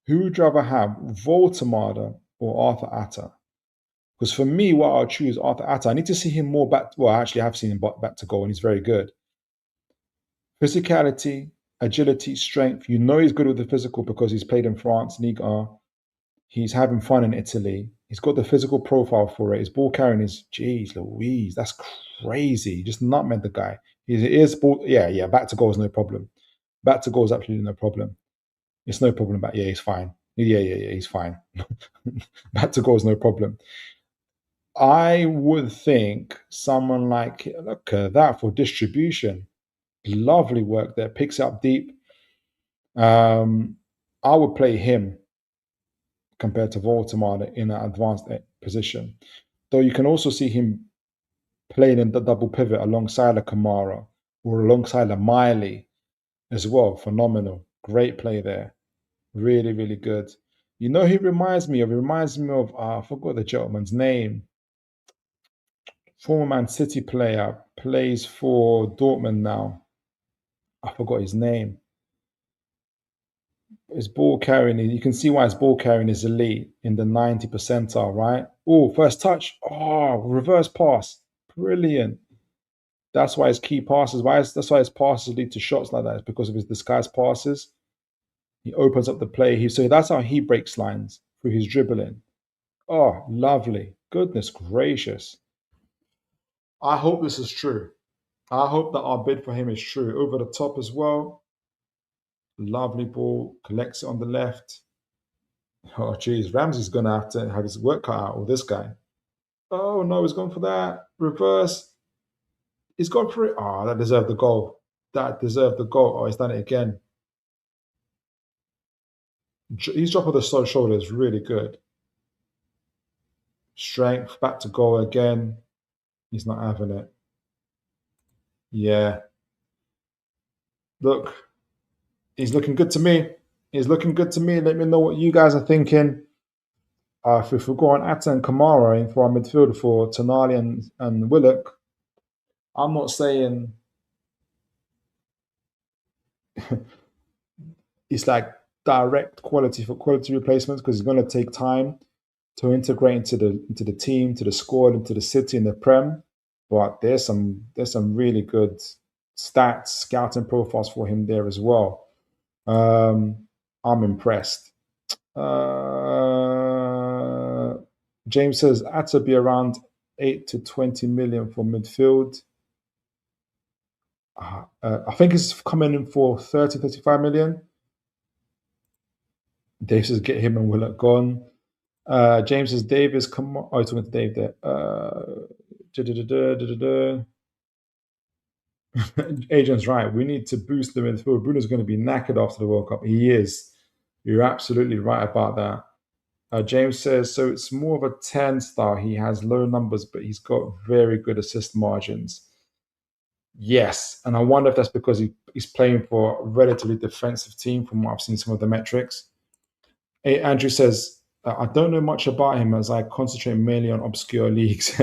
Who would you rather have, Voltemada or Arthur Atta? Because for me, what I'll choose Arthur Atta. I need to see him more back. Well, I actually have seen him back to goal, and he's very good. Physicality, agility, strength. You know he's good with the physical because he's played in France, Ligue 1. He's having fun in Italy. He's got the physical profile for it. His ball carrying is, geez, Louise, that's crazy. Just nutmeg the guy. He is ball, yeah. Back to goal is no problem. Back to goal is absolutely no problem. It's no problem. Back, yeah, he's fine. Yeah, he's fine. Back to goal is no problem. I would think someone like, look at that for distribution. Lovely work there. Picks up deep. I would play him compared to Voltemada in an advanced position. Though you can also see him playing in the double pivot alongside a Kamara or alongside a Miley as well. Phenomenal. Great play there. Really, really good. You know, he reminds me of, I forgot the gentleman's name. Former Man City player, plays for Dortmund now. I forgot his name. His ball carrying, you can see why his ball carrying is elite in the 90 percentile, right? Oh, first touch. Oh, reverse pass. Brilliant. That's why his key passes, that's why his passes lead to shots like that. It's because of his disguised passes. He opens up the play. So that's how he breaks lines, through his dribbling. Oh, lovely. Goodness gracious. I hope this is true. I hope that our bid for him is true. Over the top as well. Lovely ball. Collects it on the left. Oh, geez. Ramsey's going to have his work cut out with this guy. Oh, no, he's gone for that. Reverse. He's gone for it. Oh, that deserved the goal. That deserved the goal. Oh, he's done it again. His drop of the shoulder is really good. Strength, back to goal again. He's not having it. Yeah. Look, he's looking good to me. He's looking good to me. Let me know what you guys are thinking. If we go on Atta and Kamara in for our midfield for Tonali and Willock, I'm not saying it's like direct quality for quality replacements, because it's going to take time to integrate into the team, to the squad, into the city and the Prem. But there's some really good stats, scouting profiles for him there as well. I'm impressed. James says Atta be around 8 to 20 million for midfield. I think it's coming in for 30, 35 million. Dave says get him and Willock gone. James says Davis, come on. Oh, he's talking to Dave there. Adrian's right. We need to boost the midfield. Bruno's going to be knackered after the World Cup. He is. You're absolutely right about that. James says, so it's more of a 10 star. He has low numbers, but he's got very good assist margins. Yes. And I wonder if that's because he's playing for a relatively defensive team from what I've seen some of the metrics. Andrew says, I don't know much about him as I concentrate mainly on obscure leagues.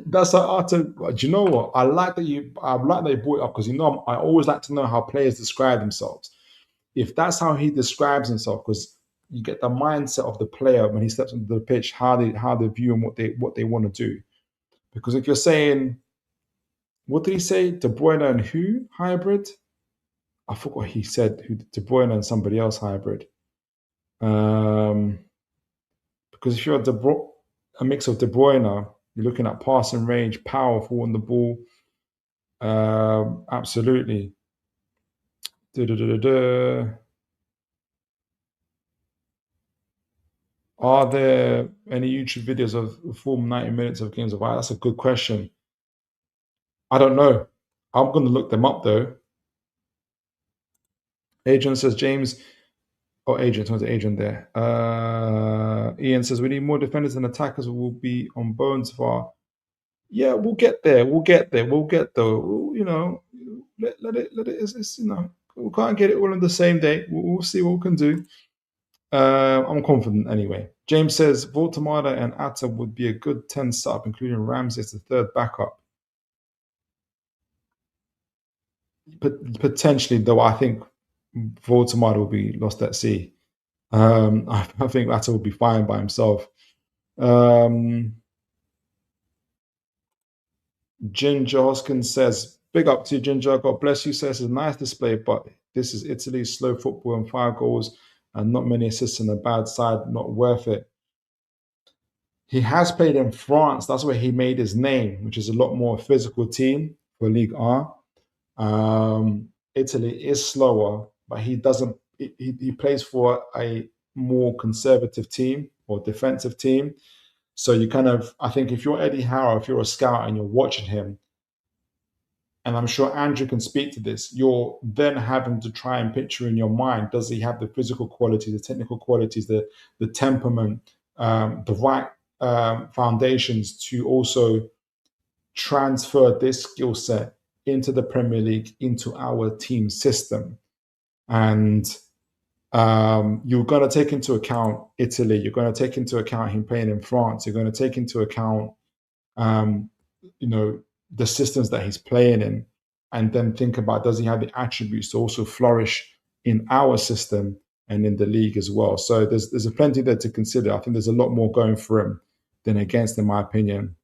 That's Arthur. Do you know what? I like that you brought it up, because I always like to know how players describe themselves. If that's how he describes himself, because you get the mindset of the player when he steps onto the pitch, how they view and what they want to do. Because if you're saying, what did he say? De Bruyne and who hybrid? I forgot what he said. Who, De Bruyne and somebody else hybrid. Because if you're a mix of De Bruyne, you're looking at passing range, powerful on the ball. Absolutely. Are there any YouTube videos of full 90 minutes of games of Wow? That's a good question. I don't know. I'm going to look them up though. Adrian says James. Oh, Adrian. Someone's Adrian there. Ian says we need more defenders and attackers. Will be on bones for. Yeah, we'll get there. We'll get there. Let it. It's, we can't get it all on the same day. We'll see what we can do. I'm confident anyway. James says Voltemada and Atta would be a good 10 setup, including Ramsey as the third backup. Potentially, though, I think Voldemort will be lost at sea. I think Atta will be fine by himself. Ginger Hoskins says, "Big up to you, Ginger. God bless you." Says, "It's a nice display, but this is Italy's slow football and 5 goals and not many assists in a bad side. Not worth it." He has played in France. That's where he made his name, which is a lot more physical team for Ligue 1. Italy is slower, but he doesn't. He plays for a more conservative team or defensive team. So you kind of, I think, if you're Eddie Howe, if you're a scout and you're watching him, and I'm sure Andrew can speak to this, you're then having to try and picture in your mind: does he have the physical qualities, the technical qualities, the temperament, the right foundations to also transfer this skill set into the Premier League, into our team system? And you're going to take into account Italy. You're going to take into account him playing in France. You're going to take into account, um, the systems that he's playing in, and then think about, does he have the attributes to also flourish in our system and in the league as well? So there's a plenty there to consider. I think there's a lot more going for him than against, in my opinion.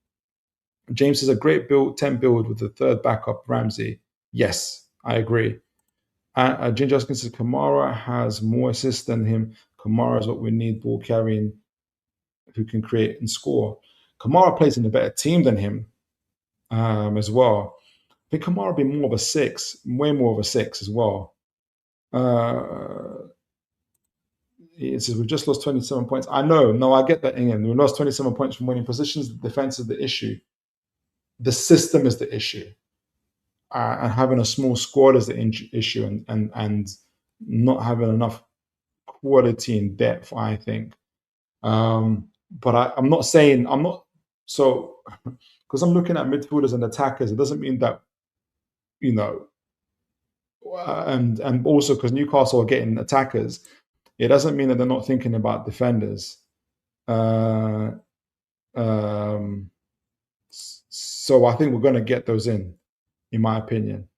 James is a great build, 10 build with the third backup, Ramsey. Yes, I agree. Ginger Justin says Kamara has more assists than him. Kamara is what we need, ball carrying, who can create and score. Kamara plays in a better team than him as well. I think Kamara would be more of a 6, way more of a 6 as well. It says we've just lost 27 points. I know, no, I get that, Ian. We lost 27 points from winning positions. The defense is the issue. The system is the issue. And having a small squad is the issue, and not having enough quality and depth, I think. But I'm not saying, I'm not, so, because I'm looking at midfielders and attackers, it doesn't mean that, and also because Newcastle are getting attackers, it doesn't mean that they're not thinking about defenders. Uh, um, so I think we're going to get those in my opinion.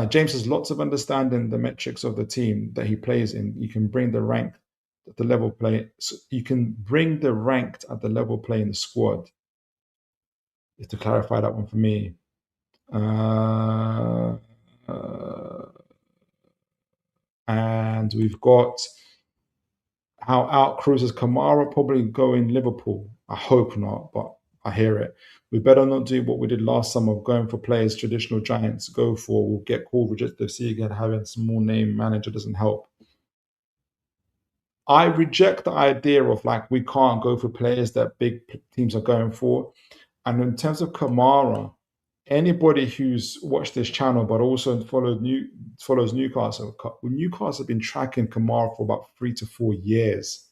James has lots of understanding the metrics of the team that he plays in. You can bring the rank at the level play. So you can bring the ranked at the level play in the squad. Just to clarify that one for me. And we've got how out cruises Kamara, probably going Liverpool. I hope not, but I hear it. We better not do what we did last summer, going for players traditional giants go for. We'll get called rejected FC again. Having a small name manager doesn't help. I reject the idea of we can't go for players that big teams are going for. And in terms of Kamara, anybody who's watched this channel but also follows Newcastle have been tracking Kamara for about 3 to 4 years.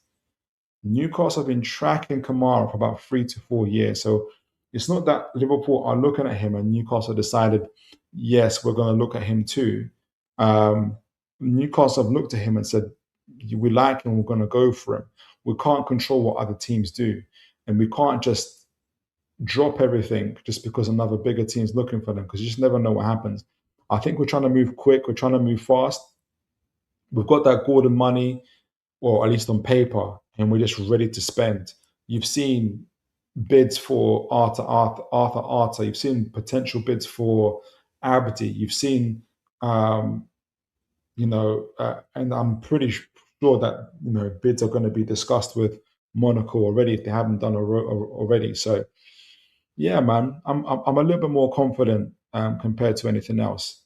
Newcastle have been tracking Kamara for about 3 to 4 years. So it's not that Liverpool are looking at him and Newcastle decided, yes, we're going to look at him too. Newcastle have looked at him and said, we like him, we're going to go for him. We can't control what other teams do. And we can't just drop everything just because another bigger team's looking for them, because you just never know what happens. I think we're trying to move quick. We're trying to move fast. We've got that Gordon money, or at least on paper, and we're just ready to spend. You've seen bids for Arthur. You've seen potential bids for Abde. You've seen, and I'm pretty sure that bids are going to be discussed with Monaco already if they haven't done already. So, yeah, man, I'm a little bit more confident compared to anything else.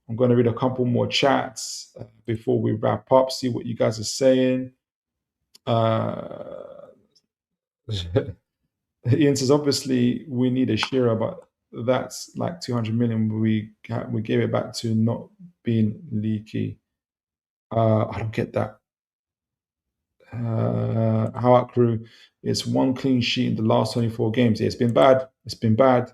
I'm going to read a couple more chats before we wrap up. See what you guys are saying. Ian says, obviously, we need a Shearer, but that's like 200 million. We gave it back to not being leaky. I don't get that. How out crew? It's one clean sheet in the last 24 games. Yeah, it's been bad. It's been bad.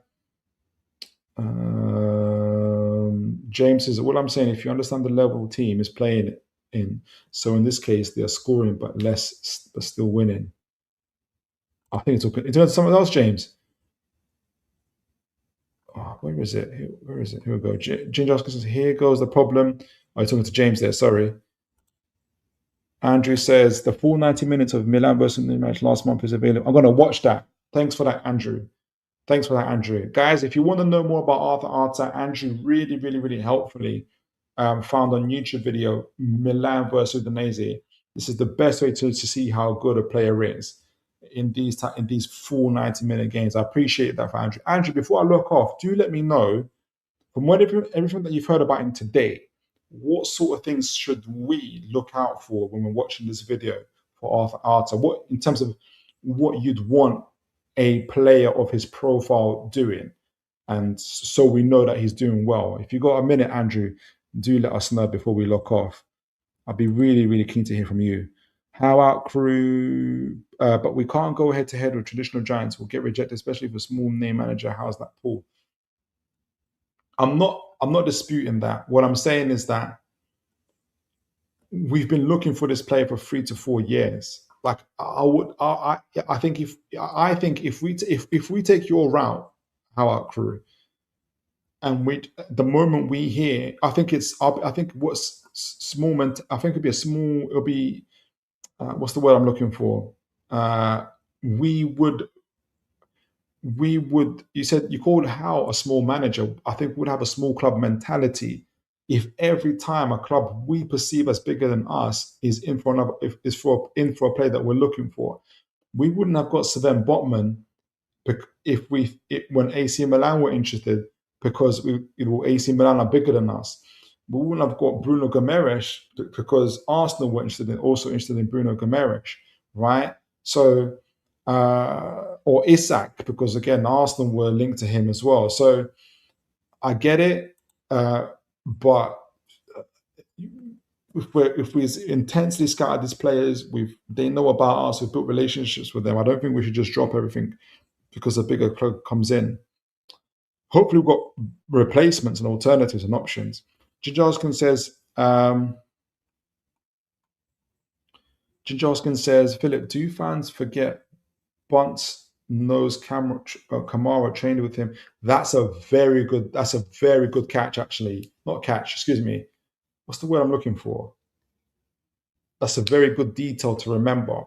James says, all I'm saying, if you understand the level team is playing in, so in this case, they are scoring but less, but still winning. I think it's okay. It's something else, James. where is it? Where is it? Here we go. Ginger Oscar says, here goes the problem. Oh, you're talking to James there, sorry. Andrew says, the full 90 minutes of Milan versus the match last month is available. I'm going to watch that. Thanks for that, Andrew. Thanks for that, Andrew. Guys, if you want to know more about Atta, Andrew really helpfully found on YouTube video, Milan versus Udinese. This is the best way to see how good a player is in these full 90-minute games. I appreciate that for Andrew. Andrew, before I look off, do let me know, from everything that you've heard about him today, what sort of things should we look out for when we're watching this video for Arthur Atta? What, in terms of what you'd want a player of his profile doing, and so we know that he's doing well. If you got a minute, Andrew, do let us know before we lock off. I'd be really keen to hear from you. How out crew, but we can't go head to head with traditional giants. We'll get rejected, especially for small name manager. How's that, Paul? I'm not disputing that. What I'm saying is that we've been looking for this player for 3 to 4 years. Like I think if we take your route, how out crew, and the moment we hear, I think what's small. I think it'll be a small. It'll be what's the word I'm looking for? We would. You said you called Howe a small manager. I think we'd have a small club mentality if every time a club we perceive as bigger than us is in for a player that we're looking for. We wouldn't have got Sven Botman when AC Milan were interested, because AC Milan are bigger than us. We wouldn't have got Bruno Guimaraes because Arsenal were also interested in Bruno Guimaraes, right? So, or Isak, because again, Arsenal were linked to him as well. So I get it, but if we intensely scouted these players, they know about us, we've built relationships with them. I don't think we should just drop everything because a bigger club comes in. Hopefully, we've got replacements and alternatives and options. Jajoskin says, Philip, do fans forget Bunce knows Kamara trained with him? That's a very good catch, actually. Not catch, excuse me. What's the word I'm looking for? That's a very good detail to remember.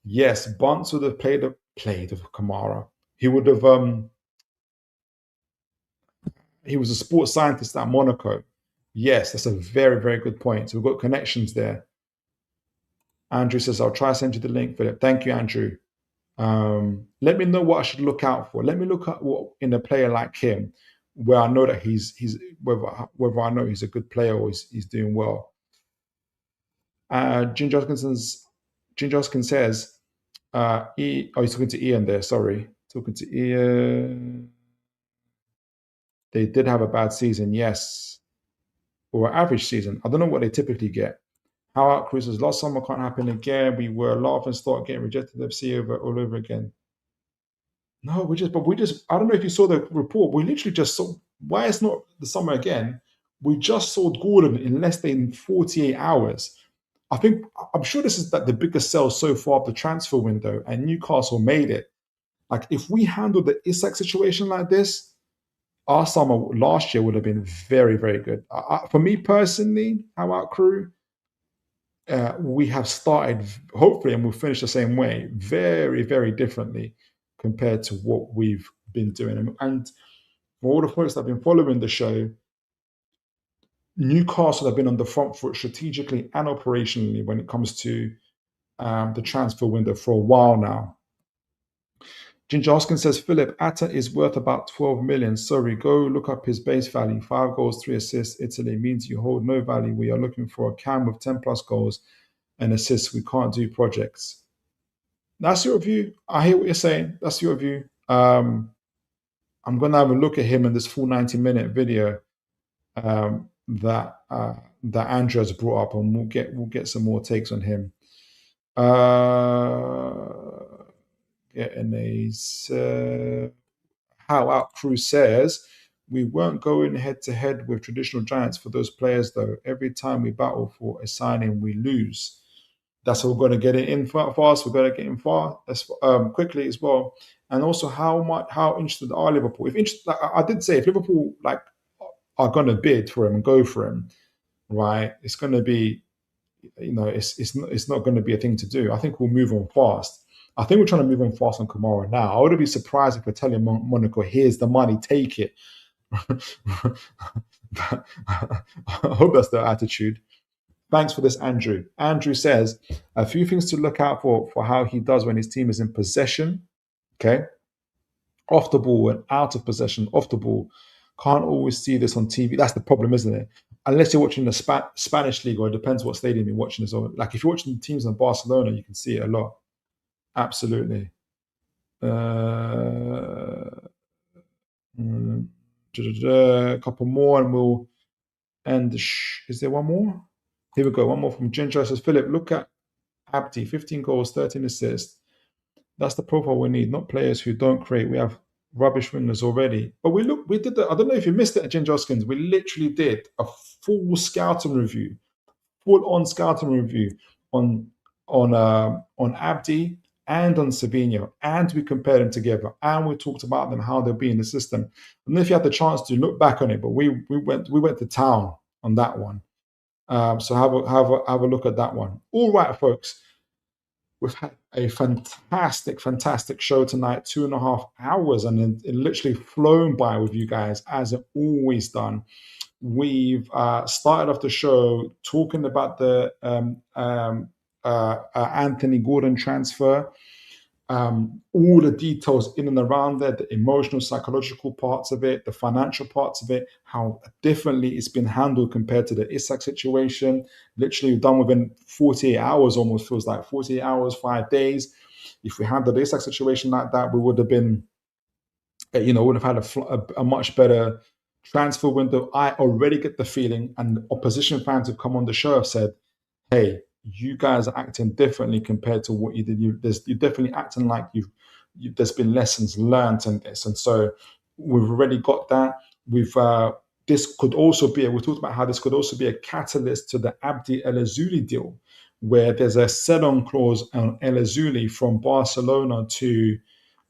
Yes, Bunce would have played with Kamara. He would have he was a sports scientist at Monaco. Yes, that's a very good point. So we've got connections there. Andrew says, I'll try to send you the link, Philip. Thank you, Andrew. Let me know what I should look out for. Let me look at what in a player like him, where I know that he's whether I know he's a good player or he's doing well. Ginger Hoskin says, he's talking to Ian there. Sorry, talking to Ian. They did have a bad season, yes, or an average season. I don't know what they typically get. How out cruises last summer can't happen again. We were laughing stock getting rejected FC all over again. No, we just I don't know if you saw the report. We literally just saw why it's not the summer again. We just sold Gordon in less than 48 hours. I'm sure this is the biggest sell so far of the transfer window, and Newcastle made it. Like, if we handled the Isak situation like this, our summer last year would have been very good. For me personally, how out crew, we have started, hopefully, and we'll finish the same way, very differently compared to what we've been doing. And for all the folks that have been following the show, Newcastle have been on the front foot strategically and operationally when it comes to the transfer window for a while now. Ginger Hoskin says, Philip, Atta is worth about 12 million. Sorry, go look up his base value. 5 goals, 3 assists. Italy means you hold no value. We are looking for a cam with 10 plus goals and assists. We can't do projects. That's your view. I hear what you're saying. That's your view. I'm going to have a look at him in this full 90-minute video that Andrew has brought up, and we'll get some more takes on him. How out crew says, we weren't going head to head with traditional giants for those players though. Every time we battle for a signing, we lose. That's how we're going to get it in fast. We're going to get in far quickly as well. and also how interested are Liverpool. If interested, like I did say, if Liverpool like are going to bid for him and go for him, right, it's going to be, it's not going to be a thing to do. I think we'll move on fast. I think we're trying to move on fast on Kamara now. I wouldn't be surprised if we're telling Monaco, here's the money, take it. I hope that's their attitude. Thanks for this, Andrew. Andrew says a few things to look out for how he does when his team is in possession. Okay, off the ball and out of possession, off the ball. Can't always see this on TV. That's the problem, isn't it? Unless you're watching the Spanish league, or it depends what stadium you're watching as well. Like if you're watching teams in Barcelona, you can see it a lot. Absolutely. A couple more and we'll end. Is there one more? Here we go. One more from Ginger. Says, Philip, look at Abde, 15 goals, 13 assists. That's the profile we need, not players who don't create. We have rubbish wingers already. But we did that. I don't know if you missed it at Ginger Hoskins. We literally did a full scouting review, full on scouting review on Abde and on Savinho, and we compared them together, and we talked about them, how they'll be in the system. And if you had the chance to look back on it, but we went to town on that one. So have a look at that one. All right, folks. We've had a fantastic show tonight, 2.5 hours, and it literally flown by with you guys, as it always done. We've started off the show talking about the Anthony Gordon transfer, all the details in and around there, the emotional, psychological parts of it, the financial parts of it, how differently it's been handled compared to the Isak situation. Literally done within 48 hours, almost feels like 48 hours, 5 days. If we handled the Isak situation like that, we would have been, would have had a much better transfer window. I already get the feeling, and opposition fans who've come on the show have said, hey, you guys are acting differently compared to what you did. You're definitely acting like there's been lessons learned in this. And so we've already got that. This could also be, we talked about how this could also be a catalyst to the Abde El Azouli deal, where there's a sell-on clause on El Azouli from Barcelona to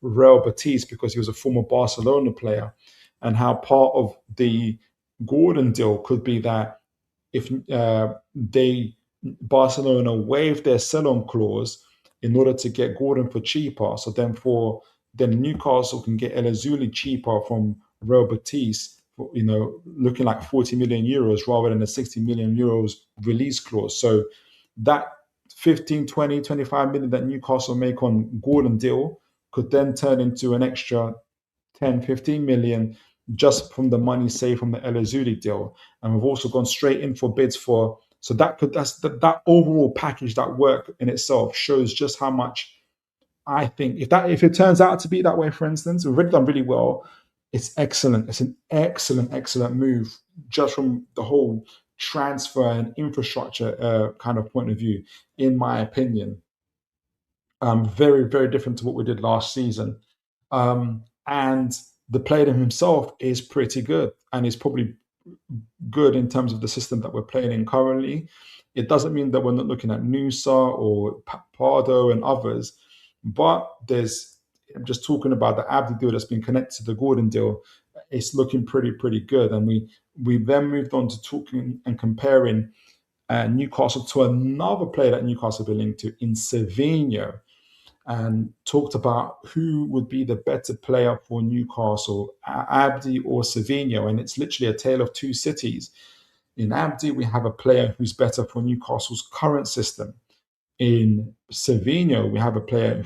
Real Betis because he was a former Barcelona player, and how part of the Gordon deal could be that if Barcelona waived their sell-on clause in order to get Gordon for cheaper, so then Newcastle can get El Azouli cheaper from Real Betis, looking like 40 million euros rather than a 60 million euros release clause. So that 15, 20, 25 million that Newcastle make on Gordon deal could then turn into an extra 10, 15 million just from the money saved from the El Azouli deal. And we've also gone straight in for bids for, so that overall package, that work in itself shows just how much I think, if it turns out to be that way, for instance, we've already done really well. It's excellent. It's an excellent move just from the whole transfer and infrastructure kind of point of view, in my opinion. Very, very different to what we did last season. And the player himself is pretty good, and is probably good in terms of the system that we're playing in currently. It doesn't mean that we're not looking at Nusa or Pardo and others, but I'm just talking about the Abde deal that's been connected to the Gordon deal. It's looking pretty good. And we then moved on to talking and comparing Newcastle to another player that Newcastle been linked to in Savinho, and talked about who would be the better player for Newcastle, Abde or Savinho. And it's literally a tale of two cities. In Abde, we have a player who's better for Newcastle's current system. In Savinho, we have a player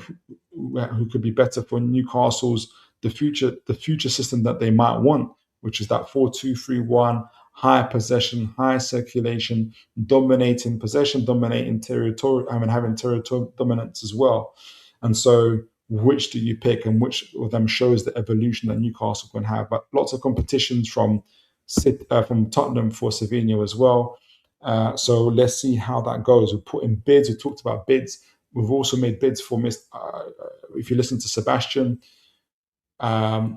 who could be better for Newcastle's the future system that they might want, which is that 4-2-3-1, high possession, high circulation, dominating possession, dominating territory, having territorial dominance as well. And so, which do you pick, and which of them shows the evolution that Newcastle can have? But lots of competitions from Tottenham for Savinho as well. So let's see how that goes. We put in bids. We talked about bids. We've also made bids for if you listen to Sebastian,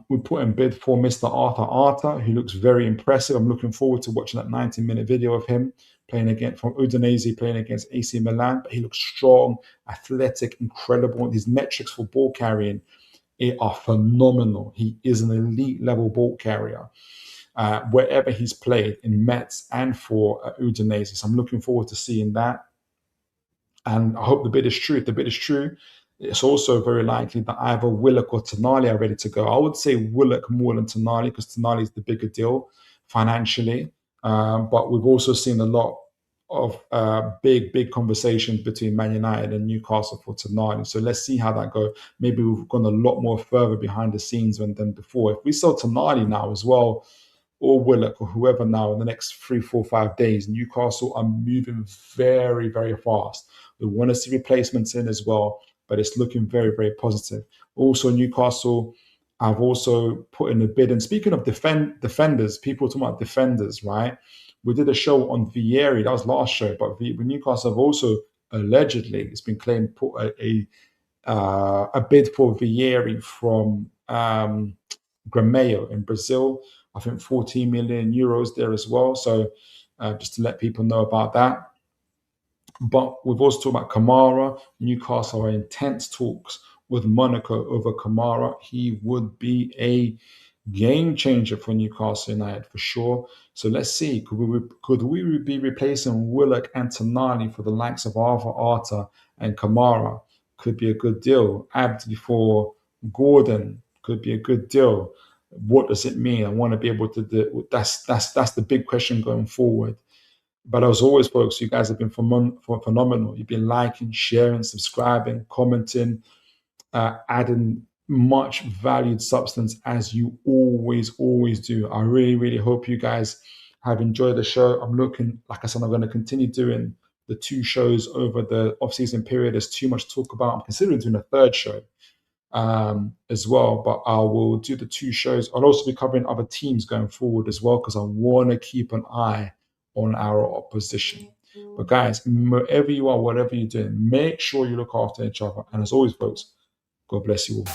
we put in bid for Mr. Atta, who looks very impressive. I'm looking forward to watching that 90-minute video of him playing from Udinese, playing against AC Milan. But he looks strong, athletic, incredible. His metrics for ball carrying are phenomenal. He is an elite level ball carrier. Wherever he's played in Metz and for Udinese. So I'm looking forward to seeing that. And I hope the bid is true. If the bid is true, it's also very likely that either Willock or Tonali are ready to go. I would say Willock more than Tonali because Tonali is the bigger deal financially. But we've also seen a lot of big conversations between Man United and Newcastle for Tonali. So let's see how that goes. Maybe we've gone a lot more further behind the scenes than before. If we sell Tonali now as well, or Willock or whoever now in the next 3, 4, 5 days, Newcastle are moving very, very fast. We want to see replacements in as well, but it's looking very, very positive. Also, Newcastle have also put in a bid. And speaking of defenders, people talking about defenders, right? We did a show on Vieri, that was last show, but Newcastle have also allegedly, it's been claimed, put a bid for Vieri from Grêmio in Brazil. I think 14 million euros there as well. So just to let people know about that. But we've also talked about Kamara. Newcastle are in intense talks with Monaco over Kamara. He would be a game changer for Newcastle United for sure. So let's see, could we be replacing Willock and Tonali for the likes of Arthur, Atta, and Kamara? Could be a good deal. Abde for Gordon could be a good deal. What does it mean? I want to be able to do. That's the big question going forward. But as always, folks, you guys have been phenomenal. You've been liking, sharing, subscribing, commenting, adding much valued substance as you always do. I really hope you guys have enjoyed the show. I'm looking, like I said, I'm going to continue doing the 2 shows over the off-season period. There's too much to talk about. I'm considering doing a 3rd show as well, but I will do the 2 shows. I'll also be covering other teams going forward as well because I want to keep an eye on our opposition. But guys, wherever you are, whatever you're doing, make sure you look after each other. And as always, folks, God bless you all.